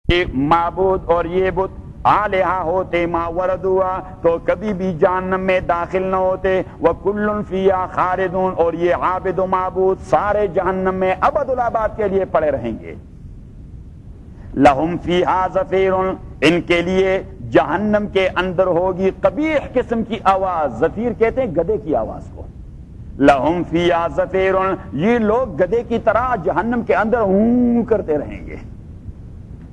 کہ معبود اور یہ بت آلہہ ہوتے ما وردوا تو کبھی بھی جہنم میں داخل نہ ہوتے، وَكُلٌّ فِيهَا خَالِدُونَ اور یہ عابد و معبود سارے جہنم میں ابد الآباد کے لیے پڑے رہیں گے۔ لَهُمْ فِيهَا زَفِيرٌ ان کے لیے جہنم کے اندر ہوگی قبیح قسم کی آواز، زفیر کہتے ہیں گدے کی آواز کو۔ لَهُمْ فِيهَا زَفِيرٌ یہ لوگ گدے کی طرح جہنم کے اندر ہوں کرتے رہیں گے۔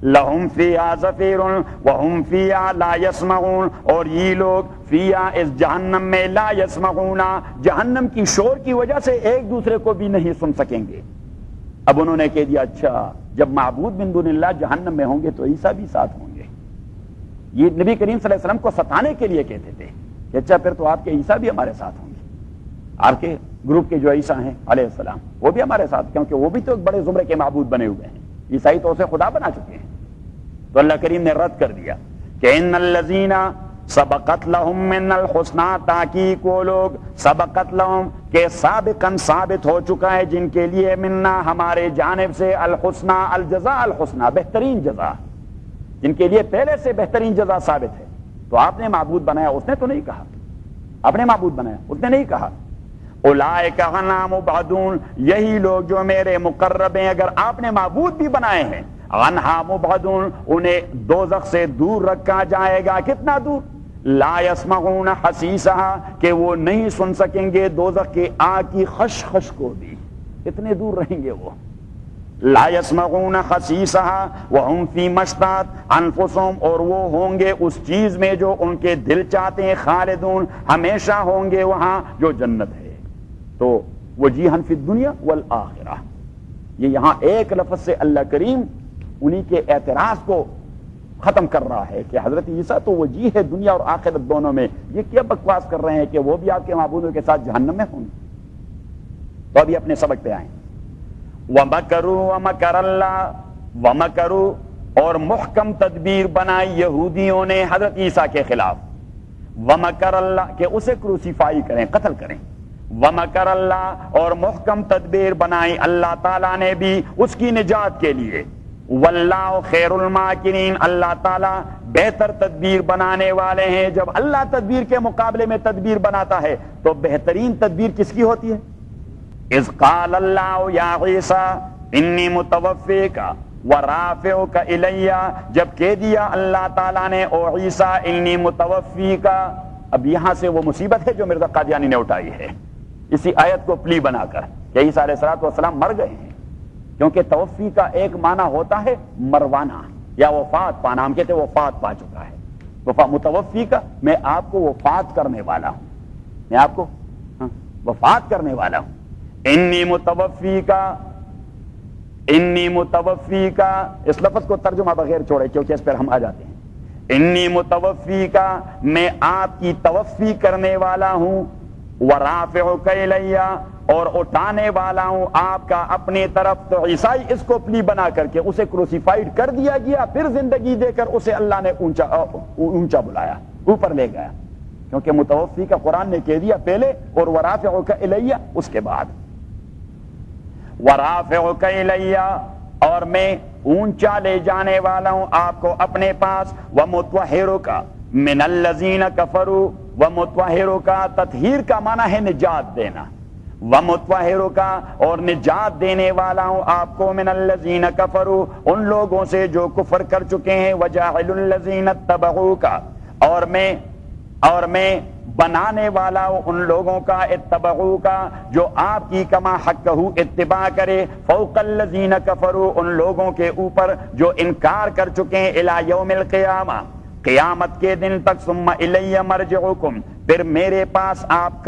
لَهُمْ فِيهَا زَفِيرٌ وَهُمْ فِيهَا لَا يَسْمَعُونَ اور یہ لوگ فِيهَا اس جہنم میں لا يَسْمَعُونَ جہنم کی شور کی وجہ سے ایک دوسرے کو بھی نہیں سن سکیں گے۔ اب انہوں نے کہہ دیا اچھا جب معبود من دون اللہ جہنم میں ہوں گے تو عیسیٰ بھی ساتھ ہوں گے۔ یہ نبی کریم صلی اللہ علیہ وسلم کو ستانے کے لیے کہتے تھے کہ اچھا پھر تو آپ کے عیسیٰ بھی ہمارے ساتھ ہوں گے، آپ کے گروپ کے جو عیسیٰ ہیں علیہ السلام وہ بھی ہمارے ساتھ، کیونکہ وہ بھی تو ایک بڑے زمرے کے معبود بنے ہوئے ہیں، عیسائی تو اسے خدا بنا چکے ہیں۔ تو اللہ کریم نے رد کر دیا کہ ان الذین سبقت لہم من الحسنی تحقیق وہ لوگ سبقت لہم کہ سابقاً ثابت ہو چکا ہے جن کے لیے منا ہمارے جانب سے الحسنی الجزاء الحسنی بہترین جزا، جن کے لیے پہلے سے بہترین جزا ثابت ہے۔ تو آپ نے معبود بنایا اس نے تو نہیں کہا، آپ نے معبود بنایا اس نے نہیں کہا۔ اولئک عنہا مبعدون یہی لوگ جو میرے مقرب ہیں اگر آپ نے معبود بھی بنائے ہیں عنہا مبعدون انہیں دوزخ سے دور رکھا جائے گا۔ کتنا دور؟ لا یسمعون حسیسہا کہ وہ نہیں سن سکیں گے دوزخ کی آگ کی خشخش کو بھی، اتنے دور رہیں گے وہ۔ لا یسمعون حسیسہا وہم فیما اشتہت انفسہم اور وہ ہوں گے اس چیز میں جو ان کے دل چاہتے ہیں، خالدون ہمیشہ ہوں گے وہاں جو جنت ہے۔ تو وجیہا فی الدنیا والآخرہ، یہ یہاں ایک لفظ سے اللہ کریم انہی کے اعتراض کو ختم کر رہا ہے کہ حضرت عیسیٰ تو وجیہ ہے دنیا اور آخرت دونوں میں، یہ کیا بکواس کر رہے ہیں کہ وہ بھی آپ کے معبودوں کے ساتھ جہنم میں ہوں گے۔ تو ابھی اپنے سبق پہ آئیں۔ وَمَكَرُوا وَمَكَرَ اللَّهُ وَمَكَرُوا اور محکم تدبیر بنائی یہودیوں نے حضرت عیسیٰ کے خلاف، وَمَكَرَ اللَّهُ کہ اسے کروسیفائی کریں، قتل کریں، وَمَكَرَ اللَّهُ اور محکم تدبیر بنائی اللہ تعالیٰ نے بھی اس کی نجات کے لیے، واللہ خیر الماکرین اللہ تعالیٰ بہتر تدبیر بنانے والے ہیں۔ جب اللہ تدبیر کے مقابلے میں تدبیر بناتا ہے تو بہترین تدبیر کس کی ہوتی ہے؟ اذ قال اللہ یا عیسیٰ انی متوفیک ورافعک الی، جب کہہ دیا اللہ تعالیٰ نے او عیسیٰ انی متوفیک، اب یہاں سے وہ مصیبت ہے جو مرزا قادیانی نے اٹھائی ہے اسی آیت کو پلی بنا کر کہ عیسیٰ علیہ السلام مر گئے ہیں، کیونکہ توفی کا ایک معنی ہوتا ہے مروانا یا وفات پانا، ہم کہتے ہیں وفات پا چکا ہے، متوفی کا میں آپ کو وفات کرنے والا ہوں، میں آپ کو وفات کرنے والا ہوں۔ انی متوفی کا اس لفظ کو ترجمہ بغیر چھوڑے کیونکہ اس پر ہم آ جاتے ہیں۔ انی متوفی کا میں آپ کی توفی کرنے والا ہوں، ورافعک الی اور اٹھانے والا ہوں آپ کا اپنی طرف۔ تو عیسائی اس کو پلی بنا کر کے اسے کروسیفائیڈ کر دیا گیا، پھر زندگی دے کر اسے اللہ نے اونچا بلایا، اوپر لے گیا، کیونکہ متوفی کا قرآن نے کہہ دیا پہلے اور ورافعک الی اس کے بعد۔ ورافعک الی اور میں اونچا لے جانے والا ہوں آپ کو اپنے پاس، ومطہرک من الذین کفروا، ومطہرک تطہیر کا معنی ہے نجات دینا، ومطہرک اور نجات دینے والا ہوں آپ کو من الذین کفروا ان لوگوں سے جو کفر کر چکے ہیں، وجاعل الذین اتبعوک اور میں بنانے والا ہوں ان لوگوں کا اتبعوک جو آپ کی کما حقہ اتباع کرے، فوق الذین کفروا ان لوگوں کے اوپر جو انکار کر چکے ہیں، الی یوم القیامہ قیامت کے دن تک، ثم الی مرجعکم پھر میرے پاس آپ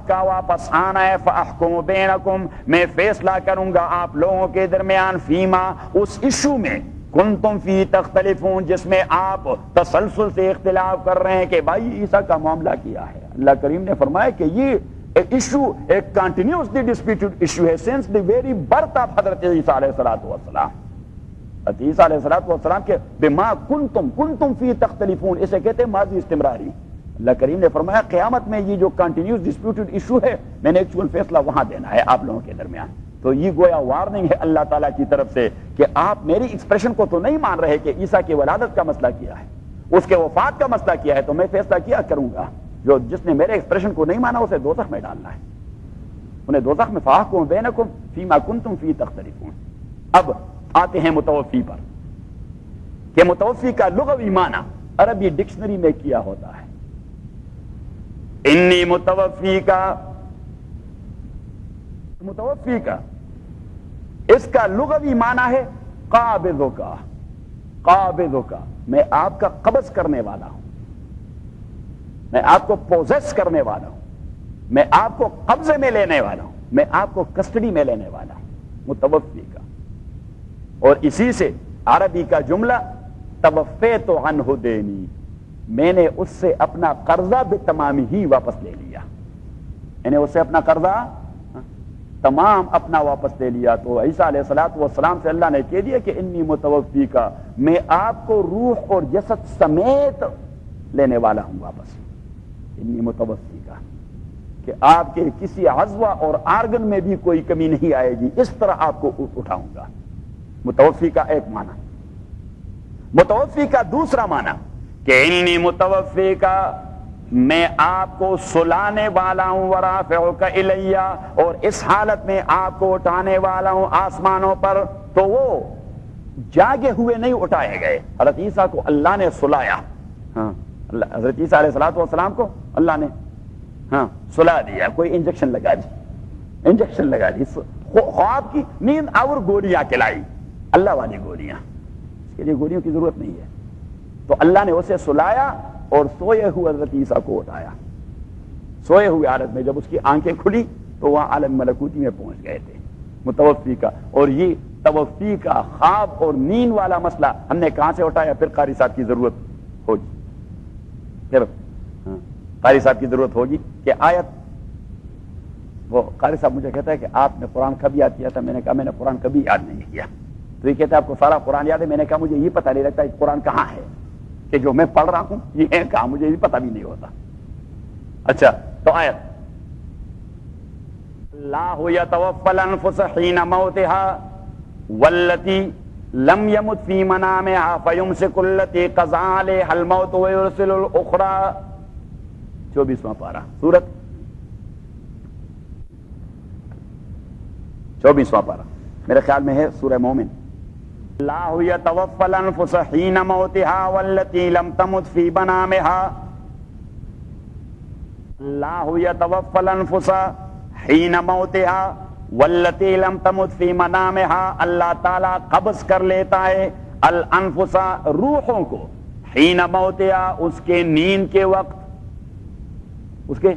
کا واپس آنا ہے، فاحکم بینکم میں فیصلہ کروں گا آپ لوگوں کے درمیان، فیما اس ایشو میں کنتم فی تختلفون جس میں آپ تسلسل سے اختلاف کر رہے ہیں کہ بھائی عیسیٰ کا معاملہ کیا ہے۔ اللہ کریم نے فرمایا کہ یہ ایشو ایک کنٹینیوسلی ڈسپیوٹڈ ایشو ہے since the very birth of حضرت عیسیٰ علیہ السلام۔ عیسیٰ علیہ السلام کے بما کنتم فی تختلفون اسے کہتے ہیں ماضی استمراری۔ اللہ کریم نے فرمایا قیامت میں یہ جو کنٹینیوس ڈسپیوٹڈ ایشو ہے میں نے ایکچوئل فیصلہ وہاں دینا ہے آپ لوگوں کے درمیان۔ تو یہ گویا وارننگ ہے اللہ تعالیٰ کی طرف سے کہ آپ میری ایکسپریشن کو تو نہیں مان رہے کہ عیسیٰ کی ولادت کا مسئلہ کیا ہے، اس کے وفات کا مسئلہ کیا ہے، تو میں فیصلہ کیا کروں گا، جس نے میرے ایکسپریشن کو نہیں مانا اسے دوزخ میں ڈالنا ہے، انہیں دوزخ میں فاحکم بینکم فیما کنتم فی تختلفون۔ اب آتے ہیں متوفی پر کہ متوفی کا لغوی معنی عربی ڈکشنری میں کیا ہوتا ہے۔ انی متوفی کا اس کا لغوی معنی ہے قابض کا، میں آپ کا قبض کرنے والا ہوں، میں آپ کو پوزیس کرنے والا ہوں، میں آپ کو قبضے میں لینے والا ہوں، میں آپ کو کسٹڈی میں لینے والا ہوں، متوفی کا۔ اور اسی سے عربی کا جملہ توفیت عنہ دینی، میں نے اس سے اپنا قرضہ بتمامی ہی واپس لے لیا، میں نے اس سے اپنا قرضہ تمام اپنا واپس لے لیا۔ تو عیسیٰ علیہ السلام سے اللہ نے کہہ دیا کہ انی متوفی کا، میں آپ کو روح اور جسد سمیت لینے والا ہوں واپس، انی متوفی کا، کہ آپ کے کسی عضوہ اور آرگن میں بھی کوئی کمی نہیں آئے گی، اس طرح آپ کو اٹھاؤں گا۔ متوفی کا ایک معنی۔ متوفی کا دوسرا معنی کہ انی متوفی کا، میں آپ کو سلانے والا ہوں، ورافعک الیہ، اور اس حالت میں آپ کو اٹھانے والا ہوں آسمانوں پر۔ تو وہ جاگے ہوئے نہیں اٹھائے گئے، حضرت عیسیٰ کو اللہ نے سلایا، حضرت عیسیٰ علیہ السلام کو اللہ نے سلا دیا، کوئی انجیکشن لگا دی، خواب کی نیند اور گولیاں کھلائی، اللہ والی گولیاں، اس کے لیے گولیوں کی ضرورت نہیں ہے۔ تو اللہ نے اسے سلایا اور سوئے ہوئے حضرت عیسیٰ کو اٹھایا، سوئے ہوئے حالت میں جب اس کی آنکھیں کھلی تو وہاں عالم ملکوتی میں پہنچ گئے تھے۔ متوفی کا، اور یہ توفی کا خواب اور نیند والا مسئلہ ہم نے کہاں سے اٹھایا؟ پھر قاری صاحب کی ضرورت ہوگی، پھر قاری صاحب کی ضرورت ہوگی کہ آیت، وہ قاری صاحب مجھے کہتا ہے کہ آپ نے قرآن کب یاد کیا تھا؟ میں نے کہا میں نے قرآن کبھی یاد نہیں کیا۔ تو یہ کہتا ہے آپ کو سارا قرآن یاد ہے؟ میں نے کہا مجھے یہ پتہ نہیں لگتا کہ قرآن کہاں ہے، کہ جو میں پڑھ رہا ہوں یہ ہے کہاں، مجھے یہ پتہ بھی نہیں ہوتا۔ اچھا، تو آیت، اللہ یتوفی الانفس حین موتها والتی لم يمت فی منامها فیمسک التی قضی علیہا الموت ویرسل الاخری، 24واں پارہ، سورت 24واں پارہ، میرے خیال میں ہے سورہ مومن۔ اللہ یتوفی الانفس حین موتها والتی لم تمت فی منامها، اللہ یتوفی الانفس حین موتها والتی لم تمت فی منامها، اللہ تعالیٰ قبض کر لیتا ہے الانفس روحوں کو، حین موتها اس کے نیند کے وقت، اس کے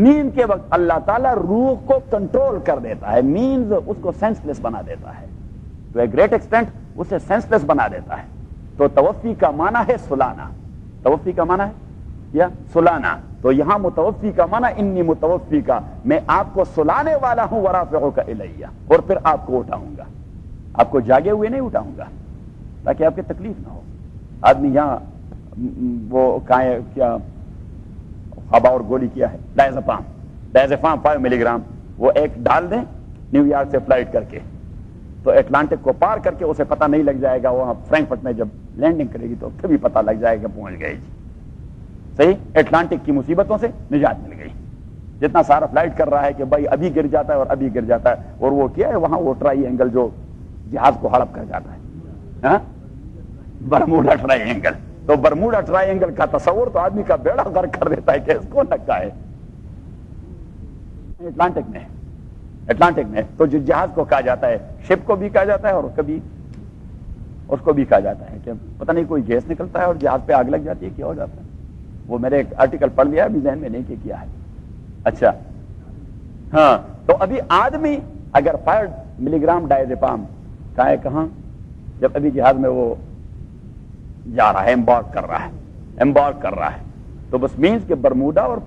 نیند کے وقت اللہ تعالیٰ روح کو کنٹرول کر دیتا ہے، مینز اس کو سینس لیس بنا دیتا ہے، تو ایک گریٹ ایکسٹینٹ اسے سینس لیس بنا دیتا ہے۔ تو توفی کا معنی ہے سلانا، توفی کا معنی ہے یا سلانا، تو یہاں متوفی کا معنی انی متوفی کا، میں آپ کو سلانے والا ہوں، ورافعک الیہ، اور پھر آپ کو اٹھاؤں گا، آپ کو جاگے ہوئے نہیں اٹھاؤں گا تاکہ آپ کی تکلیف نہ ہو۔ آدمی یہاں وہ کیا ہوا اور گولی کیا ہے، ڈائزیپام 5 ملی گرام، وہ ایک ڈال دیں نیو یارک سے فلائٹ کر کے، تو اٹلانٹک کو پار کر کے اسے پتہ نہیں لگ جائے گا، وہاں فرینکفرٹ میں جب لینڈنگ کرے گی تو کبھی پتہ لگ جائے گا پہنچ گئے جی، صحیح، اٹلانٹک کی مصیبتوں سے نجات مل گئی۔ جتنا سارا فلائٹ کر رہا ہے کہ بھائی ابھی گر جاتا ہے اور ابھی گر جاتا ہے، اور وہ کیا ہے وہاں وہ ٹرائی اینگل جو جہاز کو ہڑپ کر جاتا ہے، برموڈا ٹرائی اینگل، تو برموڈا ٹرائی اینگل کا تصور تو آدمی کا بیڑا غرق کر دیتا ہے کہ اس کو نکا ہے اٹلانٹک میں، تو جو جہاز کو کہا جاتا ہے، شپ کو بھی کہا جاتا ہے اور کبھی اس کو بھی کہا جاتا ہے کہ پتہ نہیں کوئی گیس نکلتا ہے اور جہاز پہ آگ لگ جاتی ہے، کیا ہو جاتا ہے، وہ میں نے ایک آرٹیکل پڑھ لیا ابھی ذہن میں نہیں کہ کیا ہے۔ اچھا ہاں، تو ابھی آدمی اگر 5 ملی گرام ڈائزیپام کہاں، جب ابھی جہاز میں وہ جا رہا ہے، امبارک کر رہا ہے، تو بس مینز کہ برموڈا اور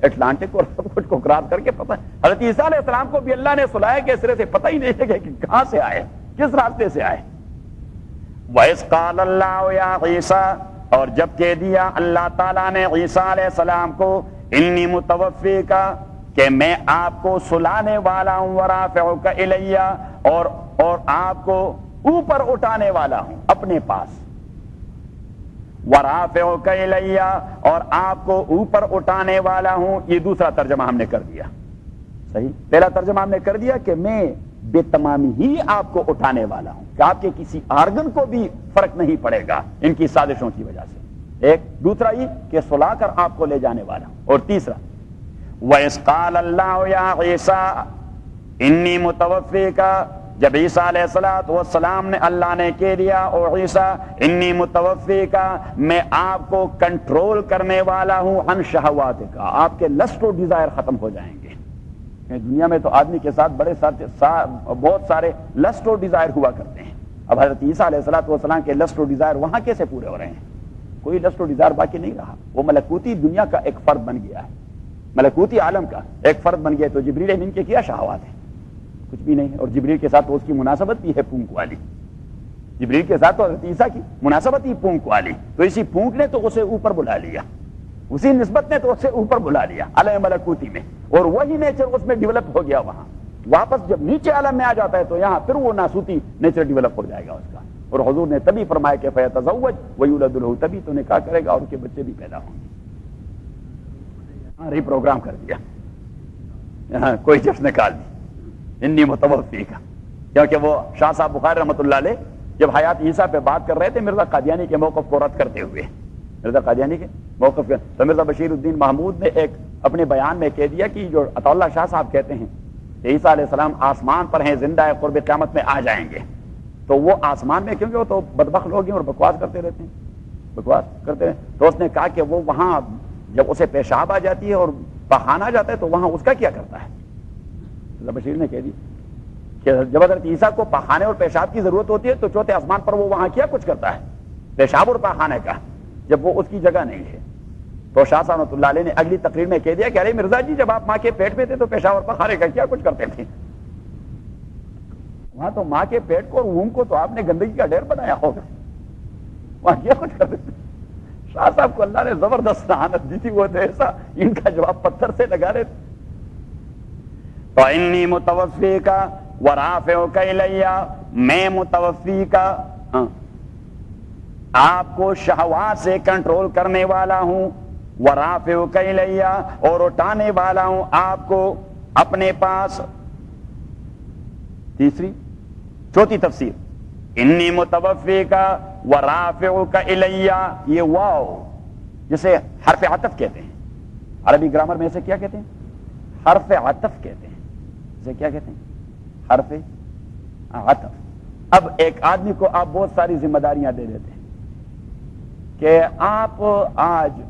اٹلانٹک اور سب کچھ کو کراس کر کے پتہ ہے۔ حضرت عیسیٰ علیہ السلام کو بھی اللہ نے سلایا کہ اس طرح سے پتہ ہی نہیں ہے کہ کہاں سے آئے، کس راستے سے آئے۔ وَإِذْ قَالَ اللَّهُ يَا عِيسَىٰ، اور جب کہہ دیا اللہ تعالیٰ نے عیسیٰ علیہ السلام کو، انی متوفی کا، کہ میں آپ کو سلانے والا ہوں، ورافعک الیہ، اور آپ کو اوپر اٹھانے والا ہوں اپنے پاس، ورافعک الیہ، اور آپ کو اوپر اٹھانے والا ہوں. یہ دوسرا ترجمہ ہم نے کر دیا. صحیح، پہلا ترجمہ ہم نے کر دیا کہ میں بے تمامی ہی آپ کو اٹھانے والا ہوں، کہ آپ کے کسی آرگن کو بھی فرق نہیں پڑے گا ان کی سازشوں کی وجہ سے. ایک دوسرا یہ کہ سلا کر آپ کو لے جانے والا ہوں. اور تیسرا وَإِذْ قَالَ اللَّهُ يَا عِيسَىٰ إِنِّي مُتَوَفِّيكَ، جب عیسیٰ علیہ السلام نے اللہ نے کہہ دیا او عیسیٰ انی متوفیک، میں آپ کو کنٹرول کرنے والا ہوں، عن شہواتک، آپ کے لسٹ و ڈیزائر ختم ہو جائیں گے. دنیا میں تو آدمی کے ساتھ بہت سارے لسٹ و ڈیزائر ہوا کرتے ہیں. اب حضرت عیسیٰ علیہ السلام کے لسٹ و ڈیزائر وہاں کیسے پورے ہو رہے ہیں؟ کوئی لسٹ و ڈیزائر باقی نہیں رہا. وہ ملکوتی دنیا کا ایک فرد بن گیا ہے، ملکوتی عالم کا ایک فرد بن گیا. تو جبریل امین کے کیا شہوات ہیں؟ کچھ بھی نہیں. اور جبریل کے ساتھ تو اس کی مناسبت بھی ہے پونک والی. جبریل کے ساتھ تو حضرت عیسیٰ کی مناسبت ہی پونک والی. تو اسی پونک نے تو اسے اوپر بلا لیا، اسی نسبت نے تو اسے اوپر بلا لیا عالم ملکوتی میں، اور وہی نیچر اس میں ڈیولپ ہو گیا. وہاں واپس جب نیچے عالم میں آ جاتا ہے تو یہاں پھر وہ ناسوتی نیچر ڈیولپ ہو جائے گا اس کا. اور حضور نے تبھی فرمایا کہ فیتزوج ویولد لہ، تبھی تو نکاح کرے گا اور اس کے بچے بھی پیدا ہوں گے. ری پروگرام کر دیا، یہاں کوئی چیز نکال دی انی متوفی کا. کیونکہ وہ شاہ صاحب بخاری رحمۃ اللہ علیہ جب حیات عیسیٰ پہ بات کر رہے تھے مرزا قادیانی کے موقف کو رد کرتے ہوئے، مرزا قادیانی کے موقف تو مرزا بشیر الدین محمود نے ایک اپنے بیان میں کہہ دیا کہ جو عطا اللہ شاہ صاحب کہتے ہیں کہ عیسیٰ علیہ السلام آسمان پر ہیں، زندہ ہے، قرب قیامت میں آ جائیں گے. تو وہ آسمان میں، کیونکہ وہ تو بدبخت لوگ ہیں اور بکواس کرتے رہتے ہیں، بکواس کرتے ہیں. تو اس نے کہا کہ وہ وہاں جب اسے پیشاب آ جاتی ہے اور پخانہ آ جاتا ہے تو وہاں اس کا کیا کرتا ہے؟ مرزا بشیر نے کہہ دی کہ جب حضرت عیسیٰ کو پخانے اور پیشاب کی ضرورت ہوتی ہے تو چوتھے آسمان پر وہ وہاں کیا کچھ کرتا ہے پیشاب اور پخانے کا، جب وہ اس کی جگہ نہیں ہے. تو شاہ صاحب رحمۃ اللہ علیہ نے اگلی تقریر میں کہہ دیا کہ ارے مرزا جی، جب آپ ماں کے پیٹ میں تھے تو پیشاب اور پخانے کا کیا کچھ کرتے تھے؟ وہاں تو ماں کے پیٹ کو اور ووم کو تو آپ نے گندگی کا ڈھیر بنایا ہوگا، وہاں کیا کچھ کرتے تھے؟ شاہ صاحب کو اللہ نے زبردست ذہانت دی تھی، وہ تو ایسا ان کا جواب پتھر سے لگا رہے تھے. تو انی متوفی کا ورافعک الیہ، میں متوفی کا آپ کو شہوات سے کنٹرول کرنے والا ہوں، ورافعک الیہ، اور اٹھانے والا ہوں آپ کو اپنے پاس. تیسری چوتھی تفسیر انی متوفیک ورافعک الیہ، یہ واو جسے حرف عطف کہتے ہیں، عربی گرامر میں اسے کیا کہتے ہیں؟ حرف عطف کہتے ہیں. اسے کیا کہتے ہیں؟ حرف عطف. اب ایک آدمی کو آپ بہت ساری ذمہ داریاں دے دیتے ہیں کہ آپ آج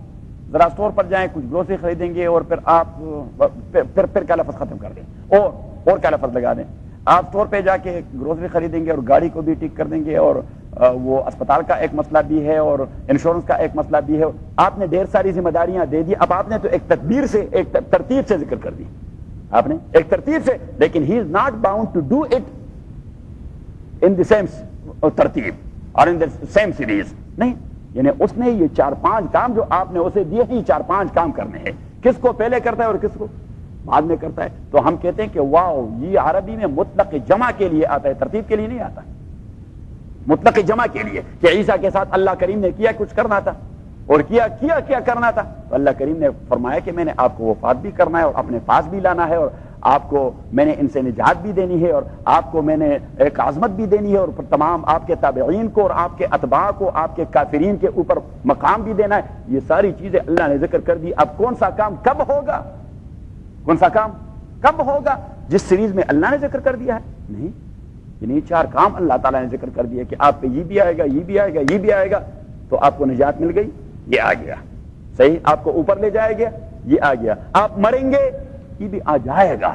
ذرا اسٹور پر جائیں، کچھ گروسری خریدیں گے، اور پھر آپ پھر کا لفظ ختم کر دیں اور کا لفظ لگا دیں. آپ اسٹور پہ جا کے گروسری خریدیں گے اور گاڑی کو بھی ٹھیک کر دیں گے، اور وہ اسپتال کا ایک مسئلہ بھی ہے اور انشورنس کا ایک مسئلہ بھی ہے. آپ نے ڈھیر ساری ذمہ داریاں دے دی. اب آپ نے تو ایک تدبیر سے، ایک ترتیب سے ذکر کر دی، آپ نے ایک ترتیب سے، لیکن he is not bound to do it in the same ترتیب اور ان دی سیم سیریز. نہیں، یعنی اس نے یہ 4-5 کام جو آپ نے اسے دیے ہیں، 4-5 کام کرنے ہیں. کس کو پہلے کرتا ہے اور کس کو بعد میں کرتا ہے. تو ہم کہتے ہیں کہ واو، یہ عربی میں مطلق جمع کے لیے آتا ہے، ترتیب کے لیے نہیں آتا. مطلق جمع کے لیے کہ عیسیٰ کے ساتھ اللہ کریم نے کیا کچھ کرنا تھا اور کیا کرنا تھا. تو اللہ کریم نے فرمایا کہ میں نے آپ کو وفات بھی کرنا ہے اور اپنے پاس بھی لانا ہے، اور آپ کو میں نے ان سے نجات بھی دینی ہے، اور آپ کو میں نے ایک عظمت بھی دینی ہے، اور تمام آپ کے تابعین کو اور آپ کے اتباع کو، آپ کے کافرین کے اوپر مقام بھی دینا ہے. یہ ساری چیزیں اللہ نے ذکر کر دی. اب کون سا کام کب ہوگا؟ کون سا کام کب ہوگا جس سیریز میں اللہ نے ذکر کر دیا ہے؟ نہیں، یہ 4 کام اللہ تعالیٰ نے ذکر کر دیا کہ آپ پہ یہ بھی آئے گا، یہ بھی آئے گا، یہ بھی آئے گا. تو آپ کو نجات مل گئی، یہ آ گیا. صحیح، آپ کو اوپر لے جائے گا، یہ آ گیا. آپ مریں گے، یہ بھی آ جائے گا،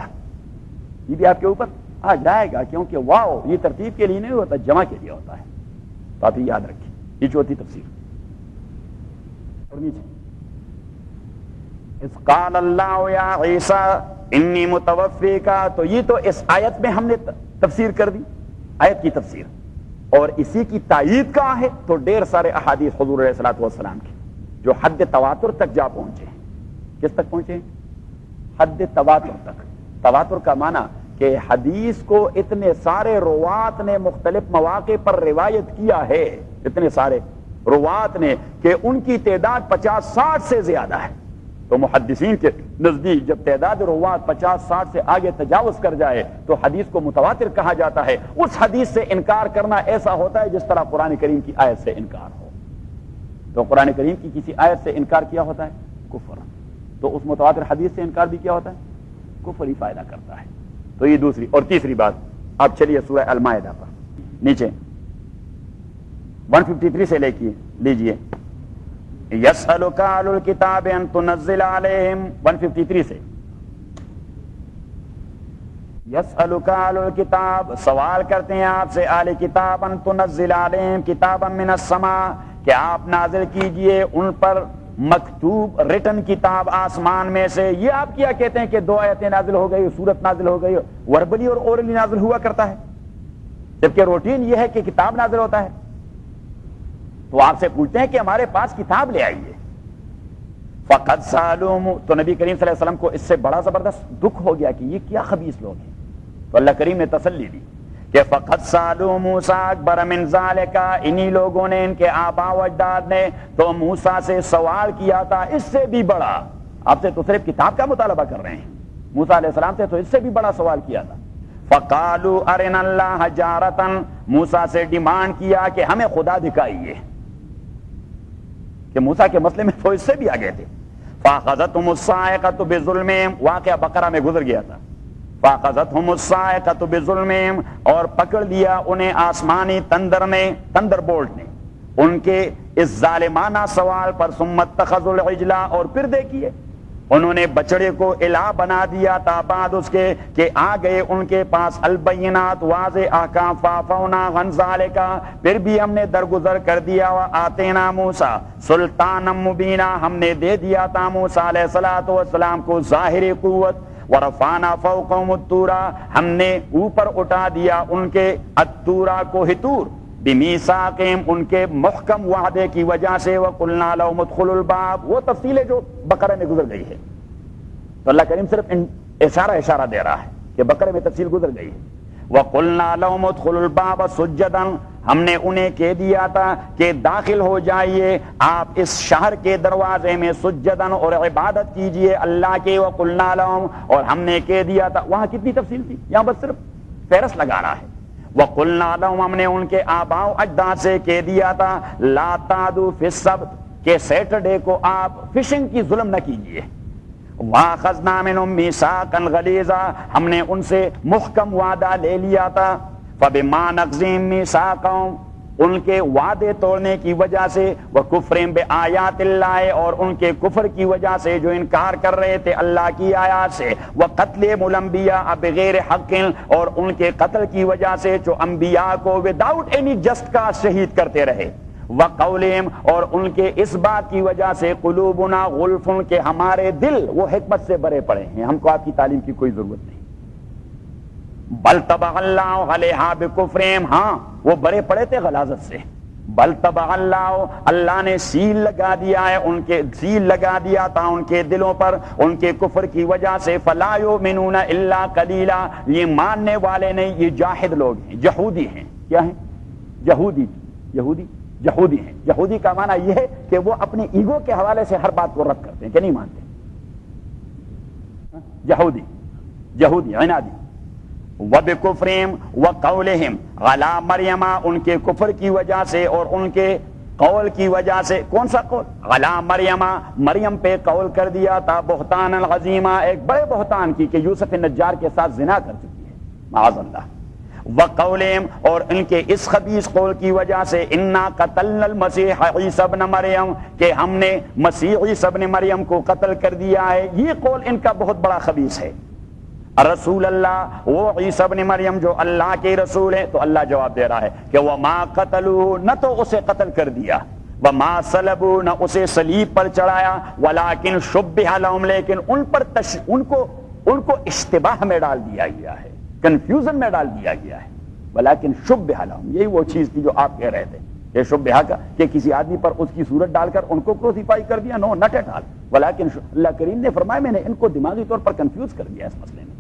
یہ بھی آپ کے اوپر آ جائے گا. کیونکہ واو یہ ترتیب کے لیے نہیں ہوتا، جمع کے لیے ہوتا ہے. تو آپ یہ یاد رکھیں. یہ چوتھی تفسیر. اور نیچے اذ قال اللہ یا عیسیٰ انی متوفیک، تو یہ تو اس آیت میں ہم نے تفسیر کر دی، آیت کی تفسیر. اور اسی کی تائید کہاں ہے؟ تو ڈھیر سارے احادیث حضور علیہ الصلوۃ والسلام کی جو حد تواتر تک جا پہنچے ہیں. کس تک پہنچے ہیں؟ حد تواتر تک. تواتر کا معنی کہ حدیث کو اتنے سارے روات نے مختلف مواقع پر روایت کیا ہے، اتنے سارے روات نے کہ ان کی تعداد 50-60 سے زیادہ ہے. تو محدثین کے نزدیک جب تعداد روات 50-60 سے آگے تجاوز کر جائے تو حدیث کو متواتر کہا جاتا ہے. اس حدیث سے انکار کرنا ایسا ہوتا ہے جس طرح قرآن کریم کی آیت سے انکار ہو. تو قرآن کریم کی کسی آیت سے انکار کیا ہوتا ہے کفر، تو اس متواتر حدیث سے انکار بھی کیا ہوتا ہے کفر ہی فائدہ کرتا ہے. تو یہ دوسری. اور تیسری بات، اب چلیے سورہ المائدہ پر نیچے 153 سے لیجئے. یسألک اہل الکتاب ان تنزل علیہم 153 سے. یسألک اہل الکتاب، سوال کرتے ہیں آپ سے اہل کتاب، ان تنزل علیہم کتابا من السماء، کہ آپ نازل کیجئے ان پر مکتوب ریٹن کتاب آسمان میں سے. یہ آپ کیا کہتے ہیں کہ 2 آیتیں نازل ہو گئی، سورت نازل ہو گئی، وربلی اور اورلی نازل ہوا کرتا ہے، جبکہ روٹین یہ ہے کہ کتاب نازل ہوتا ہے. تو آپ سے پوچھتے ہیں کہ ہمارے پاس کتاب لے آئیے. فقد سالوا، تو نبی کریم صلی اللہ علیہ وسلم کو اس سے بڑا زبردست دکھ ہو گیا کہ یہ کیا خبیث لوگ ہیں. تو اللہ کریم نے تسلی دی کہ فقد سالوا موسیٰ اکبر من ذالک، انہی لوگوں نے، ان کے آباء و اجداد نے تو موسیٰ سے سوال کیا تھا اس سے بھی بڑا. آپ سے تو صرف کتاب کا مطالبہ کر رہے ہیں، موسیٰ علیہ السلام سے تو اس سے بھی بڑا سوال کیا تھا. فقالوا ارنا اللہ جارتا، موسیٰ سے ڈیمانڈ کیا کہ ہمیں خدا دکھائیے، کہ موسیٰ کے مسئلے میں تو اس سے بھی آگے تھے. فاخذتهم الصاعقۃ بظلمہم، واقعہ بقرہ میں گزر گیا تھا. فاخذتهم الصاعقۃ بظلمہم، اور پکڑ لیا انہیں آسمانی تندر نے، تندر بولٹ نے، ان کے اس ظالمانہ سوال پر. ثم اتخذوا العجل، اور پھر دیکھیے انہوں نے بچڑے کو الہ بنا دیا تھا بعد اس کے کہ آ گئے ان کے پاس البینات، واضح احکام. فعفونا عن ذالک، پھر بھی ہم نے درگزر کر دیا. وآتینا موسیٰ سلطانا مبینا، ہم نے دے دیا تھا موسیٰ علیہ السلام کو ظاہری قوت. ورفعنا فوقهم الطور، ہم نے اوپر اٹھا دیا ان کے الطور کو ہتور. بمیثاقہم، ان کے محکم وعدے کی وجہ سے. وقلنا لهم ادخلوا الباب، وہ تفصیلیں جو بقرہ میں گزر گئی ہے. تو اللہ کریم صرف اشارہ دے رہا ہے کہ بقرے میں تفصیل گزر گئی ہے. وقلنا لهم ادخلوا الباب سجدا، ہم نے انہیں کہہ دیا تھا کہ داخل ہو جائیے آپ اس شہر کے دروازے میں سجدا، اور عبادت کیجئے اللہ کے. وقلنا لهم، اور ہم نے کہہ دیا تھا. وہاں کتنی تفصیل تھی، یہاں بس صرف فہرست لگا رہا ہے. وقلنا لهم، ہم نے ان کے آباء و اجداد سے کہہ دیا تھا لا تعدوا فی السبت، کہ سیٹرڈے کو آپ فشنگ کی ظلم نہ کیجئے. واخذنا منهم میثاقا غلیظا، ہم نے ان سے محکم وعدہ لے لیا تھا. فبما نقضهم میثاقهم، ان کے وعدے توڑنے کی وجہ سے. وکفرهم بآیات اللہ، اور ان کے کفر کی وجہ سے جو انکار کر رہے تھے اللہ کی آیات سے. وقتلهم الانبیاء بغیر حق، اور ان کے قتل کی وجہ سے جو انبیاء کو وداؤٹ اینی جسٹ کا شہید کرتے رہے. وقولہم، اور ان کے اس بات کی وجہ سے قلوبنا غلف، کہ ہمارے دل وہ حکمت سے بھرے پڑے ہیں، ہم کو آپ کی تعلیم کی کوئی ضرورت نہیں. بل طبع اللہ علیہا بکفرہم، ہاں وہ بھرے پڑے تھے غلاظت سے. بل طبع اللہ، اللہ نے سیل لگا دیا ہے، ان کے سیل لگا دیا تھا ان کے دلوں پر ان کے کفر کی وجہ سے. فلا یؤمنون الا قلیلا، یہ ماننے والے نہیں، یہ جاہد لوگ ہیں، جہودی ہیں. کیا ہیں؟ جہودی ہیں. جہودی کا معنی یہ ہے کہ وہ اپنے ایگو کے حوالے سے ہر بات کو رد کرتے ہیں، کہ نہیں مانتے. جہودی عنادی. وبکفرہم وقولہم علی مریم، ان کے کفر کی وجہ سے اور ان کے قول کی وجہ سے. کون سا قول؟ علی مریم، مریم پہ قول کر دیا تھا. بہتان العظیمہ، ایک بڑے بہتان کی، کہ یوسف النجار کے ساتھ زنا کر چکی ہے معاذ اللہ. وقولہم، اور ان کے اس خبیث قول کی وجہ سے. انا قتلنا المسیح عیسی ابن مریم، کہ ہم نے مسیح عیسی ابن مریم کو قتل کر دیا ہے. یہ قول ان کا بہت بڑا خبیث ہے. رسول اللہ، وہ عیسی ابن مریم جو اللہ کے رسول ہے. تو اللہ جواب دے رہا ہے کہ وما قتلوہ، نہ تو اسے قتل کر دیا. وما صلبوہ، نہ اسے صلیب پر چڑھایا. ولکن شبہ لہم، لیکن ان کو اشتباہ میں ڈال دیا گیا ہے، کنفیوژن میں ڈال دیا گیا ہے. ولیکن شبہ لہم، یہی وہ چیز تھی جو آپ کہہ رہے تھے، یہ شبہ کا، کہ کسی آدمی پر اس کی صورت ڈال کر ان کو کروسیفائی کر دیا. نو، نٹ ایٹ آل. ولیکن اللہ کریم نے فرمایا میں نے ان کو دماغی طور پر کنفیوز کر دیا اس مسئلے میں.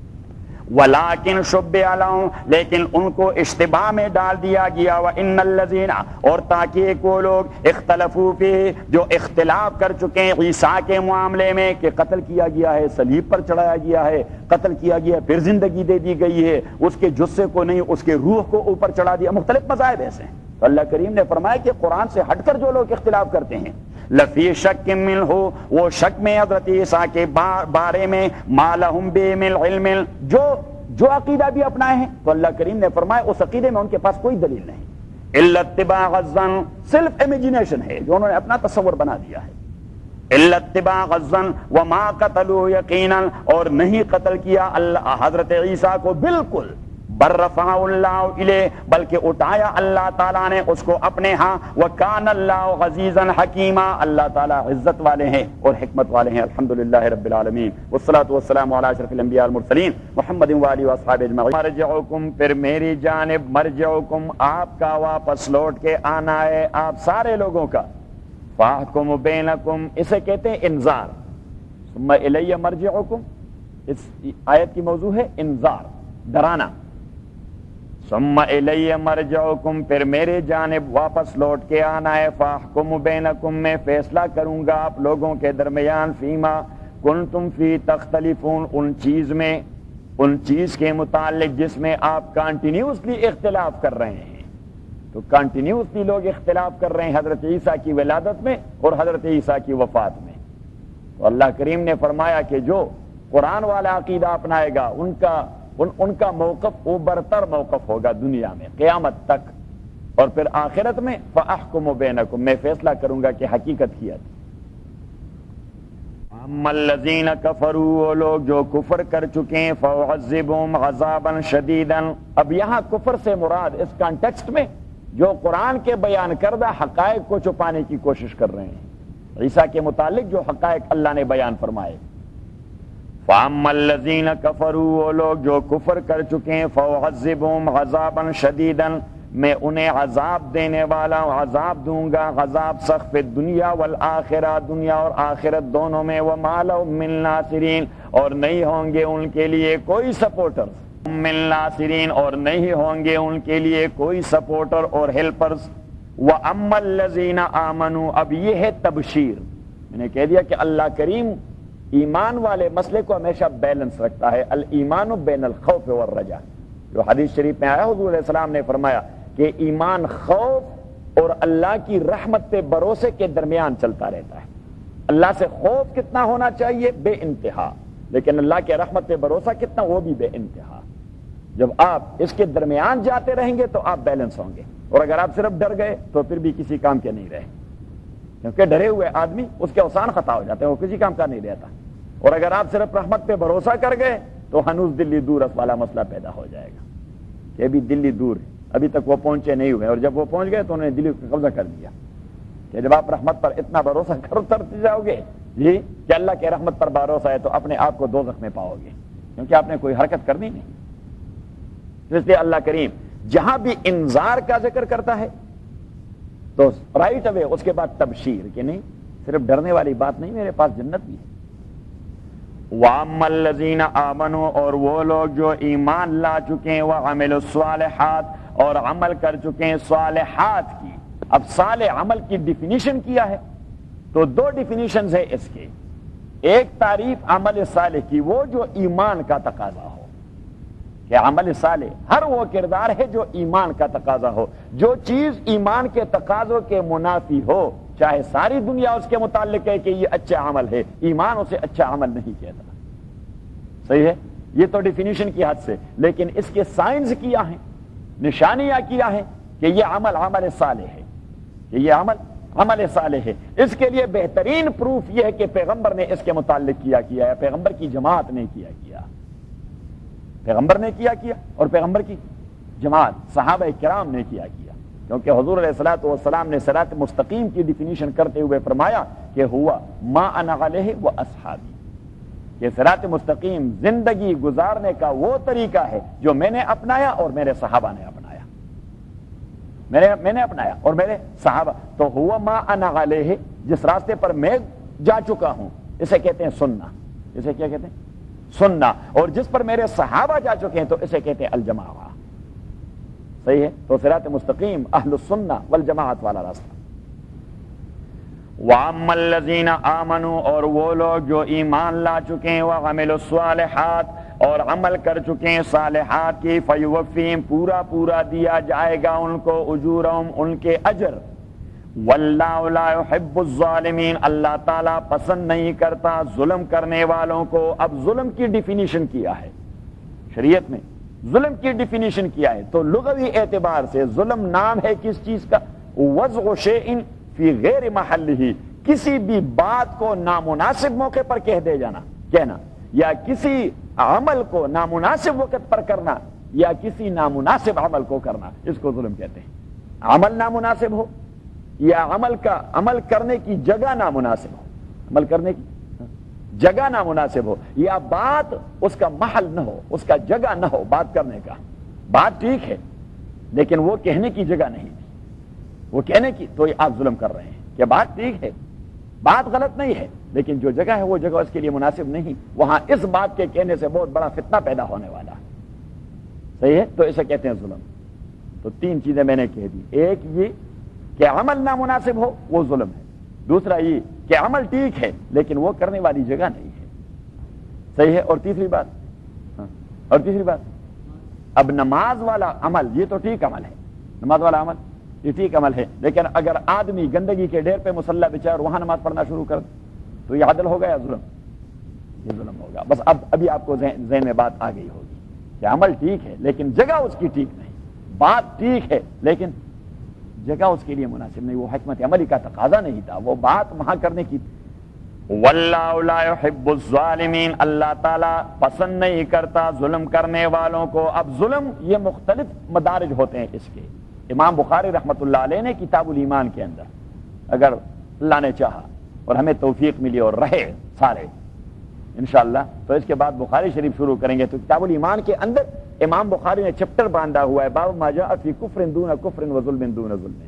ولیکن شبہ لہم، لیکن ان کو اشتباہ میں ڈال دیا گیا. وان الذین، اور تاکہ وہ لوگ اختلفوا فیہ، جو اختلاف کر چکے ہیں عیسیٰ کے معاملے میں کہ قتل کیا گیا ہے، صلیب پر چڑھایا گیا ہے، قتل کیا گیا پھر زندگی دے دی گئی ہے، اس کے جثے کو نہیں اس کے روح کو اوپر چڑھا دیا، مختلف مذاہب ایسے ہیں. تو اللہ کریم نے فرمایا کہ قرآن سے ہٹ کر جو لوگ اختلاف کرتے ہیں لفی شک منہ، وہ شک میں حضرت عیسیٰ کے بارے میں، ما لہم بہ من علم، جو عقیدہ بھی اپنائے ہیں. تو اللہ کریم نے فرمایا اس عقیدے میں ان کے پاس کوئی دلیل نہیں، الا اتباع الظن، صرف امیجنیشن ہے جو انہوں نے اپنا تصور بنا دیا ہے. الا اتباع الظن وما قتلوا یقینا، اور نہیں قتل کیا اللہ حضرت عیسیٰ کو بالکل، بل رفعہ اللہ الیہ، بلکہ اٹھایا اللہ تعالیٰ نے اس کو اپنے ہاں. وکان اللہ عزیزا حکیما، اللہ تعالیٰ عزت والے ہیں اور حکمت والے ہیں. الحمدللہ رب العالمین والصلاۃ والسلام علی اشرف الانبیاء والمرسلین محمد وآلہ وصحبہ اجمعین. مرجعکم، پھر میری جانب، مرجعکم آپ کا واپس لوٹ کے آنا ہے آپ سارے لوگوں کا. فاحکم بینکم، اسے کہتے ہیں انذار. ثم الی مرجعکم، اس آیت کی موضوع ہے انذار، ڈرانا. ثم الی مرجعکم، پھر میرے جانب واپس لوٹ کے آنا ہے. فاحکم بینکم، میں فیصلہ کروں گا آپ لوگوں کے درمیان. فیما کنتم فی تختلفون، ان چیز کے متعلق جس میں آپ کنٹینیوسلی اختلاف کر رہے ہیں. تو کنٹینیوسلی لوگ اختلاف کر رہے ہیں حضرت عیسیٰ کی ولادت میں اور حضرت عیسیٰ کی وفات میں. تو اللہ کریم نے فرمایا کہ جو قرآن والا عقیدہ اپنائے گا ان کا موقف وہ برتر موقف ہوگا دنیا میں قیامت تک، اور پھر آخرت میں فاحکم بینکم، میں فیصلہ کروں گا کہ حقیقت کیا تھی. اما الذین کفروا، وہ لوگ جو کفر کر چکے ہیں، فاعذبہم عذابا شدیدا. اب یہاں کفر سے مراد اس کانٹیکسٹ میں جو قرآن کے بیان کردہ حقائق کو چھپانے کی کوشش کر رہے ہیں، عیسیٰ کے متعلق جو حقائق اللہ نے بیان فرمائے. فَأَمَّا الَّذِينَ كَفَرُوا، وہ لوگ جو کفر کر چکے ہیں، فَأُعَذِّبُهُمْ عَذَابًا شَدِيدًا، میں انہیں عذاب دینے والا ہوں، عذاب دوں گا، عذاب سخت فی الدنیا والآخرہ، دنیا اور آخرت دونوں میں. وَمَا لَهُم مِّن نَاصِرِينَ، اور نہیں ہوں گے ان کے لیے کوئی سپورٹر، مِّن ناصرین، اور نہیں ہوں گے ان کے لیے کوئی سپورٹر اور ہیلپرز. وَأَمَّا الَّذِينَ آمَنُوا، اب یہ ہے تبشیر. میں نے کہہ دیا کہ اللہ کریم ایمان والے مسئلے کو ہمیشہ بیلنس رکھتا ہے. الایمان بین الخوف والرجاء، جو حدیث شریف میں آیا، حضور علیہ السلام نے فرمایا کہ ایمان خوف اور اللہ کی رحمت پہ بھروسے کے درمیان چلتا رہتا ہے. اللہ سے خوف کتنا ہونا چاہیے؟ بے انتہا. لیکن اللہ کے رحمت پہ بھروسہ کتنا؟ وہ بھی بے انتہا. جب آپ اس کے درمیان جاتے رہیں گے تو آپ بیلنس ہوں گے. اور اگر آپ صرف ڈر گئے تو پھر بھی کسی کام کے نہیں رہے، کیونکہ ڈرے ہوئے آدمی اس کے اوسان خطا ہو جاتے ہیں، وہ کسی کام کا نہیں رہتا. اور اگر آپ صرف رحمت پہ بھروسہ کر گئے تو ہنوز دلی دور والا مسئلہ پیدا ہو جائے گا کہ ابھی دلی دور ہے، ابھی تک وہ پہنچے نہیں ہوئے، اور جب وہ پہنچ گئے تو انہوں نے دلی کو قبضہ کر دیا. کہ جب آپ رحمت پر اتنا بھروسہ کرتے جاؤ گے جی کہ اللہ کے رحمت پر بھروسہ ہے، تو اپنے آپ کو دوزخ میں پاؤ گے، کیونکہ آپ نے کوئی حرکت کرنی نہیں. تو اس لیے اللہ کریم جہاں بھی انذار کا ذکر کرتا ہے تو رائٹ اوے اس کے بعد تبشیر، کہ نہیں صرف ڈرنے والی بات نہیں، میرے پاس جنت بھی ہے. وَأَمَّا الَّذِينَ آمَنُوا، اور وہ لوگ جو ایمان لا چکے ہیں، وَعَمِلُوا الصَّالِحَاتِ، اور عمل کر چکے ہیں صالحات کی. اب صالح عمل کی ڈیفینیشن کیا ہے؟ تو دو ڈیفینیشنز ہیں اس کے. ایک تعریف عمل صالح کی، وہ جو ایمان کا تقاضا ہو، کہ عمل صالح ہر وہ کردار ہے جو ایمان کا تقاضا ہو. جو چیز ایمان کے تقاضوں کے منافی ہو، چاہے ساری دنیا اس کے متعلق ہے کہ یہ اچھا عمل ہے، ایمان اسے اچھا عمل نہیں کہتا. صحیح ہے؟ یہ تو ڈیفینیشن کی حد سے. لیکن اس کے سائنس کیا ہیں، نشانیاں کیا ہیں کہ یہ عمل عمل صالح ہے، کہ یہ عمل عمل صالح ہے. اس کے لیے بہترین پروف یہ ہے کہ پیغمبر نے اس کے متعلق کیا ہے، پیغمبر کی جماعت نے کیا. پیغمبر نے کیا اور پیغمبر کی جماعت صحابہ کرام نے کیا. کیونکہ حضور علیہ الصلوۃ والسلام نے صراط مستقیم کی ڈیفینیشن کرتے ہوئے فرمایا کہ ہوا ما انا علیہ و اصحابی، کہ صراط مستقیم زندگی گزارنے کا وہ طریقہ ہے جو میں نے اپنایا اور میرے صحابہ نے اپنایا. میں نے اپنایا اور میرے صحابہ. تو ہوا ما انا علیہ، جس راستے پر میں جا چکا ہوں اسے کہتے ہیں سننا. اسے کیا کہتے ہیں؟ سننا. اور جس پر میرے صحابہ جا چکے ہیں تو اسے کہتے ہیں الجماعہ. صحیح ہے؟ تو صراط مستقیم اہل السنہ والجماعت والا راستہ. وَأَمَّا الَّذِينَ آمَنُوا اور وہ لوگ جو ایمان لا چکے ہیں وَعَمِلُوا الصَّالِحَاتِ اور عمل کر چکے ہیں صالحات کی فَيُوَفِّيهِمْ پورا دیا جائے گا ان کو اجورہم ان کے اجر. وَاللَّهُ لَا يُحِبُّ الظَّالِمِينَ اللہ تعالیٰ پسند نہیں کرتا ظلم کرنے والوں کو. اب ظلم کی ڈیفینیشن کیا ہے شریعت میں, ظلم کی ڈیفینیشن کیا ہے تو لغوی اعتبار سے ظلم نام ہے کس چیز کا؟ وضع شیء فی غیر محلہ, کسی بھی بات کو نامناسب موقع پر کہہ دے جانا کہنا, یا کسی عمل کو نامناسب وقت پر کرنا, یا کسی نامناسب عمل کو کرنا, اس کو ظلم کہتے ہیں. عمل نامناسب ہو یا عمل کرنے کی جگہ نامناسب ہو, عمل کرنے کی جگہ نامناسب ہو, یا بات اس کا محل نہ ہو, اس کا جگہ نہ ہو بات کرنے کا. بات ٹھیک ہے لیکن وہ کہنے کی جگہ نہیں تھی, وہ کہنے کی, تو یہ آپ ظلم کر رہے ہیں کہ بات ٹھیک ہے, بات غلط نہیں ہے, لیکن جو جگہ ہے وہ جگہ اس کے لیے مناسب نہیں, وہاں اس بات کے کہنے سے بہت بڑا فتنہ پیدا ہونے والا ہے. صحیح ہے؟ تو اسے کہتے ہیں ظلم. تو تین چیزیں میں نے کہہ دی. ایک یہ کہ عمل نامناسب ہو وہ ظلم ہے. دوسرا یہ کہ عمل ٹھیک ہے لیکن وہ کرنے والی جگہ نہیں ہے. صحیح ہے؟ اور تیسری بات اب نماز والا عمل یہ تو ٹھیک عمل ہے, نماز والا عمل یہ ٹھیک عمل ہے, لیکن اگر آدمی گندگی کے ڈھیر پہ مصلی بچھائے اور وہاں نماز پڑھنا شروع کر تو یہ عدل ہوگا یا ظلم؟ یہ ظلم ہوگا. بس ابھی آپ کو ذہن میں بات آ گئی ہوگی کہ عمل ٹھیک ہے لیکن جگہ اس کی ٹھیک نہیں, بات ٹھیک ہے لیکن جگہ اس کے لیے مناسب نہیں, وہ حکمت عملی کا تقاضا نہیں تھا, وہ بات وہاں کرنے کی. واللہ لا يحب الظالمین اللہ تعالیٰ پسند نہیں کرتا ظلم کرنے والوں کو. اب ظلم یہ مختلف مدارج ہوتے ہیں اس کے. امام بخاری رحمۃ اللہ علیہ نے کتاب الایمان کے اندر, اگر اللہ نے چاہا اور ہمیں توفیق ملی اور رہے سارے انشاءاللہ, تو اس کے بعد بخاری شریف شروع کریں گے. تو کتاب الایمان کے اندر امام بخاری نے چپٹر باندھا ہوا ہے باب ما جاء فی کفر دون کفر و ظلم دون ظلم,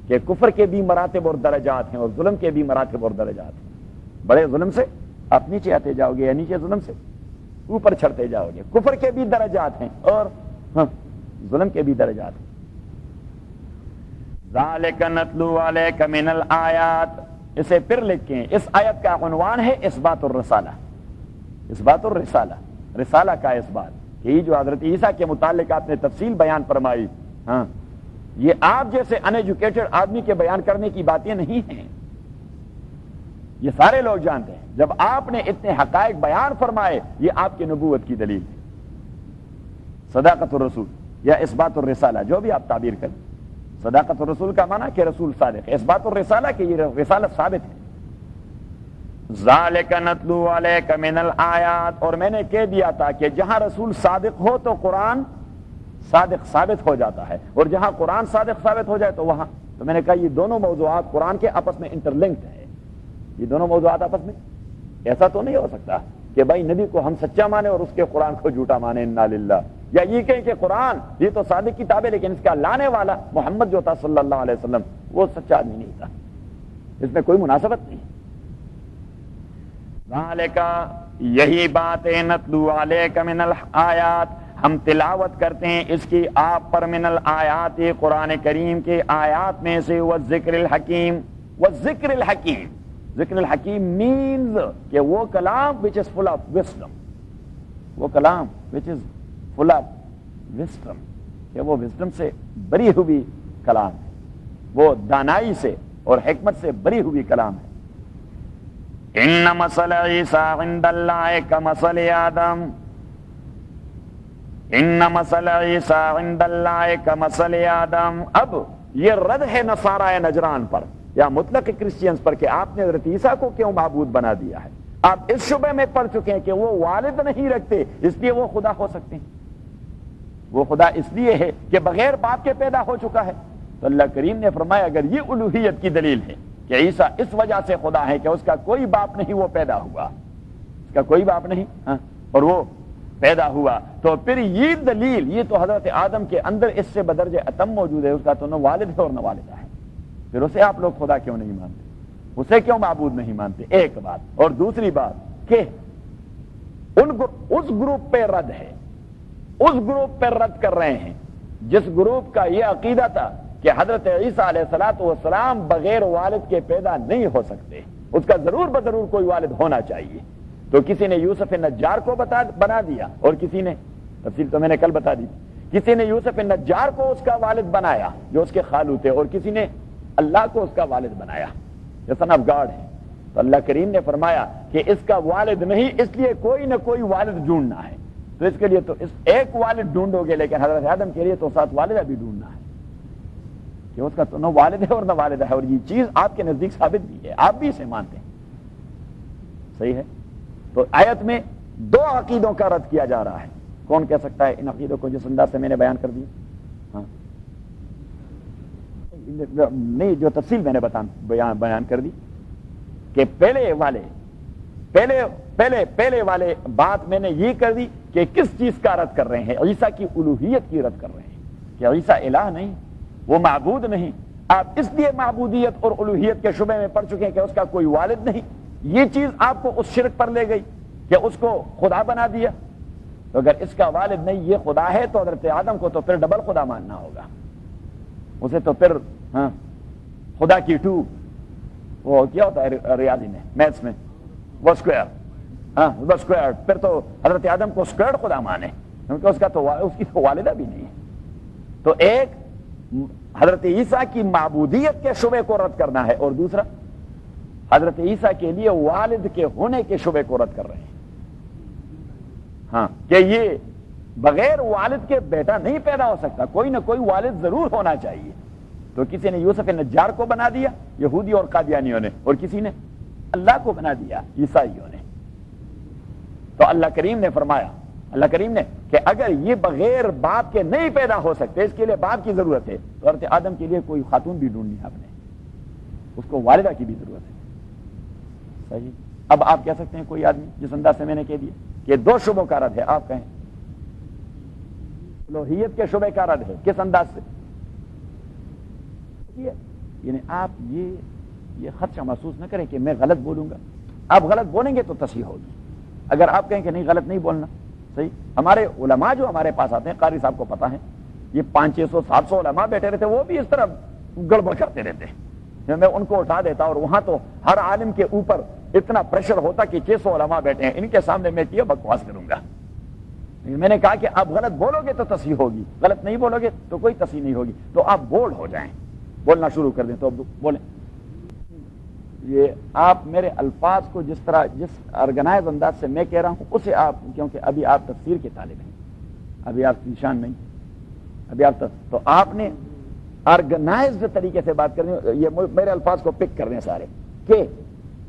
کہ کفر کے بھی مراتب اور درجات ہیں اور ظلم کے بھی مراتب اور درجات ہیں. بڑے ظلم سے آپ نیچے آتے جاؤ گے یا نیچے ظلم سے اوپر چڑھتے جاؤ گے. کفر کے بھی درجات ہیں اور ظلم کے بھی درجات ہیں. ذالک نتلو علیک من الآیات, اسے پھر لکھیں. اس آیت کا عنوان ہے اثبات الرسالہ. اثبات الرسالہ, رسالہ کا اثبات. یہی جو حضرت عیسیٰ کے متعلق آپ نے تفصیل بیان فرمائی, یہ آپ جیسے ان ایجوکیٹڈ آدمی کے بیان کرنے کی باتیں نہیں ہیں, یہ سارے لوگ جانتے ہیں. جب آپ نے اتنے حقائق بیان فرمائے یہ آپ کی نبوت کی دلیل ہے. صداقت الرسول یا اثبات الرسالہ, جو بھی آپ تعبیر کریں. صداقت الرسول کا معنی کہ رسول صادق, اثبات الرسالہ کہ یہ رسالت ثابت ہے. ذالک نتلو علیک من الآیات, اور میں نے کہہ دیا تھا کہ جہاں رسول صادق ہو تو قرآن صادق ثابت ہو جاتا ہے, اور جہاں قرآن صادق ثابت ہو جائے تو وہاں. تو میں نے کہا یہ دونوں موضوعات قرآن کے آپس میں انٹرلنکڈ ہے. یہ دونوں موضوعات آپس میں, ایسا تو نہیں ہو سکتا کہ بھائی نبی کو ہم سچا مانے اور اس کے قرآن کو جھوٹا مانے, انا للہ, یا یہ کہیں کہ قرآن یہ تو صادق کتاب ہے لیکن اس کا لانے والا محمد جو تھا صلی اللہ علیہ وسلم وہ سچا آدمی نہیں تھا. اس میں کوئی مناسبت نہیں. ذالک, یہی بات ہے, نتلو علیک من الآیات, ہم تلاوت کرتے ہیں اس کی آپ پر, من الآیات قرآن کریم کے آیات میں سے, والذکر الحکیم. والذکر الحکیم, ذکر الحکیم means کہ وہ کلام which is full of wisdom, وہ کلام which is full of wisdom, کہ وہ wisdom سے بری ہوئی کلام ہے, وہ دانائی سے اور حکمت سے بری ہوئی کلام ہے. ان مثل عیسیٰ عند اللہ کمثل آدم, ان مثل عیسیٰ عند اللہ کمثل آدم. اب یہ رد ہے نصارى نجران پر یا مطلق کرسچینز پر کہ آپ نے حضرت عیسیٰ کو کیوں معبود بنا دیا ہے. آپ اس شبے میں پڑھ چکے ہیں کہ وہ والد نہیں رکھتے اس لیے وہ خدا ہو سکتے ہیں. وہ خدا اس لیے ہے کہ بغیر باپ کے پیدا ہو چکا ہے. تو اللہ کریم نے فرمایا اگر یہ الوہیت کی دلیل ہے کہ عیسیٰ اس وجہ سے خدا ہے کہ اس کا کوئی باپ نہیں, وہ پیدا ہوا, اس کا کوئی باپ نہیں اور وہ پیدا ہوا, تو پھر یہ دلیل, یہ تو حضرت آدم کے اندر اس سے بدرجہ اتم موجود ہے, اس کا تو نہ والد ہے اور نہ والدہ ہے, پھر اسے آپ لوگ خدا کیوں نہیں مانتے؟ اسے کیوں معبود نہیں مانتے؟ ایک بات. اور دوسری بات کہ اس گروپ پہ رد ہے، اس گروپ پہ رد کر رہے ہیں جس گروپ کا یہ عقیدہ تھا کہ حضرت عیسیٰ علیہ الصلوۃ والسلام بغیر والد کے پیدا نہیں ہو سکتے، اس کا ضرور بضرور کوئی والد ہونا چاہیے. تو کسی نے یوسف نجار کو بنا دیا، اور کسی نے، تفصیل تو میں نے کل بتا دی، کسی نے یوسف نجار کو اس کا والد بنایا جو اس کے خالو تھے، اور کسی نے اللہ کو اس کا والد بنایا جو سن آف گاڈ ہے. تو اللہ کریم نے فرمایا کہ اس کا والد نہیں، اس لیے کوئی نہ کوئی والد ڈھونڈنا ہے. تو اس کے لیے تو اس ایک والد ڈھونڈو گے، لیکن حضرت آدم کے لیے تو 7 والدہ بھی ڈھونڈنا ہے کہ اس کا تو نہ والد ہے اور نہ والدہ ہے. اور یہ چیز آپ کے نزدیک ثابت بھی ہے، آپ بھی اسے مانتے ہیں، صحیح ہے. تو آیت میں 2 عقیدوں کا رد کیا جا رہا ہے. کون کہہ سکتا ہے ان عقیدوں کو جس انداز سے میں نے بیان کر دیا؟ ہاں نہیں، جو تفصیل میں نے بیان کر دی کہ پہلے والے بات میں نے یہ کر دی کہ کس چیز کا رد کر رہے ہیں؟ عیسیٰ کی الوہیت کی رد کر رہے ہیں کہ عیسیٰ الہ نہیں، وہ معبود نہیں. آپ اس لیے معبودیت اور الوہیت کے شعبے میں پڑھ چکے ہیں کہ اس کا کوئی والد نہیں. یہ چیز آپ کو اس شرک پر لے گئی کہ اس کو خدا بنا دیا. تو اگر اس کا والد نہیں یہ خدا ہے تو حضرت آدم کو تو پھر ڈبل خدا ماننا ہوگا. اسے تو پھر خدا کی 2 وہ کیا ہوتا ہے ریاضی میں، میتھس میں، وہ اسکوائر. پھر تو حضرت آدم کو اسکوائر خدا مانے کیونکہ اس کی تو والدہ بھی نہیں ہے. تو ایک حضرت عیسیٰ کی معبودیت کے شعبے کو رد کرنا ہے، اور دوسرا حضرت عیسیٰ کے لیے والد کے ہونے کے شعبے کو رد کر رہے ہیں. ہاں کہ یہ بغیر والد کے بیٹا نہیں پیدا ہو سکتا، کوئی نہ کوئی والد ضرور ہونا چاہیے. تو کسی نے یوسف نجار کو بنا دیا یہودی اور قادیانیوں نے، اور کسی نے اللہ کو بنا دیا عیسائیوں نے. تو اللہ کریم نے فرمایا، اللہ کریم نے کہ اگر یہ بغیر باپ کے نہیں پیدا ہو سکتے، اس کے لیے باپ کی ضرورت ہے، تو حضرت آدم کے لیے کوئی خاتون بھی ڈھونڈنی ہے آپ نے، اس کو والدہ کی بھی ضرورت ہے. صحیح. اب آپ کہہ سکتے ہیں کوئی آدمی جس انداز سے میں نے کہہ دیا کہ 2 شعبوں کا رد ہے، آپ کہیں الوہیت کے شعبے کا رد ہے، کس انداز سے؟ یعنی آپ یہ خدشہ محسوس نہ کریں کہ میں غلط بولوں گا. آپ غلط بولیں گے تو تصحیح ہوگی. اگر آپ کہیں کہ نہیں غلط نہیں بولنا، صحیح. ہمارے علماء جو ہمارے پاس آتے ہیں، قاری صاحب کو پتا ہے، یہ 500-600-700 علماء بیٹھے رہتے، وہ بھی اس طرح گڑبڑ کرتے رہتے ہیں. میں ان کو اٹھا دیتا، اور وہاں تو ہر عالم کے اوپر اتنا پریشر ہوتا کہ 600 علماء بیٹھے ہیں، ان کے سامنے میں کیا بکواس کروں گا. میں نے کہا کہ آپ غلط بولو گے تو تصحیح ہوگی، غلط نہیں بولو گے تو کوئی تصحیح نہیں ہوگی. تو آپ بولڈ ہو جائیں، بولنا شروع کر دیں. تو اب بولیں. یہ آپ میرے الفاظ کو جس آرگنائز انداز سے میں کہہ رہا ہوں اسے آپ، کیونکہ ابھی آپ تفسیر کے طالب ہیں، ابھی آپ نشان نہیں، ابھی آپ تو آپ نے آرگنائزڈ طریقے سے بات کرنی. یہ میرے الفاظ کو پک کر رہے ہیں سارے کہ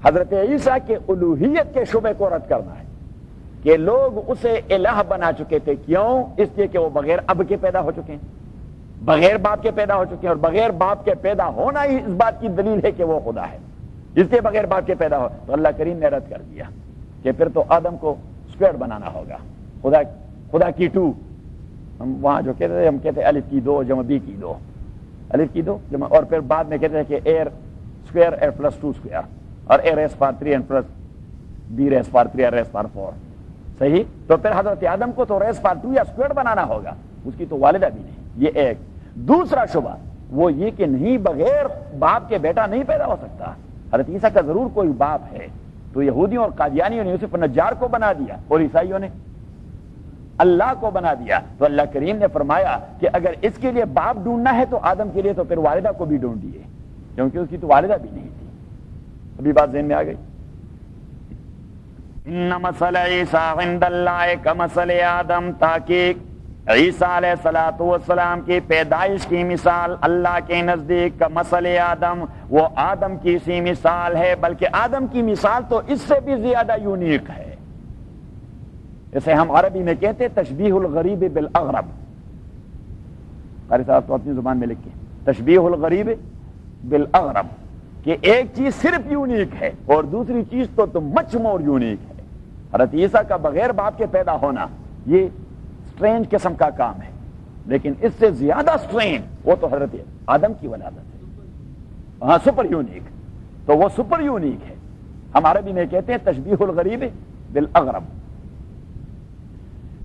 حضرت عیسیٰ کے الوہیت کے شعبے کو رد کرنا ہے کہ لوگ اسے الہ بنا چکے تھے. کیوں؟ اس لیے کہ وہ بغیر اب کے پیدا ہو چکے ہیں، بغیر باپ کے پیدا ہو چکے ہیں، اور بغیر باپ کے پیدا ہونا ہی اس بات کی دلیل ہے کہ وہ خدا ہے، اس لیے بغیر باپ کے پیدا ہو. تو اللہ کریم نے رد کر دیا کہ پھر تو آدم کو اسکوائر بنانا ہوگا، خدا کی 2. ہم وہاں جو کہتے تھے، ہم کہتے ہیں الف کی 2 جمع بی کی 2، الف کی 2 جمع، اور پھر بعد میں کہتے ہیں کہ اے اسکوائر اے پلس 2 اسکوائر، اور اے ریس پار 3 اینڈ پلس بی ریس پار 3 ریس پار 4. صحیح. تو پھر حضرت آدم کو تو ریس پار 2 یا اسکوائر بنانا ہوگا، اس کی تو والدہ بھی نہیں. یہ ایک. دوسرا شبہ وہ یہ کہ نہیں، بغیر باپ کے بیٹا نہیں پیدا ہو سکتا. حضرت عیسیٰ کا ضرور کوئی باپ ہے. تو یہودیوں اور قادیانیوں نے یوسف نجار کو بنا دیا، اور عیسائیوں نے اللہ کو بنا دیا. تو اللہ کریم نے فرمایا کہ اگر اس کے لیے باپ ڈھونڈنا ہے تو آدم کے لیے تو پھر والدہ کو بھی ڈھونڈ دیے، کیونکہ اس کی تو والدہ بھی نہیں تھی. ابھی بات ذہن میں آ گئی. ان مثل عیسیٰ عند اللہ کمثل آدم، تحقیق عیسیٰ علیہ الصلوۃ والسلام کی پیدائش کی مثال اللہ کے نزدیک کمثل آدم، وہ آدم کی سی مثال ہے، بلکہ آدم کی مثال تو اس سے بھی زیادہ یونیک ہے. اسے ہم عربی میں کہتے تشبیہ الغریب بالاغرب. قاری صاحب تو اپنی زبان میں لکھیں تشبیہ الغریب بالاغرب، کہ ایک چیز صرف یونیک ہے اور دوسری چیز تو مچ مور یونیک ہے. حضرت عیسیٰ کا بغیر باپ کے پیدا ہونا یہ سٹرینج قسم کا کام ہے، لیکن اس سے زیادہ سٹرینج وہ تو حضرت آدم کی ولادت ہے. ہاں، سپر یونیک. تو وہ سپر یونیک ہے. ہم عربی میں کہتے ہیں تشبیہ الغریب بالاغرب.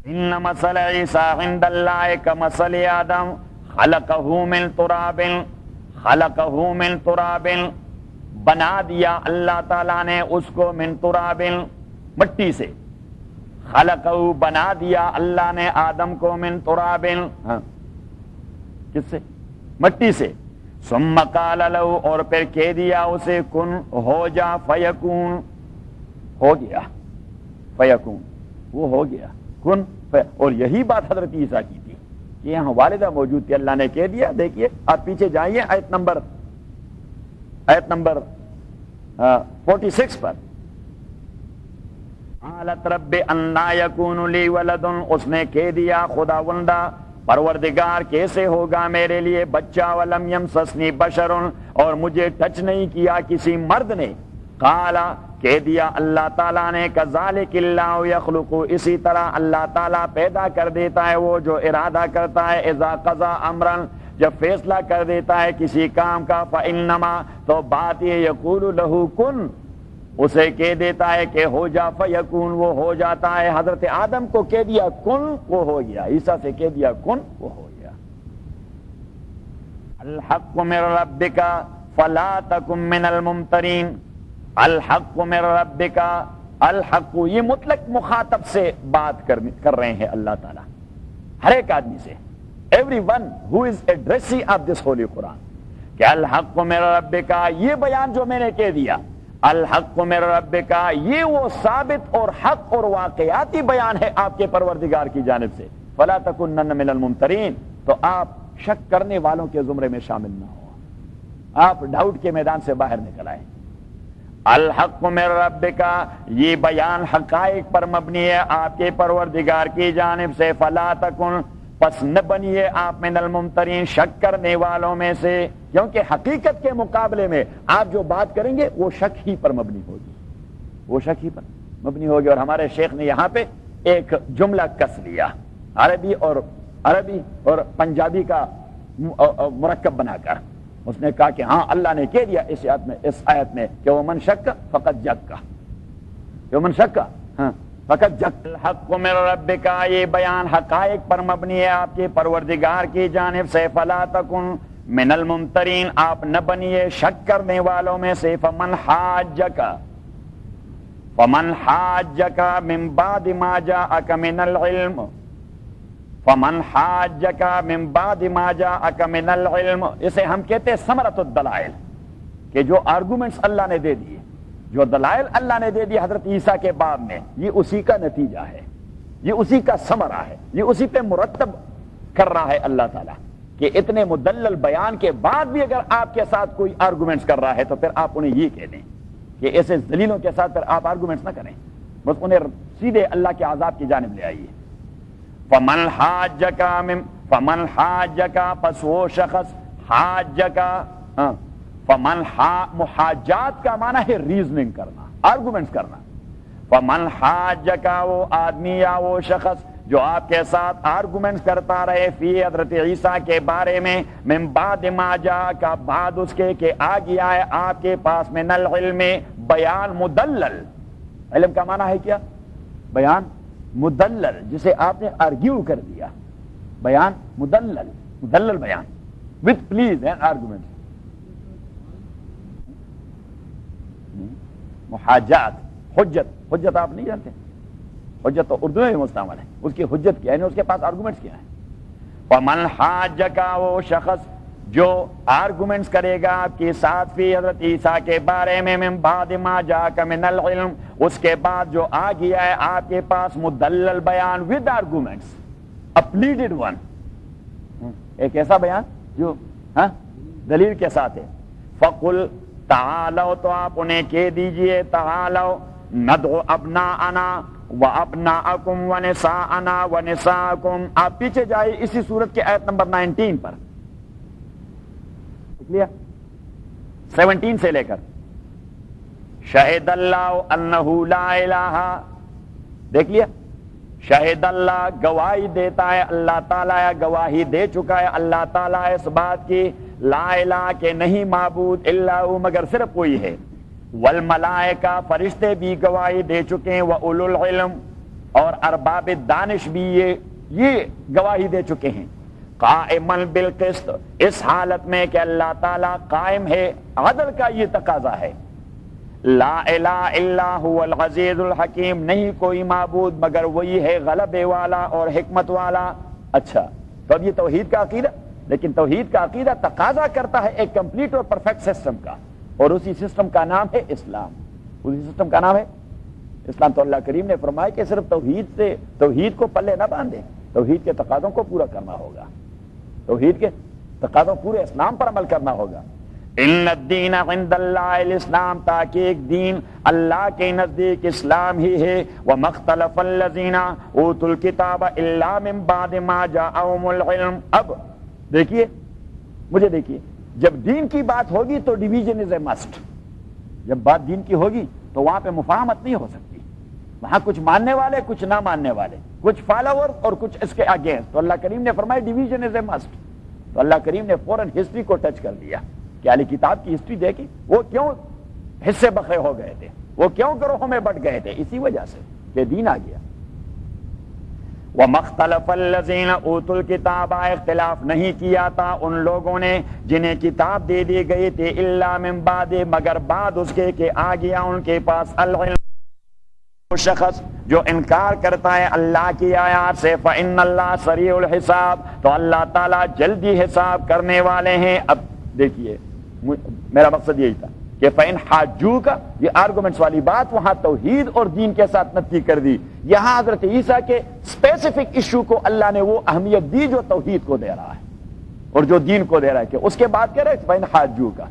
ان مثل عیسی عند اللہ کمثل آدم خلقہ من تراب بنا دیا اللہ تعالیٰ نے اس کو من تراب مٹی سے. خلقہ بنا دیا اللہ نے آدم کو من تراب کس سے؟ مٹی سے. ثم قال له اور پھر کہہ دیا اسے کن ہو جا فیکون ہو گیا. فیکون وہ ہو گیا کن. اور یہی بات حضرت عیسیٰ کی تھی کہ یہاں والدہ موجود تھی, اللہ نے کہہ دیا. دیکھیے آپ پیچھے جائیے آیت نمبر 46 پر. قالت رب انا یکون لی ولد, اس نے کہہ دیا خداوندہ پروردگار کیسے ہوگا میرے لیے بچہ, ولم یمسسنی بشر اور مجھے ٹچ نہیں کیا کسی مرد نے. قالا کہہ دیا اللہ تعالیٰ نے کذالک اللہ یخلق, اسی طرح اللہ تعالیٰ پیدا کر دیتا ہے وہ جو ارادہ کرتا ہے. اذا قضا امرا, جب فیصلہ کر دیتا ہے کسی کام کا. فانما تو بات یہ یقول لہ کن, اسے کہہ دیتا ہے کہ ہو جا فیکون وہ ہو جاتا ہے. حضرت آدم کو کہہ دیا کن وہ ہو گیا, عیسیٰ سے کہہ دیا کن وہ ہو گیا. الحق من ربک فلا تکن من الممترین. الحق من ربک, الحق یہ مطلق مخاطب سے بات کر رہے ہیں اللہ تعالیٰ ہر ایک آدمی سے. Every one who is addressing of this holy Quran کہ الحق من ربک, یہ بیان جو میں نے کہہ دیا الحق من ربک, یہ وہ ثابت اور حق اور واقعاتی بیان ہے آپ کے پروردگار کی جانب سے. فلا تکونن من الممترین, تو آپ شک کرنے والوں کے زمرے میں شامل نہ ہو, آپ ڈاؤٹ کے میدان سے باہر نکل آئیں. الحق من ربک, یہ بیان حقائق پر مبنی ہے آپ کے پروردگار کی جانب سے. فلا تکن, پس نہ بنیے آپ من الممترین, شک کرنے والوں میں سے, کیونکہ حقیقت کے مقابلے میں آپ جو بات کریں گے وہ شک ہی پر مبنی ہوگی, وہ شک ہی پر مبنی ہوگی. اور ہمارے شیخ نے یہاں پہ ایک جملہ کس لیا, عربی اور پنجابی کا مرکب بنا کر. اس نے کہا کہ ہاں اللہ نے کہہ دیا اس آیت میں کہ وہ من شک فقط جگ کا, وہ من شک ہاں فقط جگ. الحق من ربک, یہ بیان حقائق پر مبنی ہے آپ کے پروردگار کی جانب سے. فلا تکن من الممترین, آپ نہ بنیے شک کرنے والوں میں سے. فمن حاجک من بعد ما جاءک من العلم, فمن حاجک من بعد ما جاءک من العلم, اسے ہم کہتے ہیں ثمرۃ الدلائل, کہ جو آرگومنٹس اللہ نے دے دیے, جو دلائل اللہ نے دے دی حضرت عیسیٰ کے باب میں, یہ اسی کا نتیجہ ہے, یہ اسی کا ثمرہ ہے, یہ اسی پہ مرتب کر رہا ہے اللہ تعالیٰ کہ اتنے مدلل بیان کے بعد بھی اگر آپ کے ساتھ کوئی آرگومنٹس کر رہا ہے تو پھر آپ انہیں یہ کہہ دیں کہ ایسے دلیلوں کے ساتھ پھر آپ آرگومنٹس نہ کریں, بس انہیں سیدھے اللہ کے عذاب کی جانب لے آئیے. فمن حاجک, پس وہ شخص حاجک, فمن محاجات کا معنی ہے ریزننگ کرنا, آرگومنٹس کرنا. فمن حاجک, وہ آدمی یا وہ شخص جو آپ کے ساتھ آرگومنٹس کرتا رہے فی حضرت عیسیٰ کے بارے میں, من بعد ما جاءک, بعد اس کے کہ آ گیا ہے آپ کے پاس, من العلم, بیان مدلل. علم کا معنی ہے کیا؟ بیان مدلل, جسے آپ نے آرگیو کر دیا, بیان مدلل بیان وتھ پلیز اینڈ آرگومنٹ. محاجات, حجت آپ نہیں جانتے, حجت تو اردو میں مستعمل ہے, اس کی حجت کیا ہے, اس کے پاس آرگومنٹس کیا ہے. فمن حاجک, وہ شخص جو آرگومنٹس کرے گا آپ کے ساتھ فی حضرت عیسیٰ کے بارے میں, من بعد ما جاءک من العلم, اس کے بعد جو آ گیا ہے آپ کے پاس مدلل بیان with arguments, a pleaded one, ایک ایسا بیان جو دلیل کے ساتھ ہے. فقل تعالوا, تو آپ انہیں کہہ دیجئے تعالوا ندعو ابناءنا وابناءکم ونساءنا ونساءکم. آپ پیچھے جائے اسی سورت کے آیت نمبر 19 پر, لیا 17 سے لے کر شہد اللہ انہ لا الہ, دیکھ لیا, شہد اللہ گواہی دیتا ہے اللہ تعالیٰ, گواہی دے چکا ہے اللہ تعالیٰ اس بات کی, لا الہ کہ نہیں معبود الا ہو مگر صرف کوئی ہے، والملائکہ فرشتے بھی گواہی دے چکے ہیں، وَأُولُو الْعِلْمِ اور ارباب دانش بھی یہ گواہی دے چکے ہیں، قائمًا بالقسط اس حالت میں کہ اللہ تعالیٰ قائم ہے، عدل کا یہ تقاضا ہے، لا الہ الا هو العزیز الحکیم نہیں کوئی معبود مگر وہی ہے غلبے والا اور حکمت والا۔ اچھا تو اب یہ توحید کا عقیدہ، لیکن توحید کا عقیدہ تقاضا کرتا ہے ایک کمپلیٹ اور پرفیکٹ سسٹم کا، اور اسی سسٹم کا نام ہے اسلام، اسی سسٹم کا نام ہے اسلام۔ تو اللہ کریم نے فرمایا کہ صرف توحید کو پلے نہ باندھیں، توحید کے تقاضوں کو پورا کرنا ہوگا، توحید کے تقاضوں پورے اسلام پر عمل کرنا ہوگا۔ ان الدین عند اللہ الاسلام تاکہ ایک دین اللہ کے نزدیک اسلام ہی ہے، وما اختلف الذین اوتوا الکتاب الا من بعد ما جاءهم العلم۔ اب دیکھیے مجھے دیکھیے، جب دین کی بات ہوگی تو ڈویژن از اے مسٹ، جب بات دین کی ہوگی تو وہاں پہ مفاہمت نہیں ہو سکتی، وہاں کچھ ماننے والے کچھ نہ ماننے والے، کچھ فالوور اور کچھ اس کے اگینسٹ۔ تو اللہ کریم نے فرمایا ڈویژن از اے مسٹ، تو اللہ کریم نے فوراً ہسٹری کو ٹچ کر دیا کہ اہل کتاب کی ہسٹری دیکھی، وہ کیوں حصے بکھرے ہو گئے تھے، وہ کیوں گروہوں میں بٹ گئے تھے، اسی وجہ سے کہ دین آ گیا۔ وَمَا اخْتَلَفَ الَّذِينَ أُوتُوا الْكِتَابَ اختلاف نہیں کیا تھا ان لوگوں نے جنہیں کتاب دے دی گئی تھی، إِلَّا مِن بَعْدِ مگر بعد اس کے کہ آ گیا ان کے پاس العلم۔ وہ شخص جو انکار کرتا ہے اللہ کی آیات سے، فَإِنَّ اللَّهَ سَرِيعُ الْحِسَابِ تو اللہ تعالیٰ جلدی حساب کرنے والے ہیں۔ اب دیکھیے میرا مقصد یہی تھا کہ فَإِنْ حَاجُّوكَ یہ آرگومنٹس والی بات وہاں توحید اور دین کے ساتھ نفی کر دی، یہاں حضرت عیسیٰ کے اسپیسیفک ایشو کو اللہ نے وہ اہمیت دی جو توحید کو دے رہا ہے اور جو دین کو دے رہا ہے، کہ اس کے بعد کہہ رہے فَإِنْ حَاجُّوكَ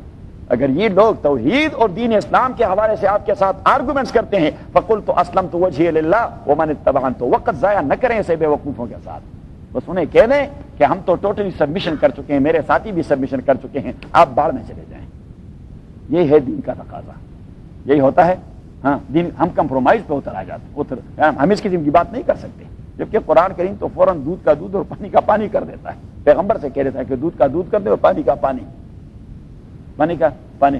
اگر یہ لوگ توحید اور دین اسلام کے حوالے سے آپ کے ساتھ آرگومنٹس کرتے ہیں، فَقُلْتُ أَسْلَمْتُ وَجْهِيَ لِلَّهِ وَمَنِ اتَّبَعَنِ تو وقت ضائع نہ کریں ایسے بے وقوفوں کے ساتھ، بس انہیں کہہ دیں کہ ہم تو ٹوٹلی سبمیشن کر چکے ہیں، میرے ساتھی بھی سبمیشن کر چکے ہیں، آپ باڑ میں چلے جائیں۔ یہ ہے دین کا تقاضا، یہی ہوتا ہے۔ ہاں دین ہم کمپرومائز پہ اتر آ جاتے ہیں، ہم اس قسم کی بات نہیں کر سکتے، جبکہ قرآن کریم تو فوراً دودھ کا دودھ اور پانی کا پانی کر دیتا ہے، پیغمبر سے کہہ دیتا ہے کہ دودھ کا دودھ کر دے اور پانی کا پانی، پانی کا پانی۔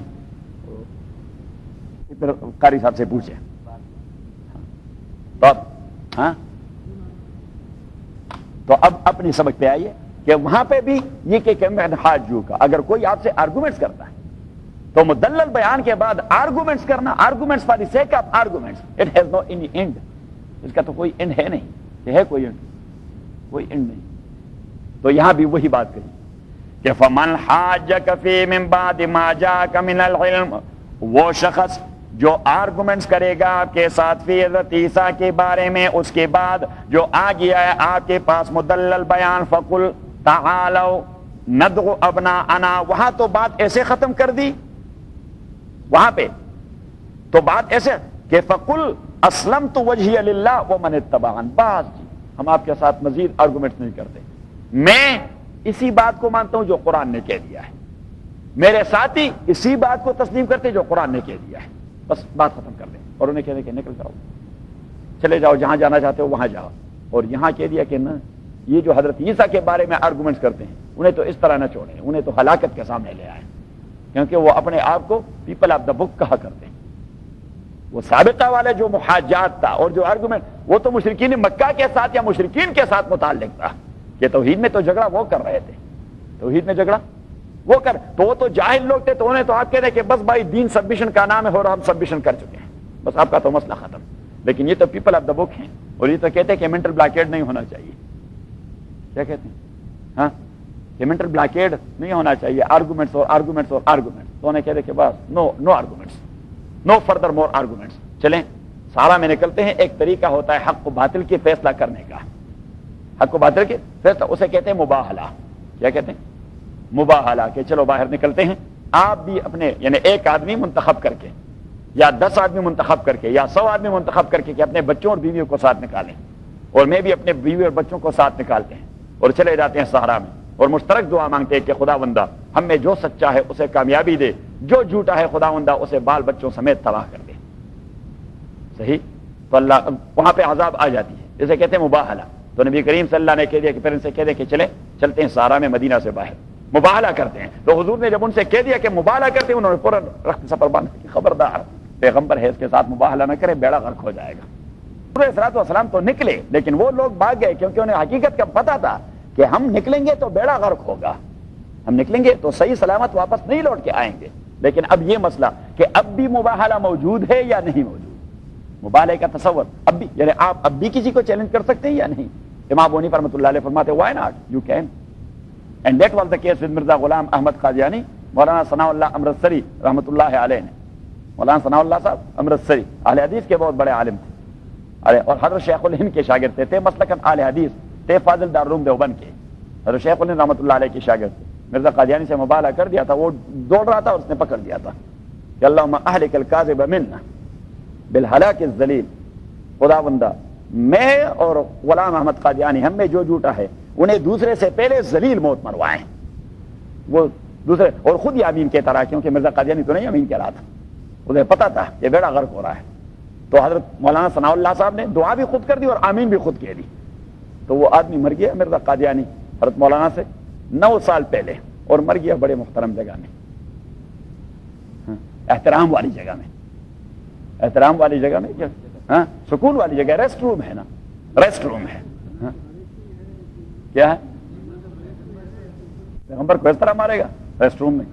پھر قاری صاحب سے پوچھیں تو ہاں تو اب اپنی سبق پہ آئیے کہ وہاں پہ بھی یہ کہ حاجو کا اگر کوئی آپ سے آرگومنٹس کرتا ہے تو مدلل بیان کے بعد آرگومنٹس کرنا، arguments for the sake of arguments, it has no any end, اس کا تو کوئی اینڈ ہے نہیں، کہ ہے کوئی اینڈ، کوئی اینڈ نہیں۔ تو یہاں بھی وہی بات کہی کہ فمن حاجک فی من بعد ما جاءک من العلم، وہ شخص جو آرگومنٹس کرے گا آپ کے ساتھ فی حضرت عیسیٰ کے بارے میں اس کے بعد جو آ گیا ہے آپ کے پاس مدلل بیان، فقل تعالوا ندعو ابناءنا، وہاں تو بات ایسے ختم کر دی، وہاں پہ تو بات ایسے کہ فقل اسلمت وجہی للہ ومن اتبعن، بس جی ہم آپ کے ساتھ مزید آرگومنٹ نہیں کرتے، میں اسی بات کو مانتا ہوں جو قرآن نے کہہ دیا ہے، میرے ساتھی اسی بات کو تسلیم کرتے جو قرآن نے کہہ دیا ہے، بس بات ختم کر دیں۔ اور انہیں کہہ دیں کہ نکل جاؤ، چلے جاؤ جہاں جانا چاہتے ہو وہاں جاؤ۔ اور یہاں کہہ دیا کہ نہ، یہ جو حضرت عیسیٰ کے بارے میں آرگومنٹس کرتے ہیں انہیں تو اس طرح نہ چھوڑیں، انہیں تو ہلاکت کے سامنے لے آئیں، کیونکہ وہ اپنے آپ کو پیپل آف دا بک کہا کرتے ہیں۔ وہ سابقہ والے جو محاجات تھا اور جو آرگومنٹ، وہ تو مشرکین مکہ کے ساتھ یا مشرکین کے ساتھ متعلق تھا، کہ توحید میں تو جھگڑا وہ کر رہے تھے، توحید میں جھگڑا وہ کر، تو وہ تو جاہل لوگ تھے، تو انہیں تو آپ کہہ رہے کہ بس بھائی دین سبمیشن کا نام ہے اور ہم سبمیشن کر چکے ہیں، بس آپ کا تو مسئلہ ختم۔ لیکن یہ تو پیپل آف دا بک ہیں، اور یہ تو کہتے ہیں کہ مینٹل بلاکیڈ نہیں ہونا چاہیے، کیا کہتے ہیں ہاں کہ مینٹل بلاکیڈ نہیں ہونا چاہیے، آرگومنٹس اور آرگومنٹس اور آرگومنٹس، تو انہیں کہتے کہ بس نو آرگومنٹس، نو فردر مور آرگومنٹس، چلیں سارا میں نکلتے ہیں۔ ایک طریقہ ہوتا ہے حق و باطل کی فیصلہ کرنے کا، حق و باطل کے فیصلہ، اسے کہتے ہیں مباہلہ، کیا کہتے ہیں مباہلہ، کہ چلو باہر نکلتے ہیں، آپ بھی اپنے یعنی ایک آدمی منتخب کر کے یا 10 آدمی منتخب کر کے یا 100 آدمی منتخب کر کے کہ اپنے بچوں اور بیویوں کو ساتھ نکالیں، اور میں بھی اپنے بیوی اور بچوں کو ساتھ نکالتے ہیں اور چلے جاتے ہیں صحرا میں، اور مشترک دعا مانگتے ہیں کہ خداوندہ ہم میں جو سچا ہے اسے کامیابی دے، جو جھوٹا ہے خداوندہ اسے بال بچوں سمیت تباہ کر دے، صحیح؟ تو اللہ وہاں پہ عذاب آ جاتی ہے، اسے کہتے ہیں مباہلہ۔ تو نبی کریم صلی اللہ نے کہہ دیا کہ پھر ان سے کہہ دیں کہ چلیں چلتے ہیں صحرا میں مدینہ سے باہر، مباہلہ کرتے ہیں. تو حضور نے جب ان سے کہہ دیا کہ مباہلہ کرتے ہیں، انہوں نے فوراً رخت سفر باندھ کہ خبردار پیغمبر ہے، اس کے ساتھ مباہلہ نہ کرے، بیڑا غرق ہو جائے گا. حضور علیہ الصلوۃ والسلام تو نکلے، لیکن وہ لوگ بھاگ گئے کیونکہ انہیں حقیقت کا پتہ تھا کہ ہم نکلیں گے تو بیڑا غرق ہوگا، ہم نکلیں گے تو صحیح سلامت واپس نہیں لوٹ کے آئیں گے. لیکن اب یہ مسئلہ کہ اب بھی مباہلہ موجود ہے یا نہیں موجود، مباہلے کا تصور اب بھی، یعنی آپ اب بھی کسی کو چیلنج کر سکتے ہیں یا نہیں. امام ابو حنیفہ رحمۃ اللہ علیہ فرماتے why not, you can. And that was the case with Mirza Ghulam Ahmad Qadiani. مولانا ثناء اللہ امرتسری رحمۃ اللہ علیہ نے، مولانا ثناء اللہ صاحب امرتسری اہل حدیث کے بہت بڑے عالم تھے، اور حضرت شیخ الہند کے شاگرد تھے مسلکاً اہل حدیث تھے، فاضل دارالعلوم دیوبند کے. حضرت شیخ الہند رحمۃ اللہ علیہ کے شاگرد تھے. مرزا قادیانی سے مباہلہ کر دیا تھا، وہ دوڑ رہا تھا اور اس نے پکڑ دیا تھا کہ اللہم اہلک الکاذب منا بالہلاک الذلیل. خدا بندہ میں اور غلام احمد قادیانی ہم میں جو جھوٹا ہے انہیں دوسرے سے پہلے ذلیل موت مروائیں. وہ دوسرے اور خود ہی امین کہتا رہا، کیونکہ مرزا قادیانی تو نہیں امین کہہ رہا تھا، انہیں پتا تھا کہ بیڑا غرق ہو رہا ہے. تو حضرت مولانا ثناء اللہ صاحب نے دعا بھی خود کر دی اور آمین بھی خود کہہ دی. تو وہ آدمی مر گیا مرزا قادیانی حضرت مولانا سے 9 سال پہلے، اور مر گیا بڑے محترم جگہ میں، احترام والی جگہ میں. احترام والی جگہ میں ہاں سکون والی جگہ، ریسٹ روم ہے نا، ریسٹ روم ہے. کیا ہے پیغمبر کو اس طرح مارے گا ریسٹ روم میں؟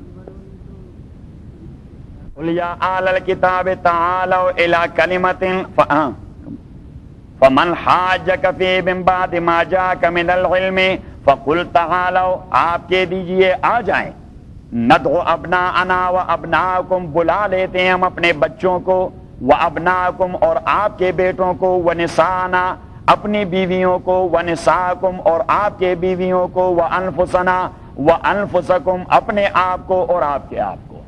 قل یا اہل الکتاب تعالوا الی کلمۃ فمن حاجک فی من بعد ما جاءک من العلم فقل تعالوا، آپ کہہ دیجئے آ جائیں، ندعو ابناءنا و ابناءکم، بلا لیتے ہیں ہم اپنے بچوں کو، و ابناءکم اور آپ کے بیٹوں کو، و نساءنا اپنی بیویوں کو، و نساءکم اور آپ کے بیویوں کو، و انفسنا و انفسکم اپنے آپ کو اور آپ کے آپ کو.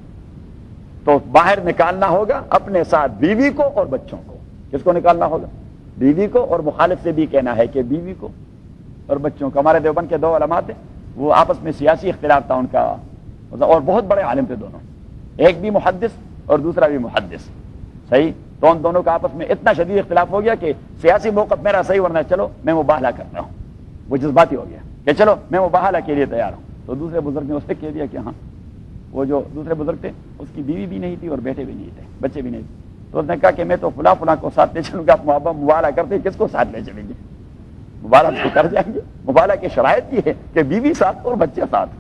تو باہر نکالنا ہوگا اپنے ساتھ بیوی کو اور بچوں کو. کس کو نکالنا ہوگا؟ بیوی کو، اور مخالف سے بھی کہنا ہے کہ بیوی کو اور بچوں کو. ہمارے دیوبند کے 2 علماء تھے، وہ آپس میں سیاسی اختلاف تھا ان کا، اور بہت بڑے عالم تھے دونوں، ایک بھی محدث اور دوسرا بھی محدث. صحیح، تو ان دونوں کا آپس میں اتنا شدید اختلاف ہو گیا کہ سیاسی موقف میرا صحیح، ورنہ چلو میں مباہلہ کرتا ہوں. وہ جذباتی ہو گیا کہ چلو میں مباہلہ کے لیے تیار ہوں. تو دوسرے بزرگ نے اسے کہہ دیا کہ ہاں، وہ جو دوسرے بزرگ تھے اس کی بیوی بھی نہیں تھی اور بیٹے بھی نہیں تھے، بچے بھی نہیں تھے. تو اس نے کہا کہ میں تو فلاں فلاں کو ساتھ لے چلوں گا. آپ مباہلہ کرتے کس کو ساتھ لے چلیں گے؟ مباہلہ تو کر جائیں گے. مباہلہ کی شرائط یہ ہے کہ بیوی ساتھ اور بچے ساتھ.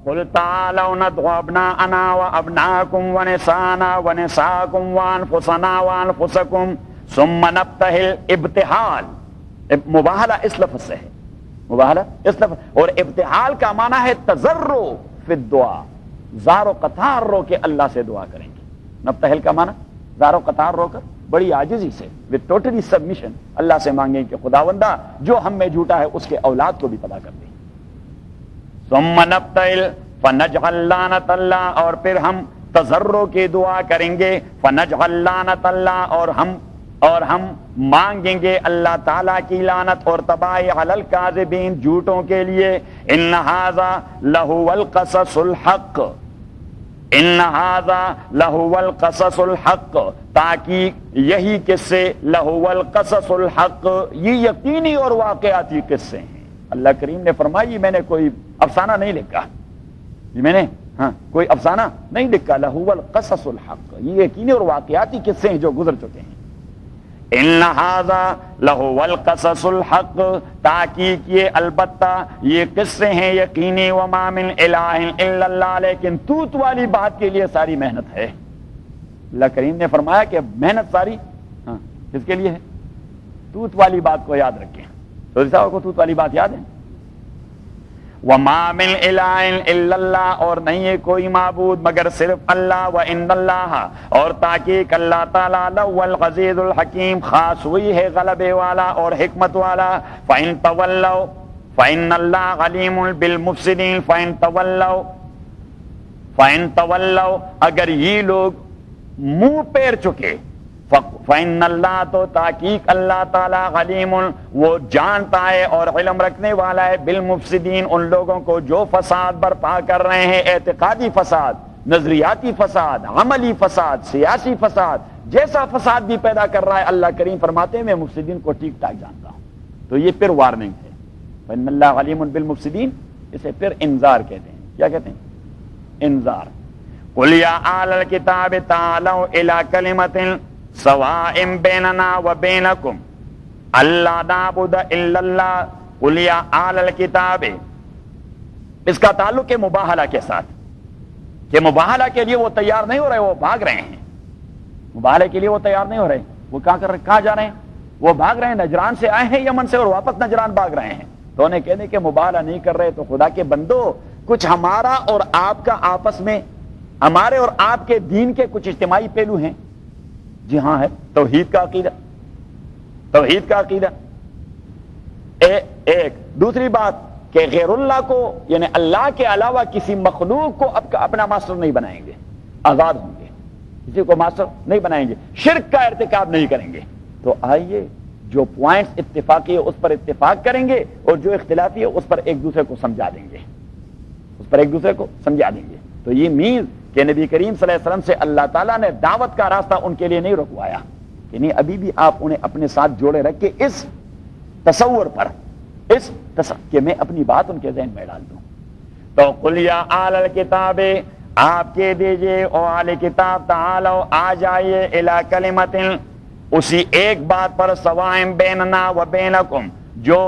قل تعالوا ندعو ابناءنا وابناءكم ونساءنا ونساءكم وانفسنا وانفسكم ثم نبتهل. ابتحال، مباہلہ اس لفظ سے ہے، مباہلہ اس لفظ، اور ابتحال کا معنی ہے تضرع فی الدعاء، زار و قطار رو کے اللہ سے دعا کریں گے. نبتہل کا معنی زار و قطار رو کر بڑی عاجزی سے with totally submission اللہ سے مانگیں کہ خداوندہ جو ہم میں جھوٹا ہے اس کے اولاد کو بھی تباہ کر دیں. ثم نبتہل فنجعل لعنت اللہ، اور پھر ہم تضرع کی دعا کریں گے، فنجعل لعنت اللہ، اور ہم مانگیں گے اللہ تعالیٰ کی لعنت اور تباہی علی الکاذبین، جھوٹوں کے لیے. ان ھذا لہو القصص الحق، ان ھذا لہو القصص الحق، تاکہ یہی قصے، لہو القصص الحق، یہ یقینی اور واقعاتی قصے ہیں. اللہ کریم نے فرمایا میں نے کوئی افسانہ نہیں لکھا، یہ میں نے کوئی افسانہ نہیں لکھا. لہو القصص الحق، یہ یقینی اور واقعاتی قصے ہیں جو گزر چکے ہیں. ان ھذا لہو القصص الحق، تاکہ یہ البتہ یہ قصے ہیں یقینی. وما من الہ الا اللہ، لیکن توت والی بات کے لیے ساری محنت ہے. اللہ کریم نے فرمایا کہ محنت ساری کس کے لیے ہے؟ توت والی بات کو یاد رکھیں. تو صاحب کو توت والی بات یاد ہے؟ وما من الہ الا اللہ، اور نہیں ہے کوئی معبود مگر صرف اللہ. وان اللہ، اور تحقیق اللہ تعالیٰ، لہو العزیز الحکیم، خاص ہوئی ہے غلبے والا اور حکمت والا. فإن تولوا فإن اللہ علیم بالمفسدین. فإن تولوا، اگر یہ لوگ منہ پھیر چکے، فإن اللہ، تو تحقیق اللہ تعالیٰ علیم، وہ جانتا ہے اور علم رکھنے والا ہے، بالمفسدین، ان لوگوں کو جو فساد برپا کر رہے ہیں، اعتقادی فساد، نظریاتی فساد، عملی فساد، سیاسی فساد، جیسا فساد بھی پیدا کر رہا ہے. اللہ کریم فرماتے ہیں میں مفسدین کو ٹھیک ٹھاک جانتا ہوں. تو یہ پھر وارننگ ہے فإن اللہ علیم بالمفسدین، اسے پھر انذار کہتے ہیں. کیا کہتے ہیں؟ انذار. قل یا اہل الکتاب تعالوا الی کلمۃ سواء بیننا وبینکم الا نعبد الا اللہ. قل یا اہل الکتاب، اس کا تعلق ہے مباہلہ کے ساتھ، کہ مباہلہ کے لیے وہ تیار نہیں ہو رہے، وہ بھاگ رہے ہیں. مباہلے کے لیے وہ تیار نہیں ہو رہے، وہ کہاں جا رہے ہیں؟ وہ بھاگ رہے ہیں. نجران سے آئے ہیں یمن سے اور واپس نجران بھاگ رہے ہیں. تو انہیں کہنے کہ مباہلہ نہیں کر رہے. تو خدا کے بندو، کچھ ہمارا اور آپ کا آپس میں، ہمارے اور آپ کے دین کے کچھ اجتماعی پہلو ہیں. جی ہاں ہے. توحید کا عقیدہ، توحید کا عقیدہ ایک. دوسری بات کہ غیر اللہ کو، یعنی اللہ کے علاوہ کسی مخلوق کو اپنا ماسٹر نہیں بنائیں گے. آزاد ہوں گے، کسی کو ماسٹر نہیں بنائیں گے. شرک کا ارتکاب نہیں کریں گے. تو آئیے جو پوائنٹس اتفاقی ہے اس پر اتفاق کریں گے، اور جو اختلافی ہے اس پر ایک دوسرے کو سمجھا دیں گے، اس پر ایک دوسرے کو سمجھا دیں گے. تو یہ مینز کہ نبی کریم صلی اللہ علیہ وسلم سے اللہ تعالیٰ نے دعوت کا راستہ ان کے لیے نہیں رکوایا، کہ نہیں، ابھی بھی آپ انہیں اپنے ساتھ جوڑے رکھ کے اس تصور پر، کہ میں اپنی بات ان کے ذہن میں ڈال دوں. تو قل یا اہل الکتاب، آپ کہہ دیجئے او اہل کتاب، تعالوا، آ جائیے، الی کلمۃ، اسی ایک بات پر، سواء بیننا و بینکم، جو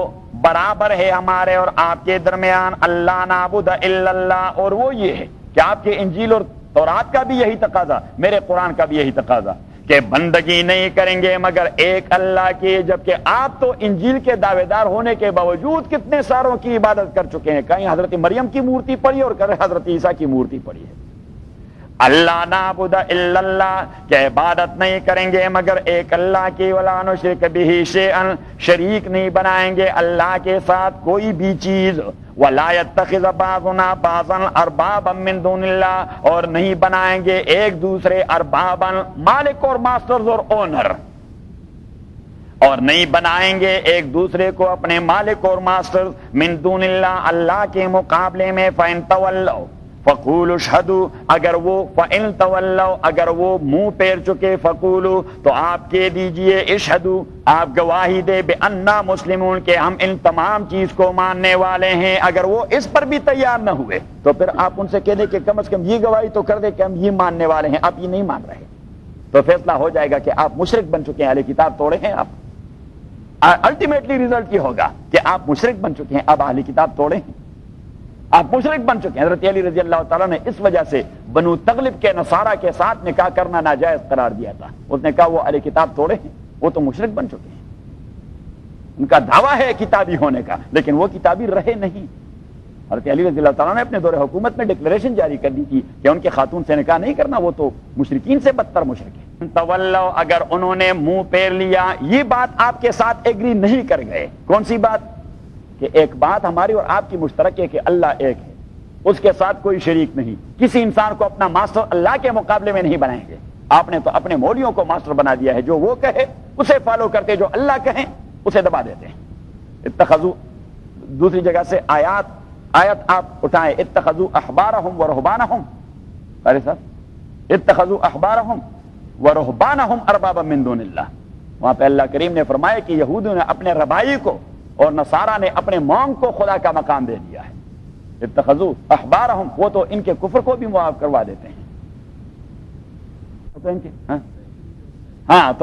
برابر ہے ہمارے اور آپ کے درمیان، اللہ نعبد الا اللہ. اور وہ یہ ہے کہ آپ کے انجیل اور تورات کا بھی یہی تقاضا، میرے قرآن کا بھی یہی تقاضا، کہ بندگی نہیں کریں گے مگر ایک اللہ کی. جبکہ آپ تو انجیل کے دعوے دار ہونے کے باوجود کتنے ساروں کی عبادت کر چکے ہیں. کہیں حضرت مریم کی مورتی پڑی اور کہیں حضرت عیسیٰ کی مورتی پڑی ہے. اللہ نعبد الا اللہ، کہ عبادت نہیں کریں گے مگر ایک اللہ کی. ولا نشرک بہ شیئا، شریک نہیں بنائیں گے اللہ کے ساتھ کوئی بھی چیز. ولا يتخذ بعضنا بعضا اربابا من دون اللہ، اور نہیں بنائیں گے ایک دوسرے اربابا، مالک اور ماسٹرز اور اونر، اور نہیں بنائیں گے ایک دوسرے کو اپنے مالک اور ماسٹر، من دون اللہ، اللہ کے مقابلے میں. فإن تولوا فقولوا اشہدوا، اگر وہ فإن تولوا، اگر وہ منہ پھیر چکے، فقولوا، تو آپ کہہ دیجئے، اشہدوا، آپ گواہی دے، بأننا مسلمون، کہ ہم ان تمام چیز کو ماننے والے ہیں. اگر وہ اس پر بھی تیار نہ ہوئے تو پھر آپ ان سے کہہ دیں کہ کم از کم یہ گواہی تو کر دے کہ ہم یہ ماننے والے ہیں. آپ یہ نہیں مان رہے، تو فیصلہ ہو جائے گا کہ آپ مشرک بن چکے ہیں، اہل کتاب توڑے ہیں آپ. الٹیمیٹلی ریزلٹ یہ ہوگا کہ آپ مشرک بن چکے ہیں، اب اہل کتاب توڑے ہیں، آپ مشرک بن چکے ہیں. حضرت علی رضی اللہ تعالیٰ نے اس وجہ سے بنو تغلب کے نصارہ کے ساتھ نکاح کرنا ناجائز قرار دیا تھا. اس نے کہا وہ اہل کتاب توڑے ہیں، وہ تو مشرک بن چکے ہیں. ان کا دعویٰ ہے کتابی ہونے کا، لیکن وہ کتابی رہے نہیں. حضرت علی رضی اللہ تعالیٰ نے اپنے دور حکومت میں ڈکلیریشن جاری کر دی تھی کہ ان کے خاتون سے نکاح نہیں کرنا، وہ تو مشرکین سے بدتر مشرک ہے. تولوا، اگر انہوں نے منہ پھیر لیا، یہ بات آپ کے ساتھ ایگری نہیں کر گئے. کون سی بات؟ کہ ایک بات ہماری اور آپ کی مشترک ہے کہ اللہ ایک ہے، اس کے ساتھ کوئی شریک نہیں. کسی انسان کو اپنا ماسٹر اللہ کے مقابلے میں نہیں بنائیں گے. آپ نے تو اپنے مولویوں کو ماسٹر بنا دیا ہے، جو وہ کہے اسے فالو کرتے، جو اللہ کہیں اسے دبا دیتے ہیں. اتخذوا، دوسری جگہ سے آیت آپ اٹھائیں، اتخذوا احبارہم ورہبانہم، ارے صاحب، اتخذوا احبارہم ورہبانہم اربابا من دون اللہ. وہاں پہ اللہ کریم نے فرمایا کہ یہودوں نے اپنے ربائی کو اور نصارہ نے اپنے مونگ کو خدا کا مقام دے دیا ہے. اتخذوا احبارہم، وہ تو ان کے کفر کو بھی معاف کروا دیتے ہیں. تو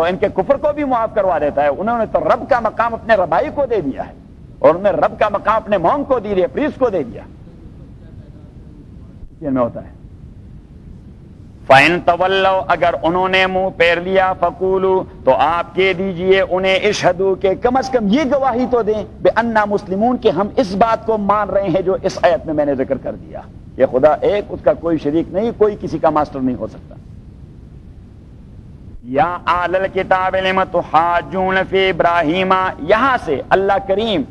ان کے کفر کو بھی معاف کروا دیتا ہے. انہوں نے تو رب کا مقام اپنے ربائی کو دے دیا ہے، اور انہوں نے رب کا مقام اپنے مونگ کو دے دیا، پریس کو دے دیا. یہ میں ہوتا ہے. فَإِن تَوَلَّوْا، اگر انہوں نے منہ پھیر لیا، فَقُولُوا، تو آپ کہہ دیجئے انہیں، اشہدوا، کہ کم از کم یہ گواہی تو دیں، بِأَنَّا مُسْلِمُونَ، کہ ہم اس بات کو مان رہے ہیں جو اس آیت میں نے ذکر کر دیا، کہ خدا ایک، اس کا کوئی شریک نہیں، کوئی کسی کا ماسٹر نہیں ہو سکتا. یا اہل الکتاب لم تحاجون فی ابراہیم، یہاں سے اللہ کریم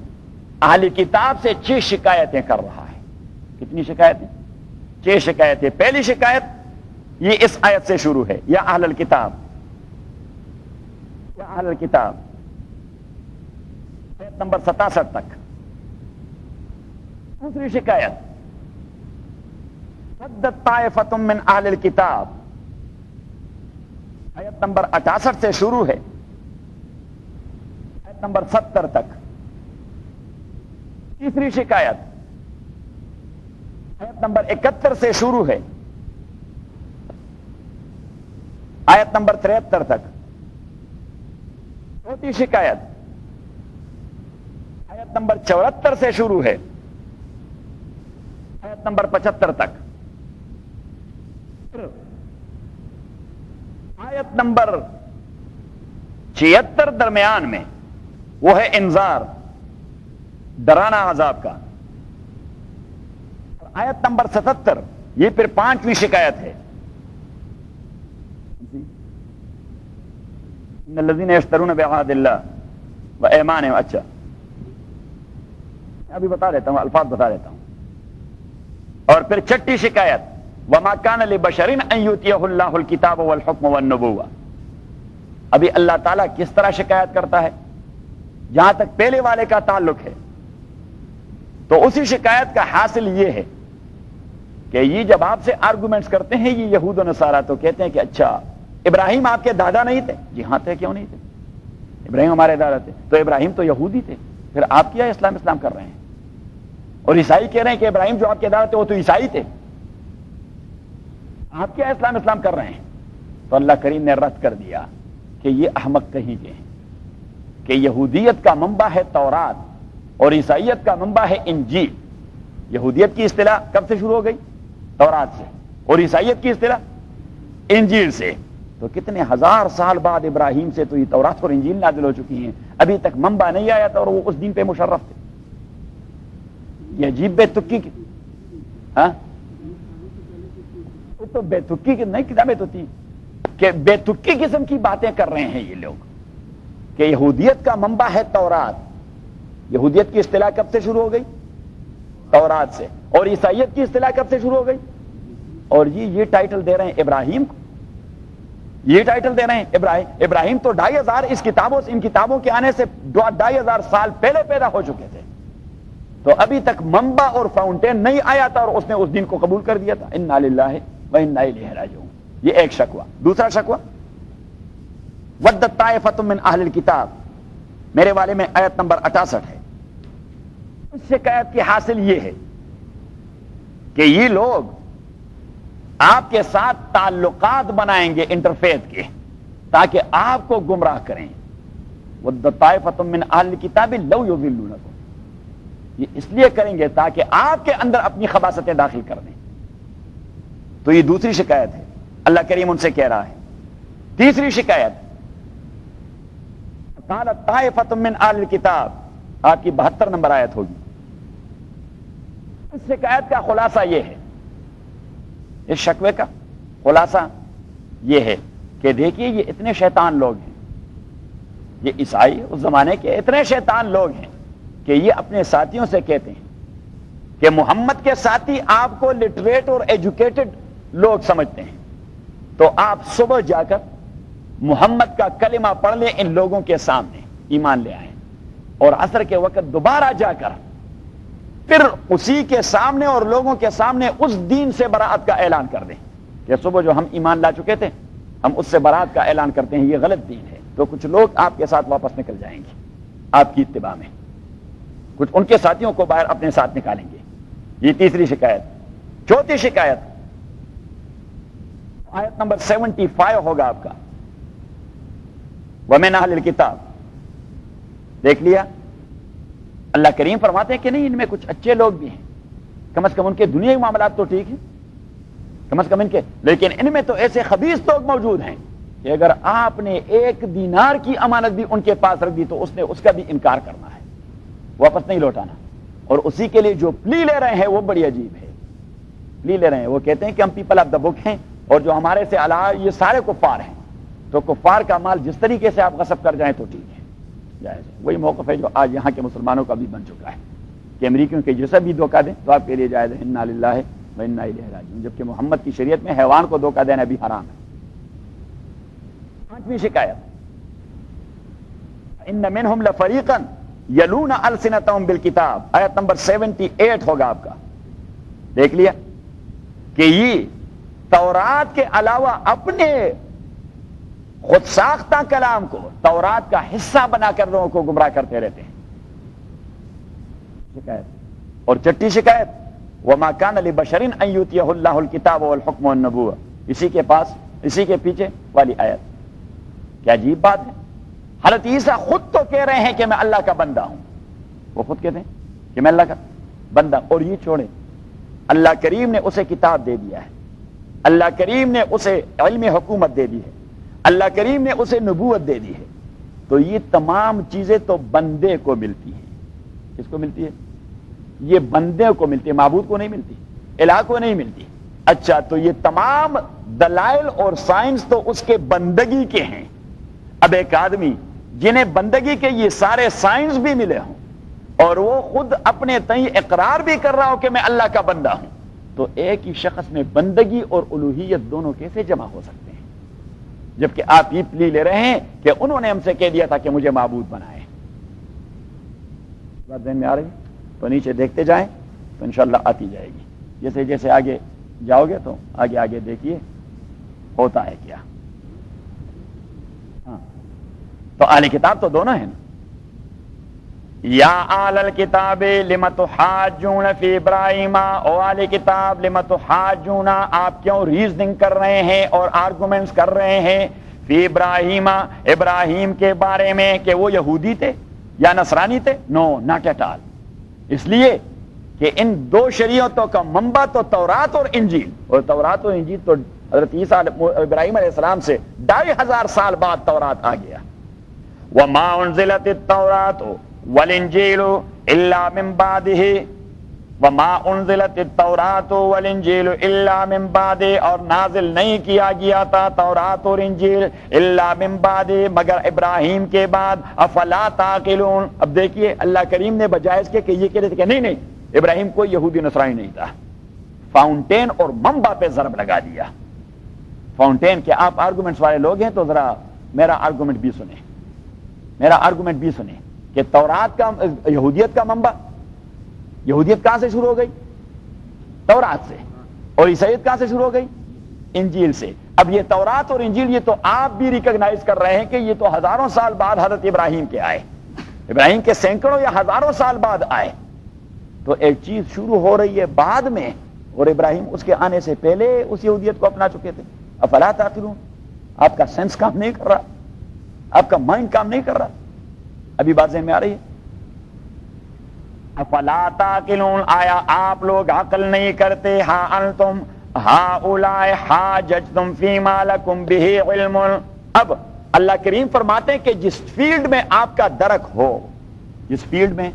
اہل کتاب سے 6 شکایتیں کر رہا ہے. کتنی شکایتیں؟ 6 شکایتیں. پہلی شکایت یہ اس آیت سے شروع ہے، یا اہل الکتاب، یا اہل الکتاب، آیت نمبر 67 تک. دوسری شکایت، صدت طائفۃ من اہل الکتاب، آیت نمبر 68 سے شروع ہے، آیت نمبر 70 تک. تیسری شکایت آیت نمبر 71 سے شروع ہے آیت نمبر 73 تک. چوتھی شکایت آیت نمبر 74 سے شروع ہے آیت نمبر 75 تک. آیت نمبر 76 درمیان میں وہ ہے انذار، ڈرانا عذاب کا. آیت نمبر 77 یہ پھر 5ویں شکایت ہے. ان الذین یشترون بعہد اللہ وایمانہم. اچھا ابھی بتا دیتا ہوں، الفاظ بتا دیتا ہوں. اور پھر 6ٹھی شکایت وما کان لبشر ان یؤتیہ اللہ الکتاب والحکم والنبوۃ. ابھی اللہ تعالیٰ کس طرح شکایت کرتا ہے؟ جہاں تک پہلے والے کا تعلق ہے تو اسی شکایت کا حاصل یہ ہے کہ یہ جب آپ سے آرگومنٹس کرتے ہیں یہ یہود و نصارہ، تو کہتے ہیں کہ اچھا ابراہیم آپ کے دادا نہیں تھے؟ جی ہاں تھے، کیوں نہیں تھے؟ ابراہیم ہمارے دادا تھے. تو ابراہیم تو یہودی تھے، پھر آپ کیا اسلام کر رہے ہیں؟ اور عیسائی کہہ رہے ہیں کہ ابراہیم جو آپ کے دادا تھے وہ تو عیسائی تھے، آپ کیا اسلام کر رہے ہیں؟ تو اللہ کریم نے رد کر دیا کہ یہ احمق کہیں کے ہیں کہ یہودیت کا منبع ہے تورات اور عیسائیت کا منبع ہے انجیل. یہودیت کی اصطلاح کب سے شروع ہو گئی؟ تورات سے. اور عیسائیت کی اصطلاح انجیل سے. تو کتنے ہزار سال بعد ابراہیم سے تو یہ تورات اور انجیل نازل ہو چکی ہیں، ابھی تک منبع نہیں آیا تھا اور وہ اس دین پہ مشرف تھے. یہ عجیب بے تکی کی تو بے تکی کی نہیں کتابیں تو تھی کہ بے تکی قسم کی باتیں کر رہے ہیں یہ لوگ کہ یہودیت کا منبع ہے تورات. یہودیت کی اصطلاح کب سے شروع ہو گئی؟ تورات سے. اور عیسائیت کی اصطلاح کب سے شروع ہو گئی؟ اور یہ ٹائٹل دے رہے ہیں ابراہیم کو، یہ ٹائٹل دے رہے ہیں ابراہیم تو 2500 ان کتابوں کے آنے سے 2500 سال پہلے پیدا ہو چکے تھے، تو ابھی تک منبع اور فاؤنٹین نہیں آیا تھا اور اس نے اس دین کو قبول کر دیا تھا. انا للہ و انا الیہ راجعون. یہ ایک شکوہ. دوسرا شکوہ ودت طائفۃ من اہل الکتاب، میرے والے میں آیت نمبر 68 ہے. اس شکایت کی حاصل یہ ہے کہ یہ لوگ آپ کے ساتھ تعلقات بنائیں گے انٹرفیت کے تاکہ آپ کو گمراہ کریں. ودت طائفۃ من اہل الکتاب لو یضلونکم، یہ اس لیے کریں گے تاکہ آپ کے اندر اپنی خباثتیں داخل کر دیں. تو یہ دوسری شکایت ہے، اللہ کریم ان سے کہہ رہا ہے. تیسری شکایت قالت طائفۃ من اہل الکتاب، آپ کی 72 نمبر آیت ہوگی. اس شکایت کا خلاصہ یہ ہے، اس شکوے کا خلاصہ یہ ہے کہ دیکھیے یہ اتنے شیطان لوگ ہیں، یہ عیسائی اس زمانے کے اتنے شیطان لوگ ہیں کہ یہ اپنے ساتھیوں سے کہتے ہیں کہ محمد کے ساتھی آپ کو لٹریٹ اور ایجوکیٹڈ لوگ سمجھتے ہیں، تو آپ صبح جا کر محمد کا کلمہ پڑھ لیں ان لوگوں کے سامنے، ایمان لے آئیں، اور عصر کے وقت دوبارہ جا کر پھر اسی کے سامنے اور لوگوں کے سامنے اس دین سے برات کا اعلان کر دیں کہ صبح جو ہم ایمان لا چکے تھے ہم اس سے برات کا اعلان کرتے ہیں، یہ غلط دین ہے. تو کچھ لوگ آپ کے ساتھ واپس نکل جائیں گے آپ کی اتباع میں، کچھ ان کے ساتھیوں کو باہر اپنے ساتھ نکالیں گے. یہ تیسری شکایت. چوتھی شکایت آیت نمبر 75 ہوگا آپ کا، وَمِنْ أَهْلِ الْكِتَابِ. دیکھ لیا اللہ کریم فرماتے ہیں کہ نہیں ان میں کچھ اچھے لوگ بھی ہیں، کم از کم ان کے دنیاوی معاملات تو ٹھیک ہیں، کم از کم ان کے، لیکن ان میں تو ایسے خبیث لوگ موجود ہیں کہ اگر آپ نے 1 دینار کی امانت بھی ان کے پاس رکھ دی تو اس نے اس کا بھی انکار کرنا ہے، واپس نہیں لوٹانا. اور اسی کے لیے جو پلی لے رہے ہیں وہ بڑی عجیب ہے. پلی لے رہے ہیں، وہ کہتے ہیں کہ ہم پیپل آف دا بک ہیں اور جو ہمارے سے علاوہ یہ سارے کفار ہیں، تو کفار کا مال جس طریقے سے آپ غصب کر جائیں تو ٹھیک ہے، جائز ہے. وہی موقف ہے جو آج یہاں کے مسلمانوں کا بھی بن چکا ہے کہ امریکیوں کے جیسا بھی دھوکہ دیں تو آپ کے لیے جائز ہے، انا للہ و انا الیہ راجعون، جبکہ محمد کی شریعت میں حیوان کو دھوکہ دینا بھی حرام ہے. 5ویں شکایت ان منہم لفریقا یلون السنتہم بالکتاب، آیت نمبر 78 ہوگا آپ کا. دیکھ لیا کہ یہ تورات کے علاوہ اپنے خود ساختہ کلام کو تورات کا حصہ بنا کر لوگوں کو گمراہ کرتے رہتے ہیں. شکایت اور چٹی شکایت وما کان لبشر ان یؤتیہ اللہ الکتاب والحکم والنبوۃ، اسی کے پیچھے والی آیت. کیا عجیب بات ہے. حضرت عیسیٰ خود تو کہہ رہے ہیں کہ میں اللہ کا بندہ ہوں، وہ خود کہتے ہیں کہ میں اللہ کا بندہ. اور یہ چھوڑے، اللہ کریم نے اسے کتاب دے دیا ہے، اللہ کریم نے اسے علم حکومت دے دی ہے، اللہ کریم نے اسے نبوت دے دی ہے. تو یہ تمام چیزیں تو بندے کو ملتی ہیں. کس کو ملتی ہے؟ یہ بندے کو ملتی ہے، معبود کو نہیں ملتی، الہ کو نہیں ملتی. اچھا، تو یہ تمام دلائل اور سائنس تو اس کے بندگی کے ہیں. اب ایک آدمی جنہیں بندگی کے یہ سارے سائنس بھی ملے ہوں اور وہ خود اپنے تئیں اقرار بھی کر رہا ہو کہ میں اللہ کا بندہ ہوں، تو ایک ہی شخص میں بندگی اور الوہیت دونوں کیسے جمع ہو سکتے ہیں؟ جبکہ آپ یہ پلی لے رہے ہیں کہ انہوں نے ہم سے کہہ دیا تھا کہ مجھے معبود بنائے. بات ذہن میں آ رہی؟ تو نیچے دیکھتے جائیں تو انشاءاللہ آتی جائے گی. جیسے جیسے آگے جاؤ گے تو آگے آگے دیکھیے ہوتا ہے کیا. ہاں، تو اہل کتاب تو دونوں ہیں نا. یا اہل الکتاب لم تحاجون فی ابراہیم، او اہل کتاب لم تحاجون، آپ کیوں ریزننگ کر رہے ہیں اور آرگومنٹس کر رہے ہیں فی ابراہیم، ابراہیم کے بارے میں کہ وہ یہودی تھے یا نصرانی تھے؟ نو، ناٹ ایٹ آل. اس لیے کہ ان دو شریعتوں کا منبع تو تورات اور انجیل، اور تورات اور انجیل تو حضرت عیسیٰ ابراہیم علیہ السلام سے 2500 سال بعد تورات آ گیا. وما انزلت التوراۃ والانجیل الا من بعدہ، وما انزلت التوراۃ والانجیل الا من بعد، اور نازل نہیں کیا گیا تھا تورات اور انجیل الا من بعد، مگر ابراہیم کے بعد. افلا تعقلون. اب دیکھیے اللہ کریم نے بجائے اس کے کہ یہ کہہ رہے تھے کہ نہیں ابراہیم کوئی یہودی نصرانی نہیں تھا، فاؤنٹین اور منبع پہ ضرب لگا دیا. فاؤنٹین کے آپ آرگومنٹس والے لوگ ہیں تو ذرا میرا آرگومنٹ بھی سنیں کہ تورات کا یہودیت کا منبع، یہودیت کہاں سے شروع ہو گئی؟ تورات سے. اور عیسائیت کہاں سے شروع ہو گئی؟ انجیل سے. اب یہ تورات اور انجیل یہ تو آپ بھی ریکگنائز کر رہے ہیں کہ یہ تو ہزاروں سال بعد حضرت ابراہیم کے آئے، ابراہیم کے سینکڑوں یا ہزاروں سال بعد آئے. تو ایک چیز شروع ہو رہی ہے بعد میں، اور ابراہیم اس کے آنے سے پہلے اس یہودیت کو اپنا چکے تھے. افلا تعقلون. آپ کا سینس کام نہیں کر رہا، آپ کا مائنڈ کام نہیں کر رہا. ابھی بات ذہن میں آ رہی ہے؟ افلا تعقلون، آیا آپ لوگ عقل نہیں کرتے؟ ہاں انتم ہؤلاء حاججتم فیما لکم بہ علم. اب اللہ کریم فرماتے ہیں کہ جس فیلڈ میں آپ کا درک ہو، جس فیلڈ میں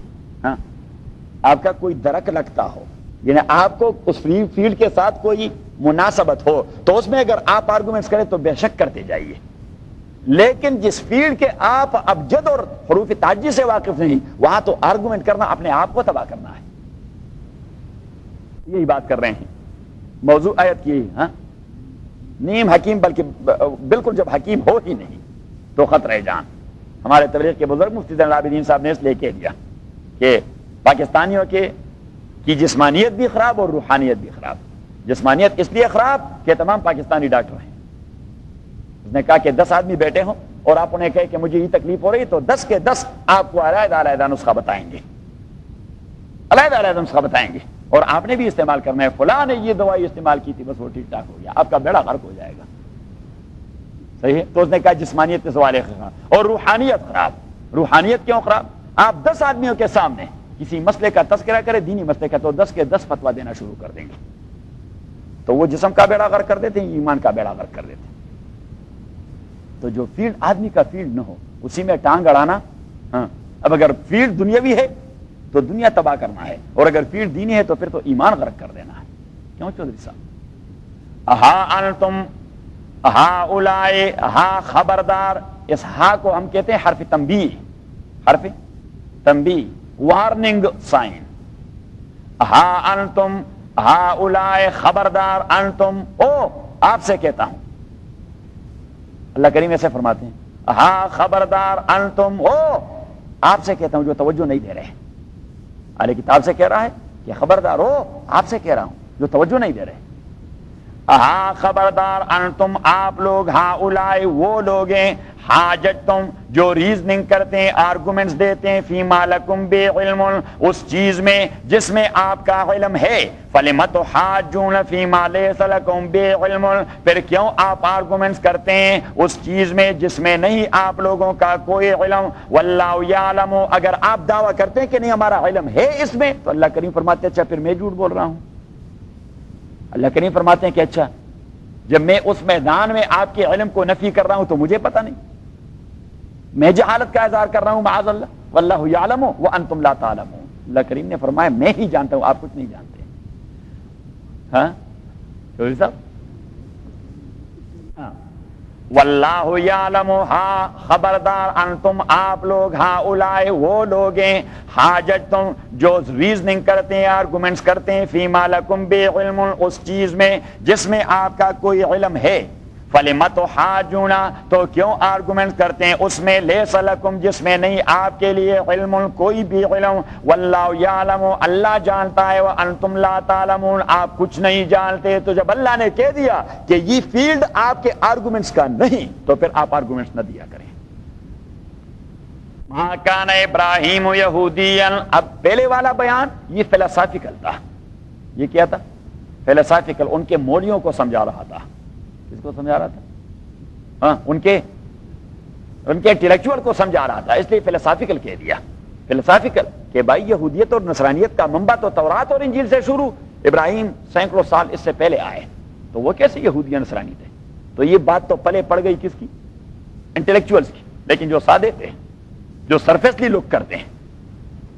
آپ کا کوئی درک لگتا ہو، یعنی آپ کو اس فیلڈ کے ساتھ کوئی مناسبت ہو، تو اس میں اگر آپ آرگومنٹس کریں تو بے شک کرتے جائیے. لیکن جس فیلڈ کے آپ ابجد اور حروف تاجی سے واقف نہیں، وہاں تو آرگومنٹ کرنا اپنے آپ کو تباہ کرنا ہے. یہی بات کر رہے ہیں. موضوع آیت کی نیم حکیم، بلکہ بالکل جب حکیم ہو ہی نہیں تو خطرہ جان. ہمارے تبلیغ کے بزرگ مفتی زین العابدین صاحب نے اس لیے کہہ دیا کہ پاکستانیوں کی جسمانیت بھی خراب اور روحانیت بھی خراب. جسمانیت اس لیے خراب کہ تمام پاکستانی ڈاکٹر ہیں. اس نے کہا کہ 10 آدمی بیٹھے ہوں اور آپ انہیں کہے کہ مجھے یہ تکلیف ہو رہی، تو 10 کے 10 آپ کو علیحدہ نسخہ بتائیں گے، علیحدہ نسخہ بتائیں گے، اور آپ نے بھی استعمال کرنا ہے. فلاں نے یہ دوائی استعمال کی تھی، بس وہ ٹھیک ٹھاک ہو گیا، آپ کا بیڑا غرق ہو جائے گا. صحیح ہے؟ تو اس نے کہا جسمانیت کے سوال خراب اور روحانیت خراب. روحانیت کیوں خراب؟ آپ 10 آدمیوں کے سامنے کسی مسئلے کا تذکرہ کرے، دینی مسئلے کا، تو 10 کے 10 فتویٰ دینا شروع کر دیں گے. تو وہ جسم کا بیڑا غرق کر دیتے ہیں، ایمان کا بیڑا غرق کر دیتے ہیں. تو جو فیلڈ آدمی کا فیلڈ نہ ہو اسی میں ٹانگ اڑانا. اب اگر فیلڈ دنیاوی ہے تو دنیا تباہ کرنا ہے، اور اگر فیلڈ دینی ہے تو پھر تو ایمان غرق کر دینا ہے. کیوں چودھری صاحب؟ ہا انتم ہؤلاء، ہا خبردار. اس ہا کو ہم کہتے ہیں حرف تنبیہ، حرف تنبیہ، وارننگ سائن. ہا انتم ہؤلاء، خبردار، انتم، او آپ سے کہتا ہوں. اللہ کریم ایسے فرماتے ہیں، ہاں خبردار، انتم، او آپ سے کہتا ہوں، جو توجہ نہیں دے رہے. اہل کتاب سے کہہ رہا ہے کہ خبردار ہو، آپ سے کہہ رہا ہوں جو توجہ نہیں دے رہے. ہاں خبردار، انتم آپ لوگ، ہاں اولائے وہ لوگ ہیں، حاجت تم جو ریزننگ کرتے ہیں، آرگومنٹس دیتے ہیں، فیما لکم بے علم اس چیز میں جس میں آپ کا علم ہے، فلم تحاجون فیما لیس لکم بے علم، پھر کیوں آپ آرگومنٹس کرتے ہیں اس چیز میں جس میں نہیں آپ لوگوں کا کوئی علم، واللہ یعلم، اگر آپ دعویٰ کرتے ہیں کہ نہیں ہمارا علم ہے اس میں، تو اللہ کریم فرماتے ہیں اچھا پھر میں جھوٹ بول رہا ہوں۔ اللہ کریم فرماتے ہیں کہ اچھا جب میں اس میدان میں آپ کے علم کو نفی کر رہا ہوں تو مجھے پتہ نہیں، میں جہالت کا اظہار کر رہا ہوں، معاذ اللہ، واللہ یعلم وانتم لا تعلمون۔ اللہ کریم نے فرمایا میں ہی جانتا ہوں، آپ کچھ نہیں جانتے۔ ہاں چوہدری صاحب، ہاں واللہ یعلم، ہاں خبردار، انتم آپ لوگ، ہاں اولائے وہ لوگ ہیں، حاجت تم جو ریزننگ کرتے ہیں، آرگومنٹس کرتے ہیں، فیما لکم بے علم اس چیز میں جس میں آپ کا کوئی علم ہے، فلم تحاجون تو کیوں آرگومنٹ کرتے ہیں اس میں، لیس لکم جس میں نہیں آپ کے لیے علم کوئی بھی علم، واللہ یعلم اللہ جانتا ہے، وانتم لا تعلمون آپ کچھ نہیں جانتے۔ تو جب اللہ نے کہہ دیا کہ یہ فیلڈ آپ کے آرگومنٹس کا نہیں، تو پھر آپ آرگومنٹس نہ دیا کریں۔ ما کان ابراہیم یہودیا، اب پہلے والا بیان یہ فلسافیکل تھا، یہ کیا تھا؟ فلسافیکل، ان کے مولیوں کو سمجھا رہا تھا۔ کس کو سمجھا رہا تھا؟ ہاں ان کے انٹلیکچوئل کو سمجھا رہا تھا، اس لیے فلسافیکل کہہ دیا۔ فلسافیکل کہ بھائی یہودیت اور نصرانیت کا منبع تو تورات اور انجیل سے شروع، ابراہیم سینکڑوں سال اس سے پہلے آئے، تو وہ کیسے یہودی نصرانی تھے؟ تو یہ بات تو پلے پڑ گئی کس کی؟ انٹلیکچوئلس کی۔ لیکن جو سادے تھے، جو سرفیسلی لک کرتے ہیں،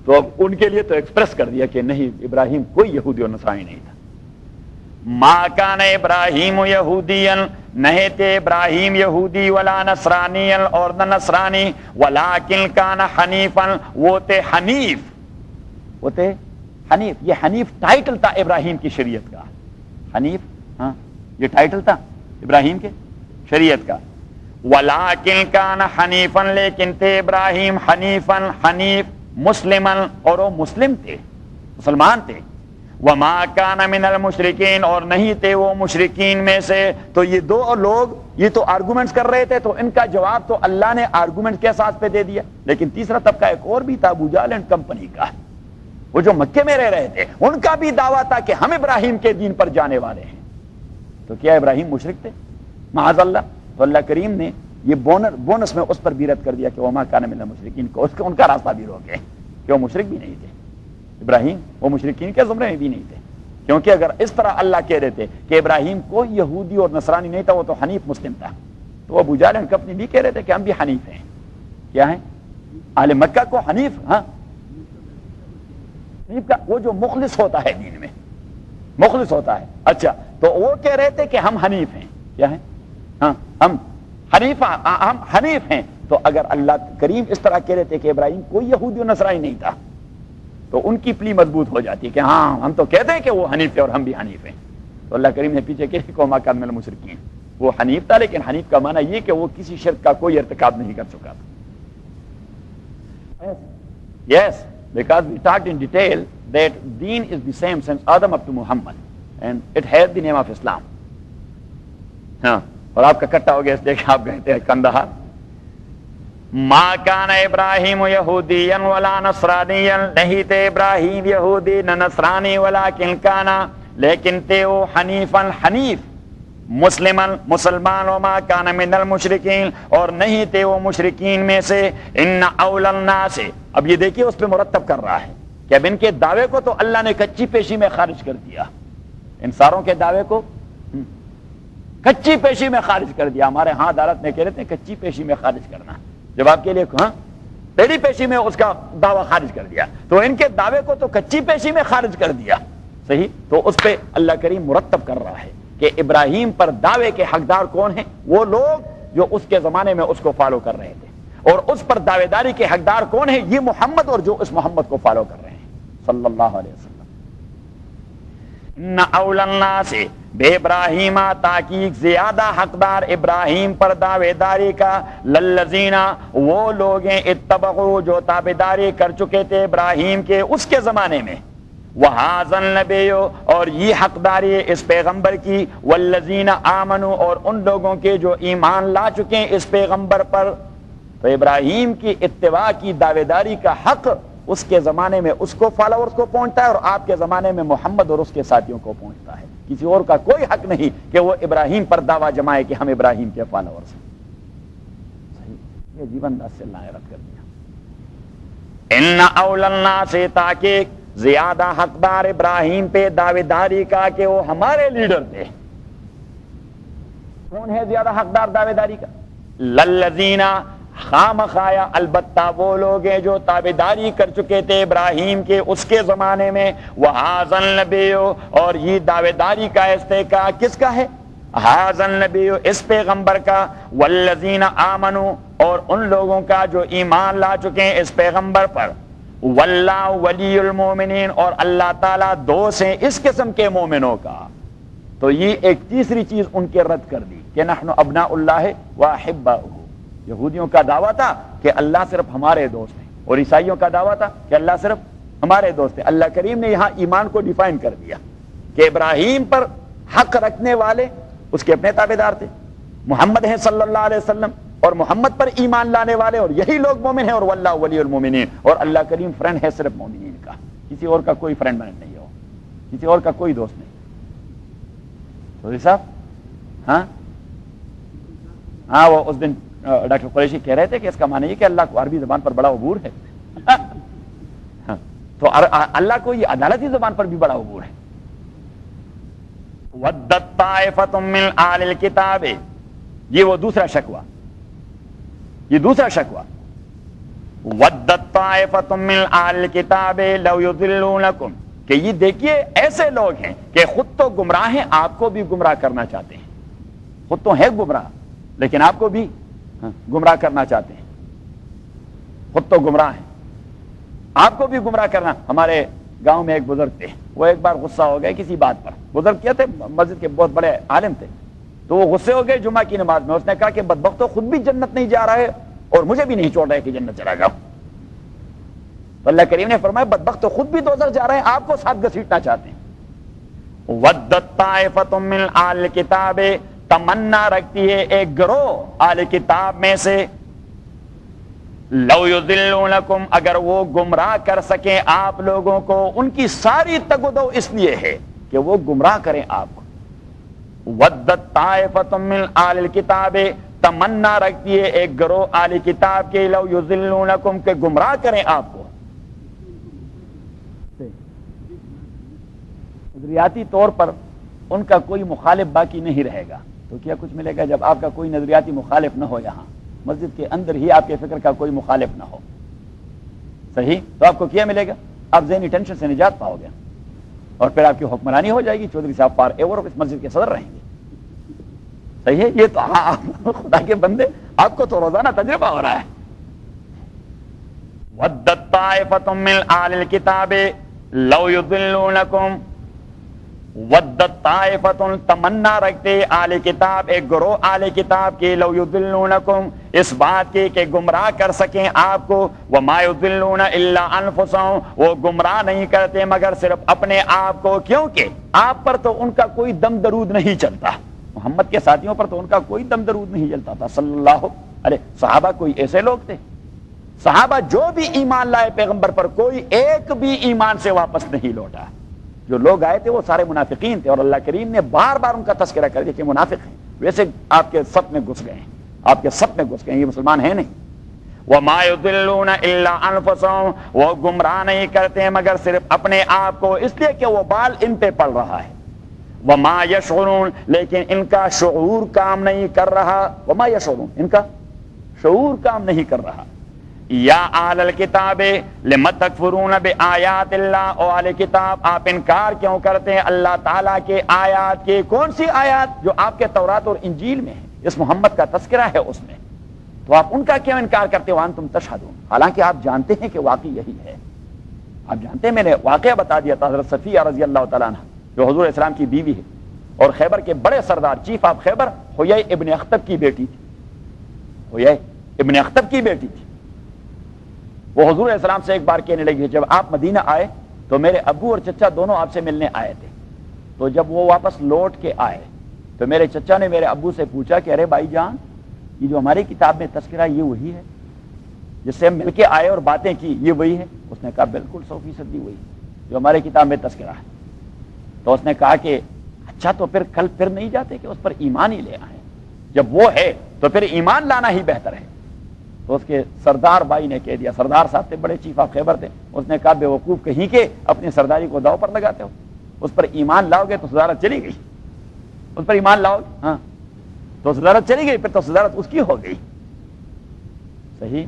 تو اب ان کے لیے تو ایکسپریس کر دیا کہ نہیں، ابراہیم کوئی یہودی اور نصرانی نہیں تھا۔ ما کان ابراہیم یہودیا، نہیں تھے ابراہیم یہودی، ولا نصرانی اور نہ نصرانی، ولکن کان حنیفا وہ تھے حنیف، وہ تھے حنیف۔ یہ حنیف ٹائٹل تھا ابراہیم کی شریعت کا، حنیف، ہاں یہ ٹائٹل تھا ابراہیم کے شریعت کا۔ ولکن کان حنیفا، لیکن تھے ابراہیم حنیفا، حنیف، مسلما اور وہ مسلم تھے، مسلمان تھے۔ وما کان من المشرکین اور نہیں تھے وہ مشرکین میں سے۔ تو یہ دو لوگ یہ تو آرگومنٹس کر رہے تھے، تو ان کا جواب تو اللہ نے آرگومنٹ کے اساس پہ دے دیا۔ لیکن تیسرا طبقہ ایک اور بھی تھا، ابو جہل اینڈ کمپنی کا، وہ جو مکے میں رہ رہے تھے، ان کا بھی دعویٰ تھا کہ ہم ابراہیم کے دین پر جانے والے ہیں۔ تو کیا ابراہیم مشرک تھے؟ معاذ اللہ۔ تو اللہ کریم نے یہ بونس میں اس پر بھی رد کر دیا کہ وما کان من المشرکین کو، ان کا راستہ بھی روک گئے کہ وہ مشرک بھی نہیں تھے۔ ابراہیم وہ مشرکین کے زمرے میں بھی نہیں تھے، کیونکہ اگر اس طرح اللہ کہہ رہے تھے کہ ابراہیم کوئی یہودی اور نصرانی نہیں تھا، وہ تو حنیف مسلم تھا، تو وہ ابو جہل اینڈ کمپنی بھی کہہ رہے تھے کہ ہم بھی حنیف ہیں۔ کیا ہیں؟ اہل مکہ کو حنیف، ہاں حنیف کا وہ جو مخلص ہوتا ہے دین میں، مخلص ہوتا ہے۔ اچھا تو وہ کہہ رہے تھے کہ ہم حنیف ہیں۔ کیا ہیں؟ ہاں ہم حنیف ہیں۔ تو اگر اللہ کریم اس طرح کہہ رہے تھے کہ ابراہیم کوئی یہودی اور نصرانی نہیں تھا، تو ان کی پلی مضبوط ہو جاتی ہے کہ ہاں ہم تو کہتے ہیں کہ وہ حنیف ہے اور ہم بھی حنیف ہیں۔ تو اللہ کریم نے پیچھے کہ وما کان من المشرکین، وہ حنیف تھا، لیکن حنیف کا معنی یہ کہ وہ کسی شرک کا کوئی ارتکاب نہیں کر چکا تھا۔ Yes, because we talked in detail that deen is the same since Adam up to Muhammad and it has the name of Islam. ہاں اور آپ کا کٹا ہو گیا اس لیے کہ آپ گئے تھے کندہار۔ ما کان ابراہیم یہودیا ولا نصرانیا، نہیں تھے ابراہیم یہودی نہ نصرانی، ولکن کانا لیکن تھے وہ حنیفا، حنیف، مسلما مسلمان، وما کان من المشرکین اور نہیں تھے وہ مشرکین میں سے۔ ان اول الناس، اب یہ دیکھیے اس پہ مرتب کر رہا ہے کہ اب ان کے دعوے کو تو اللہ نے کچی پیشی میں خارج کر دیا، ان ساروں کے دعوے کو کچی پیشی میں خارج کر دیا۔ ہمارے ہاں عدالت میں کہہ رہے تھے کچی پیشی میں خارج کرنا، جب آپ کے لیے ہاں پہلی پیشی میں اس کا دعویٰ خارج کر دیا، تو ان کے دعوے کو تو کچی پیشی میں خارج کر دیا۔ صحیح، تو اس پہ اللہ کریم مرتب کر رہا ہے کہ ابراہیم پر دعوے کے حقدار کون ہیں؟ وہ لوگ جو اس کے زمانے میں اس کو فالو کر رہے تھے، اور اس پر دعوے داری کے حقدار کون ہیں؟ یہ محمد اور جو اس محمد کو فالو کر رہے ہیں صلی اللہ علیہ وسلم۔ ان اول الناس بے ابراہیم، تحقیق زیادہ حقدار ابراہیم پر دعوے داری کا، للذین وہ لوگ ہیں اتبعوا جو تابعداری کر چکے تھے ابراہیم کے اس کے زمانے میں، وَهَذَا النَّبِيُّ اور یہ حقداری ہے اس پیغمبر کی، وَالَّذِينَ آمَنُوا اور ان لوگوں کے جو ایمان لا چکے ہیں اس پیغمبر پر۔ تو ابراہیم کی اتباع کی دعوے داری کا حق اس کے زمانے میں اس کو فالوورز کو پہنچتا ہے، اور آپ کے زمانے میں محمد اور اس کے ساتھیوں کو پہنچتا ہے۔ کسی اور کا کوئی حق نہیں کہ وہ ابراہیم پر دعویٰ جمائے کہ ہم ابراہیم کے فالوورز ہیں۔ صحیح، یہ جیون داس سے اللہ نے رد کر دیا۔ ان اول الناس تاکہ زیادہ حقدار ابراہیم پہ دعوے داری کا کہ وہ ہمارے لیڈر تھے۔ کون ہے زیادہ حقدار دعوے داری کا؟ للذین خام خایا البتہ وہ لوگ ہیں جو تابعداری کر چکے تھے ابراہیم کے اس کے زمانے میں، وَهَذَا النَّبِيُّ اور یہ دعوے داری کا استحقاق کس کا ہے؟ هَذَا النَّبِيُّ اس پیغمبر کا، وَالَّذِينَ آمَنُوا اور ان لوگوں کا جو ایمان لا چکے ہیں اس پیغمبر پر، وَاللَّهُ وَلِيُّ الْمُؤْمِنِينَ اور اللہ تعالیٰ دوست ہیں اس قسم کے مومنوں کا۔ تو یہ ایک تیسری چیز ان کے رد کر دی کہ نحن ابناء اللہ وَأَحِبَّاؤُهُ۔ یہودیوں کا دعویٰ تھا کہ اللہ صرف ہمارے دوست ہیں، اور عیسائیوں کا دعویٰ تھا کہ اللہ صرف ہمارے دوست ہیں۔ اللہ کریم نے یہاں ایمان کو ڈیفائن کر دیا کہ ابراہیم پر حق رکھنے والے اس کے اپنے تابع دار تھے، محمد ہیں صلی اللہ علیہ وسلم، اور محمد پر ایمان لانے والے اور یہی لوگ مومن ہیں، اور واللہ ولی المومنین اور اللہ کریم فرینڈ ہے صرف مومنین کا، کسی اور کا کوئی فرینڈ نہیں ہو، کسی اور کا کوئی دوست نہیں۔ چودھری صاحب ہاں وہ اس دن ڈاکٹر قریشی کہہ رہے تھے کہ اس کا معنی یہ کہ اللہ کو عربی زبان پر بڑا عبور ہے۔ تو اللہ کو یہ عدالتی زبان پر بھی بڑا عبور ہے۔ وَدَّتْ طَائِفَةٌ مِّنْ أَهْلِ الْكِتَابِ یہ وہ دوسرا شکوہ، یہ دوسرا شکوہ۔ وَدَّتْ طَائِفَةٌ مِّنْ أَهْلِ الْكِتَابِ لَوْ يُضِلُّونَكُمْ کہ یہ دیکھیے ایسے لوگ ہیں کہ خود تو گمراہ ہیں، آپ کو بھی گمراہ کرنا چاہتے ہیں، خود تو ہے گمراہ لیکن آپ کو بھی گمراہ کرنا چاہتے ہیں، خود تو گمراہ ہیں آپ کو بھی گمراہ کرنا۔ ہمارے گاؤں میں ایک بزرگ تھے، وہ ایک بار غصہ ہو گئے کسی بات پر، بزرگ کیا تھے مسجد کے بہت بڑے عالم تھے، تو وہ غصے ہو گئے جمعہ کی نماز میں، اس نے کہا کہ بدبختو خود بھی جنت نہیں جا رہا ہے اور مجھے بھی نہیں چھوڑ رہے کہ جنت چلا جاؤ۔ تو اللہ کریم نے فرمایا بدبختو خود بھی دوزخ جا رہے ہیں، آپ کو ساتھ گھسیٹنا چاہتے ہیں۔ وَدَّتْ طَائِفَةٌ مِّنْ أَهْلِ الْكِتَابِ تمنا رکھتی ہے ایک گروہ اہل کتاب میں سے، لو یضلونکم اگر وہ گمراہ کر سکیں آپ لوگوں کو، ان کی ساری تگ و دو اس لیے ہے کہ وہ گمراہ کریں آپ کو۔ ودت طائفۃ من اہل الکتاب تمنا رکھتی ہے ایک گروہ اہل کتاب کے، لو یضلونکم کہ گمراہ کریں آپ کو۔ نظریاتی طور پر ان کا کوئی مخالف باقی نہیں رہے گا، تو کیا کچھ ملے گا جب آپ کا کوئی نظریاتی مخالف نہ ہو، یہاں مسجد کے اندر ہی آپ کے فکر کا کوئی مخالف نہ ہو، صحیح؟ تو آپ کو کیا ملے گا؟ آپ ذہنی ٹینشن سے نجات پاؤ گے، اور پھر آپ کی حکمرانی ہو جائے گی، چودھری صاحب فار ایور اس مسجد کے صدر رہیں گے، صحیح ہے؟ یہ تو خدا کے بندے آپ کو تو روزانہ تجربہ ہو رہا ہے۔ وَدَّتْ طَائِفَةٌ مِّنْ أَهْلِ الْكِتَابِ لَوْ يُضِلُّونَكُمْ وَدَّتْ طَائِفَةٌ تمنا رکھتے اہل کتاب ایک گروہ اہل کتاب کے، لو یضلونکم اس بات کی کہ گمراہ کر سکیں آپ کو، وما یضلون الا انفسهم وہ گمراہ نہیں کرتے مگر صرف اپنے آپ کو، کیونکہ آپ پر تو ان کا کوئی دم درود نہیں چلتا، محمد کے ساتھیوں پر تو ان کا کوئی دم درود نہیں چلتا تھا صلی اللہ علیہ۔ صحابہ کوئی ایسے لوگ تھے، صحابہ جو بھی ایمان لائے پیغمبر پر کوئی ایک بھی ایمان سے واپس نہیں لوٹا، جو لوگ آئے تھے وہ سارے منافقین تھے، اور اللہ کریم نے بار بار ان کا تذکرہ کر دیا کہ منافق ہیں، ویسے آپ کے سب میں گھس گئے ہیں، آپ کے سب میں گھس گئے ہیں، یہ مسلمان ہیں نہیں۔ وَمَا يُضِلُّونَ إِلَّا أَنفُسَهُمْ وہ گمراہ نہیں کرتے ہیں مگر صرف اپنے آپ کو، اس لیے کہ وہ بال ان پہ پڑ رہا ہے۔ وَمَا يَشْعُرُونَ لیکن ان کا شعور کام نہیں کر رہا، وَمَا يَشْعُرُونَ ان کا شعور کام نہیں کر رہا۔ یا اہل الکتاب لم تکفرون بآیات اللہ، او اہل کتاب آپ انکار کیوں کرتے ہیں اللہ تعالیٰ کے آیات کے؟ کون سی آیات؟ جو آپ کے تورات اور انجیل میں ہے، اس محمد کا تذکرہ ہے اس میں، تو آپ ان کا کیوں انکار کرتے ہو؟ وانتم تشہدون حالانکہ آپ جانتے ہیں کہ واقعی یہی ہے، آپ جانتے ہیں، میں نے واقعہ بتا دیا تھا، حضرت صفیہ رضی اللہ تعالیٰ عنہ جو حضور اسلام کی بیوی ہے اور خیبر کے بڑے سردار چیف آف خیبر حیی ابن اخطب کی بیٹی تھی، حیی ابن اخطب کی بیٹی تھی۔ وہ حضور علیہ السلام سے ایک بار کہنے لگی جب آپ مدینہ آئے تو میرے ابو اور چچا دونوں آپ سے ملنے آئے تھے. تو جب وہ واپس لوٹ کے آئے تو میرے چچا نے میرے ابو سے پوچھا کہ ارے بھائی جان، یہ جو ہماری کتاب میں تذکرہ یہ وہی ہے جس سے ہم مل کے آئے اور باتیں کی، یہ وہی ہے؟ اس نے کہا بالکل 100% وہی جو ہماری کتاب میں تذکرہ ہے. تو اس نے کہا کہ اچھا تو پھر کل پھر نہیں جاتے کہ اس پر ایمان ہی لے آئیں؟ جب وہ ہے تو پھر ایمان لانا ہی بہتر ہے. تو اس کے سردار بھائی نے کہہ دیا، سردار صاحب تھے، بڑے چیف آف خیبر تھے، اس نے کہا بے وقوف کہیں کے اپنی سرداری کو داؤ پر لگاتے ہو، اس پر ایمان لاؤ گے تو صدارت چلی گئی، اس پر ایمان لاؤ گے ہاں تو صدارت چلی گئی، پھر تو صدارت اس کی ہو گئی. صحیح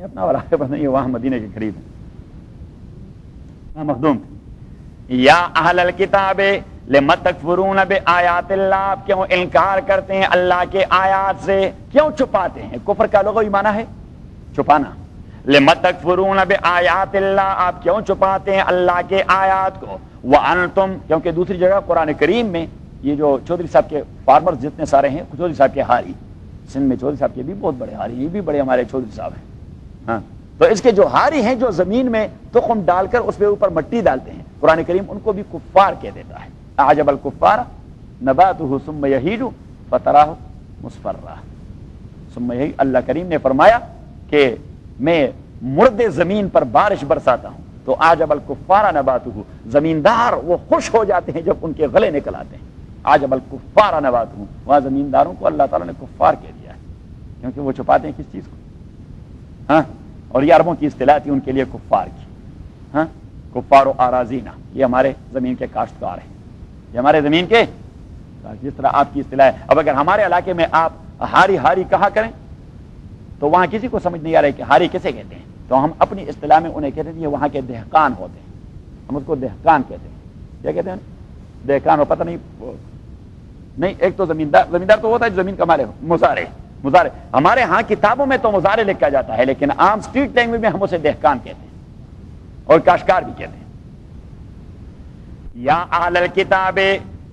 اپنا والا پتہ نہیں وہاں مدینے کے قریب ہے مخدوم. یا اہل الکتاب لم تکفرون بآیات اللہ، آپ کیوں انکار کرتے ہیں اللہ کے آیات سے، کیوں چھپاتے ہیں؟ کفر کا لغوی معنی ہے چھپانا. لم تکفرون بآیات اللہ، آپ کیوں چھپاتے ہیں اللہ کے آیات کو. وانتم، کیونکہ دوسری جگہ قرآن کریم میں یہ جو چودھری صاحب کے فارمرز جتنے سارے ہیں، چودھری صاحب کے ہاری، سندھ میں چودھری صاحب کے بھی بہت بڑے ہاری، یہ بھی بڑے ہمارے چودھری صاحب ہیں ہاں. تو اس کے جو ہاری ہیں جو زمین میں تخم ڈال کر اس پہ اوپر مٹی ڈالتے ہیں، قرآن کریم ان کو بھی کفار کہہ دیتا ہے. اعجب الکفار نباتہ ثم یہیج فتراہ مصفرا ثم یہیج. اللہ کریم نے فرمایا کہ میں مردے زمین پر بارش برساتا ہوں تو اعجب الکفار نباتہ، زمیندار وہ خوش ہو جاتے ہیں جب ان کے غلے نکل آتے ہیں. اعجب الکفار نباتہ، وہاں زمینداروں کو اللہ تعالیٰ نے کفار کہہ دیا ہے کیونکہ وہ چھپاتے ہیں کس چیز کو ہاں. اور یہ عربوں کی اصطلاح تھی ان کے لیے کفار کی ہاں. کفار و آرازینا، یہ ہمارے زمین کے کاشتکار ہیں، یہ ہمارے زمین کے، جس طرح آپ کی اصطلاح ہے. اب اگر ہمارے علاقے میں آپ ہاری ہاری کہا کریں تو وہاں کسی کو سمجھ نہیں آ رہا ہے کہ ہاری کسے کہتے ہیں، تو ہم اپنی اصطلاح میں انہیں کہتے ہیں یہ وہاں کے دہقان ہوتے ہیں، ہم اس کو دہقان کہتے ہیں. کیا کہتے ہیں دہقان؟ ہو پتہ نہیں ایک تو زمیندار تو ہوتا ہے جو زمین کا مالک ہو، مزارع. ہمارے ہاں کتابوں میں تو مزارع لکھا جاتا ہے لیکن عام اسٹریٹ لینگویج میں ہم اسے دہقان کہتے ہیں اور کاشتکار بھی کہتے ہیں. یا اہل الکتاب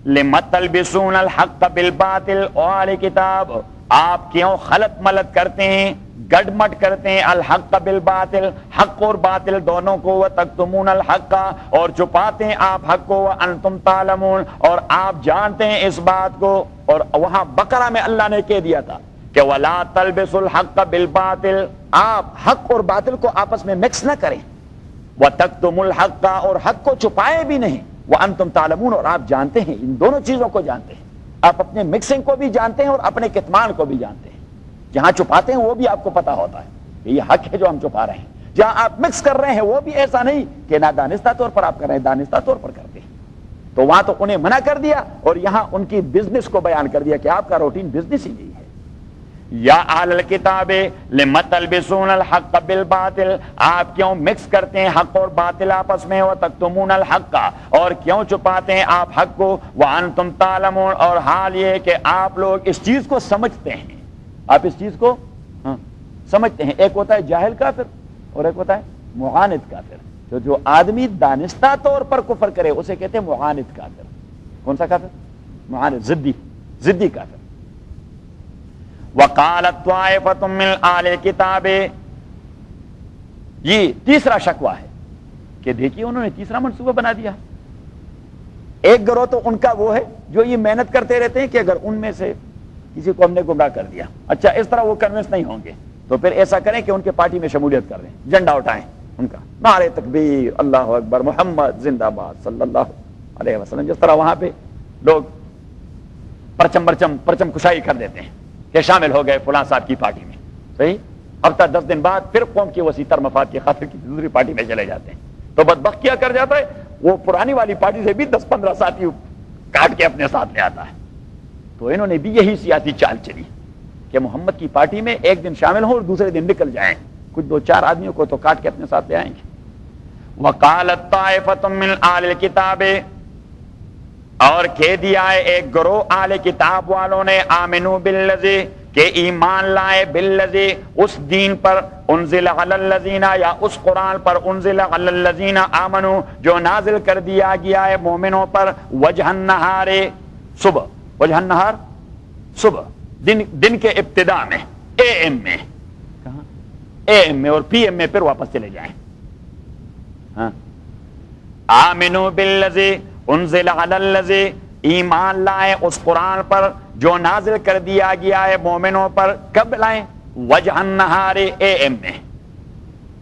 لم تلبسون الحق بالباطل، او اہل کتاب آپ کیوں خلط ملط کرتے ہیں، گڈمٹ کرتے ہیں الحق بالباطل، حق اور باطل دونوں کو، وتکتمون الحق اور چھپاتے ہیں آپ حق کو، وانتم تعلمون اور آپ جانتے ہیں اس بات کو. اور وہاں بقرہ میں اللہ نے کہہ دیا تھا کہ ولا تلبسوا الحق بالباطل، آپ حق اور باطل کو آپس میں مکس نہ کریں. وتکتموا الحق اور حق کو چھپائے بھی نہیں. وانتم تعلمون اور آپ جانتے ہیں، ان دونوں چیزوں کو جانتے ہیں. آپ اپنے مکسنگ کو بھی جانتے ہیں اور اپنے کتمان کو بھی جانتے ہیں. جہاں چھپاتے ہیں وہ بھی آپ کو پتا ہوتا ہے کہ یہ حق ہے جو ہم چھپا رہے ہیں. جہاں آپ مکس کر رہے ہیں وہ بھی ایسا نہیں کہ نادانستہ طور پر آپ کر رہے ہیں، دانستہ طور پر کرتے ہیں. تو وہاں تو انہیں منع کر دیا اور یہاں ان کی بزنس کو بیان کر دیا کہ آپ کا روٹین بزنس ہی نہیں ہے. یا اہل الکتاب لم تلبسون الحق بالباطل، آپ کیوں مکس کرتے ہیں حق اور باطل آپس میں، وتکتمون الحق اور کیوں چھپاتے ہیں آپ حق کو، وانتم تعلمون اور حال یہ کہ آپ لوگ اس چیز کو سمجھتے ہیں. آپ اس چیز کو سمجھتے ہیں. ایک ہوتا ہے جاہل کافر اور ایک ہوتا ہے معاند کافر. جو آدمی دانستہ طور پر کفر کرے اسے کہتے ہیں معاند کافر. کون سا کافر؟ معاند، ضدی کافر. وقالت طائفۃ من اہل الکتاب، یہ تیسرا شکوہ ہے کہ دیکھیے انہوں نے تیسرا منصوبہ بنا دیا. ایک گروہ تو ان کا وہ ہے جو یہ محنت کرتے رہتے ہیں کہ اگر ان میں سے کسی کو ہم نے گمراہ کر دیا، اچھا اس طرح وہ کنونس نہیں ہوں گے تو پھر ایسا کریں کہ ان کے پارٹی میں شمولیت کر لیں، جھنڈا اٹھائیں ان کا، نعرے تکبیر، اللہ اکبر، محمد زندہ باد صلی اللہ علیہ وسلم. جس طرح وہاں پہ لوگ پرچم کشائی کر دیتے ہیں کہ شامل ہو گئے فلاں صاحب کی پارٹی میں. صحیح. اب تک 10 دن بعد پھر قوم کی وسیع تر مفاد کی خاطر کی دوسری پارٹی میں چلے جاتے ہیں. تو بدبخت کیا کر جاتا ہے، وہ پرانی والی پارٹی سے بھی 10-15 ساتھی کاٹ کے اپنے ساتھ لے آتا ہے. تو انہوں نے بھی یہی سیاسی چال چلی کہ محمد کی پارٹی میں ایک دن شامل ہوں اور دوسرے دن نکل جائیں، کچھ 2-4 آدمیوں کو تو کاٹ کے اپنے ساتھ لے آئیں گے. وقالت طائفۃ من اہل الکتاب، اور کہہ دیا ہے ایک گروہ اہل کتاب والوں نے، آمنو بالذی کہ ایمان لائے، بالذی اس دین پر، انزل علی الذین یا اس قرآن پر، انزل علی الذین آمنو جو نازل کر دیا گیا ہے مومنوں پر، وجہ النہار صبح، وجہ النہار صبح، دن کے ابتدا میں، اے ایم میں، کہاں اے ایم میں اور پی ایم میں، پھر واپس چلے جائیں. ہاں آمنو بالذی انزل علی الذی، ایمان لائیں اس قرآن پر جو نازل کر دیا گیا ہے مومنوں پر. کب لائیں؟ وجہ النہار AM میں،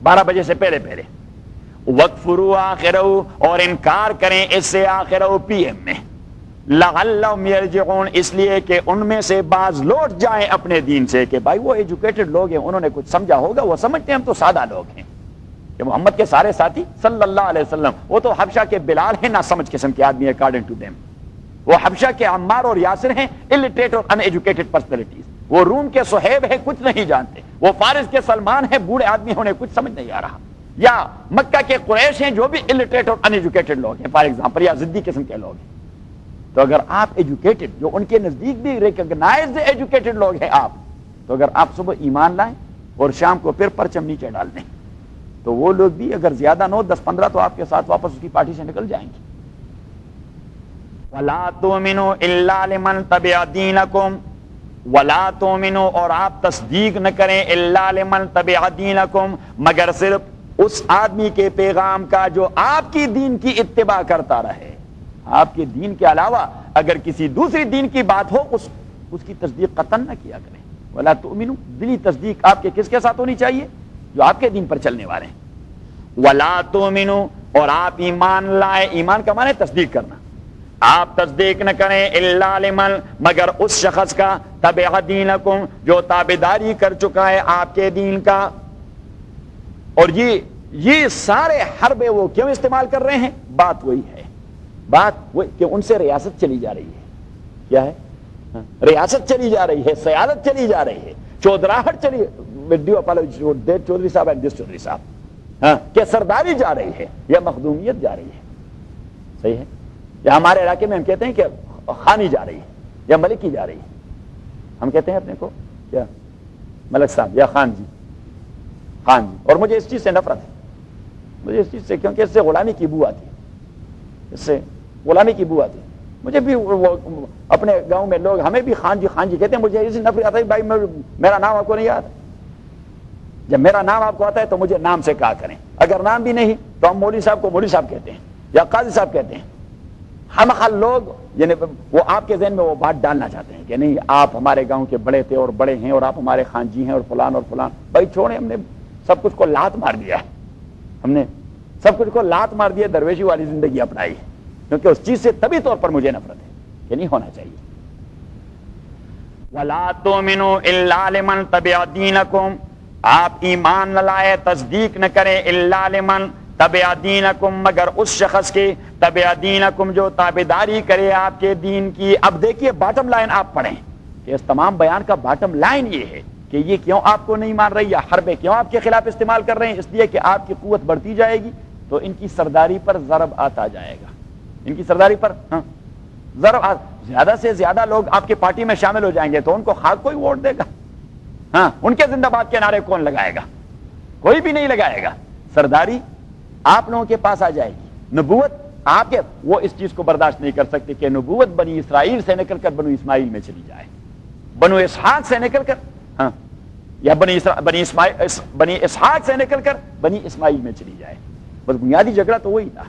12 بجے سے پہلے پہلے. وَاکْفُرُوا آخِرَهُ، اور انکار کریں اس سے آخرہ PM میں. لَعَلَّهُمْ يَرْجِعُونَ، اس لیے کہ ان میں سے بعض لوٹ جائیں اپنے دین سے. کہ بھائی وہ ایجوکیٹڈ لوگ ہیں، انہوں نے کچھ سمجھا ہوگا، وہ سمجھتے ہیں ہم تو سادہ لوگ ہیں. کہ محمد کے سارے ساتھی صلی اللہ علیہ وسلم، وہ تو حبشہ کے بلال ہیں، نہ سمجھ قسم کے آدمی اکارڈنگ ٹو دیم. وہ حبشہ کے عمار اور یاسر ہیں، illiterate اور uneducated personalities. وہ روم کے صہیب ہیں، کچھ نہیں جانتے. وہ فارس کے سلمان ہیں، بوڑھے آدمی ہونے کچھ سمجھ نہیں آ رہا. یا مکہ کے قریش ہیں جو بھی illiterate اور uneducated لوگ ہیں فار ایگزامپل، یا ضدی قسم کے لوگ ہیں. تو اگر آپ ایجوکیٹڈ، جو ان کے نزدیک بھی ریکگنائزڈ ایجوکیٹڈ لوگ ہیں آپ، تو اگر آپ صبح ایمان لائیں اور شام کو پھر پرچم نیچے ڈال دیں، تو وہ لوگ بھی اگر زیادہ نہ ہو 10-15 تو آپ کے ساتھ واپس اس کی پارٹی سے نکل جائیں گے. وَلَا تُؤْمِنُوا إِلَّا لِمَنْ تَبِعَ دِينَكُمْ، وَلَا تُؤْمِنُوا، اور آپ تصدیق نہ کریں، إِلَّا لِمَنْ تَبِعَ دِينَكُمْ، مگر صرف اس آدمی کے پیغام کا جو آپ کی دین کی اتباع کرتا رہے. آپ کے دین کے علاوہ اگر کسی دوسری دین کی بات ہو اس کی تصدیق قطعاً نہ کیا کریں. وَلَا تُؤْمِنُوا، دلی تصدیق آپ کے کس کے ساتھ ہونی چاہیے؟ جو آپ کے دین پر چلنے والے ہیں. وَلَا تُؤْمِنُوا، اور آپ ایمان لائیں، ایمان کا معنی تصدیق کرنا. آپ تصدیق نہ کریں إِلَّا لِمَنْ، مگر اس شخص کا تَبِعَ دِينَكُمْ، جو تابعداری کر چکا ہے آپ کے دین کا. اور یہ سارے حربے وہ کیوں استعمال کر رہے ہیں؟ بات وہی ہے، بات وہ کہ ان سے ریاست چلی جا رہی ہے. کیا ہے؟ ریاست چلی جا رہی ہے، سیادت چلی جا رہی ہے، چودراہٹ چلی، چودھری صاحب اینڈ دس چودھری صاحب، کہ سرداری جا رہی ہے یا مخدومیت جا رہی ہے. صحیح ہے؟ یا ہمارے علاقے میں ہم کہتے ہیں کہ خانی جا رہی ہے یا ملکی جا رہی ہے. ہم کہتے ہیں اپنے کو کیا؟ ملک صاحب یا خان جی، خان جی. اور مجھے اس چیز سے نفرت ہے، مجھے اس چیز سے، کیونکہ اس سے غلامی کی بو آتی ہے، اس سے غلامی کی بو آتی ہے. مجھے بھی وہ اپنے گاؤں میں لوگ ہمیں بھی خان جی کہتے ہیں. مجھے اس سے نفرت آتا ہے، بھائی میرا نام آپ کو نہیں آتا. جب میرا نام آپ کو آتا ہے تو مجھے نام سے کہا کریں. اگر نام بھی نہیں تو ہم مولوی صاحب کو مولوی صاحب کہتے ہیں یا قاضی صاحب کہتے ہیں. ہم خال لوگ یعنی وہ آپ کے ذہن میں وہ بات ڈالنا چاہتے ہیں کہ نہیں آپ ہمارے گاؤں کے بڑے تھے اور بڑے ہیں اور آپ ہمارے خان جی ہیں اور فلان اور فلان. بھائی چھوڑیں، ہم نے سب کچھ کو لات مار دیا، ہم نے سب کچھ کو لات مار دیا، درویشی والی زندگی اپنائی، کیونکہ اس چیز سے طبی طور پر مجھے نفرت ہے کہ نہیں ہونا چاہیے. وَلَا تُؤْمِنُوا إِلَّا لِمَنْ تَبِعَ دِينَكُمْ، آپ ایمان نہ لائے، تصدیق نہ کریں، إِلَّا لِمَنْ تَبِعَ دِينَكُمْ، مگر اس شخص کے تَبِعَ دِينَكُمْ جو تابعداری کرے آپ کے دین کی. اب دیکھیے باٹم لائن آپ پڑھیں کہ اس تمام بیان کا باٹم لائن یہ ہے کہ یہ کیوں آپ کو نہیں مان رہی، یا حربیں کیوں آپ کے خلاف استعمال کر رہے ہیں؟ اس لیے کہ آپ کی قوت بڑھتی جائے گی تو ان کی سرداری پر ضرب آتا جائے گا. ان کی سرداری پر ضرب، زیادہ سے زیادہ لوگ آپ کی پارٹی میں شامل ہو جائیں گے تو ان کو خاک کوئی ووٹ دے گا؟ ان کے زندہ باد کے نعرے کون لگائے گا؟ کوئی بھی نہیں لگائے گا. سرداری آپ لوگوں کے پاس آ جائے گی. نبوت آپ کے، وہ اس چیز کو برداشت نہیں کر سکتے کہ نبوت بنی اسرائیل سے نکل کر بنو اسماعیل میں چلی جائے، بنو اسحاق سے نکل کر یا بنی اسحاق سے نکل کر بنی اسماعیل میں چلی جائے. بس بنیادی جھگڑا تو وہی تھا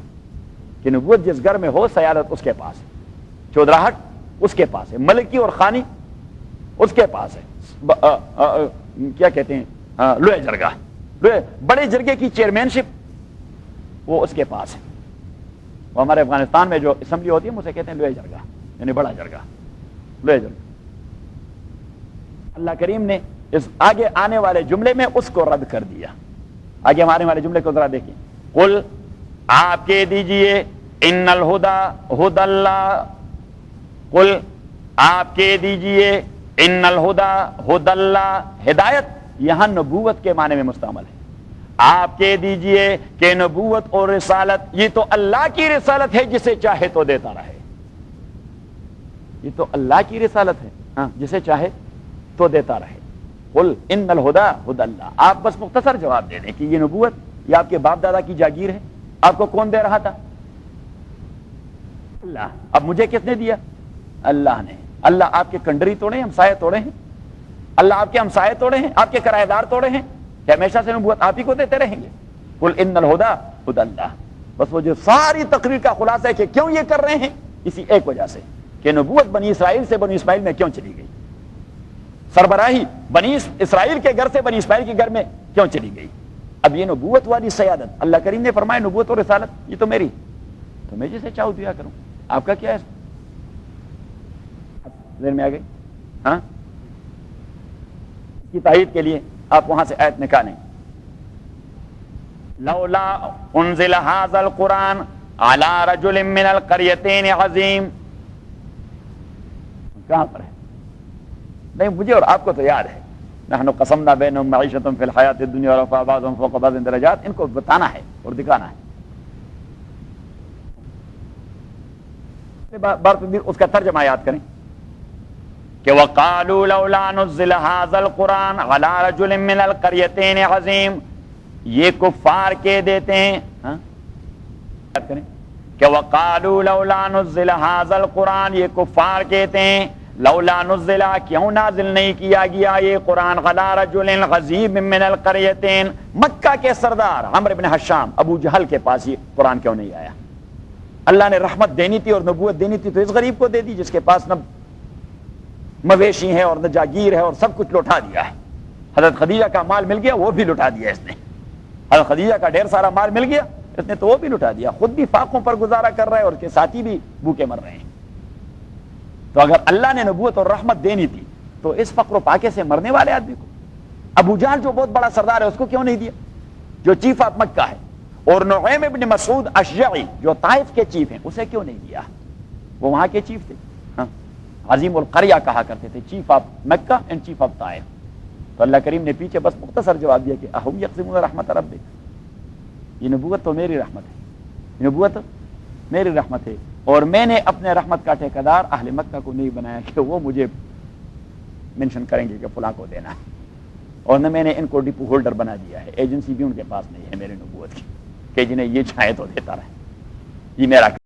کہ نبوت جس گھر میں ہو سیادت اس کے پاس ہے، چودراہٹ اس کے پاس ہے، ملکی اور خانی اس کے پاس ہے. کیا کہتے ہیں، لوہے جرگہ، بڑے جرگے کی چیئرمین شپ وہ اس کے پاس ہے. وہ ہمارے افغانستان میں جو اسمبلی ہوتی ہے اسے کہتے ہیں لوہے جرگہ، یعنی بڑا جرگہ، لوہے جرگہ. اللہ کریم نے اس آگے آنے والے جملے میں اس کو رد کر دیا. آگے ہمارے والے جملے کو ذرا دیکھیں. قل، آپ کہہ دیجئے، ان الہدی ہدی اللہ، قل آپ کہہ دیجئے، ان الہدی ہدی اللہ، ہدایت یہاں نبوت کے معنی میں مستعمل ہے. آپ کہہ دیجئے کہ نبوت اور رسالت یہ تو اللہ کی رسالت ہے، جسے چاہے تو دیتا رہے. یہ تو اللہ کی رسالت ہے، جسے چاہے تو دیتا رہے. قل ان الہدی ہدی اللہ. آپ بس مختصر جواب دے دیں کہ یہ نبوت یہ آپ کے باپ دادا کی جاگیر ہے. آپ کو کون دے رہا تھا؟ اللہ. اب مجھے کس نے دیا؟ اللہ نے. اللہ آپ کے کنڈری توڑے، ہمسائے توڑے ہیں؟ اللہ آپ کے ہمسائے توڑے ہیں، آپ کے کرایہ دار توڑے ہیں کہ ہمیشہ سے نبوت آپ ہی کو دیتے رہیں گے؟ قل ان الہدی خدا اللہ. بس وہ جو ساری تقریر کا خلاصہ ہے کہ کیوں یہ کر رہے ہیں، اسی ایک وجہ سے کہ نبوت بنی اسرائیل سے بنی اسماعیل میں کیوں چلی گئی، سربراہی بنی اسرائیل کے گھر سے بنی اسماعیل کے گھر میں کیوں چلی گئی. اب یہ نبوت والی سیادت، اللہ کریم نے فرمایا نبوت اور رسالت یہ تو میری، تو میں جسے چاہوں دیا کروں. آپ کا کیا ہے ذہن میں آ گئی؟ ہاں، اس کی تائید کے لیے آپ وہاں سے آیت نکالیں، لولا انزل هذا القرآن على رجل من القريتين عظیم. کہاں پر ہے؟ نہیں مجھے اور آپ کو تو یاد ہے، نحن قسمنا بینهم معیشتهم فی الحیات الدنیا ورفع بعضهم فوق بعض درجات. ان کو بتانا ہے اور دکھانا ہے. بار پہ اس کا ترجمہ یاد کریں کہ وقالوا لولا نزل هذا القرآن على رجل من القريتين عظیم. یہ کفار کے دیتے ہیں، یاد کریں کہ وقالوا لولا نزل هذا القرآن، یہ کفار کہتے ہیں لولا نزل، کیوں نازل نہیں کیا گیا یہ قرآن على رجل عظیم من القريتين، مکہ کے سردار عمرو بن حشام ابو جہل کے پاس یہ قرآن کیوں نہیں آیا؟ اللہ نے رحمت دینی تھی اور نبوت دینی تھی تو اس غریب کو دے دی جس کے پاس نہ مویشی ہے اور نہ جاگیر ہے اور سب کچھ لوٹا دیا ہے. حضرت خدیجہ کا مال مل گیا وہ بھی لٹا دیا اس نے، حضرت خدیجہ کا ڈھیر سارا مال مل گیا اس نے تو وہ بھی لٹا دیا، خود بھی فاقوں پر گزارا کر رہا ہے اور اس کے ساتھی بھی بھوکے مر رہے ہیں. تو اگر اللہ نے نبوت اور رحمت دینی تھی تو اس فقر و فاقے سے مرنے والے آدمی کو، ابو جہل جو بہت بڑا سردار ہے اس کو کیوں نہیں دیا، جو چیف آف مکہ ہے، اور نعیم ابن مسعود اشجعی جو طائف کے چیف ہیں اسے کیوں نہیں دیا؟ وہ وہاں کے چیف تھے، عظیم القریہ کہا کرتے تھے، chief of Mecca and chief of Taif. تو اللہ کریم نے پیچھے بس مختصر جواب دیا کہ اہم یقسمون رحمت ربک، یہ نبوت تو میری رحمت ہے، یہ نبوت میری رحمت ہے، اور میں نے اپنے رحمت کا ٹھیکیدار اہل مکہ کو نہیں بنایا کہ وہ مجھے مینشن کریں گے کہ فلاں کو دینا ہے، اور نہ میں نے ان کو ڈپو ہولڈر بنا دیا ہے، ایجنسی بھی ان کے پاس نہیں ہے میری نبوت کی کہ جنہیں یہ چاہے تو دیتا رہے. یہ میرا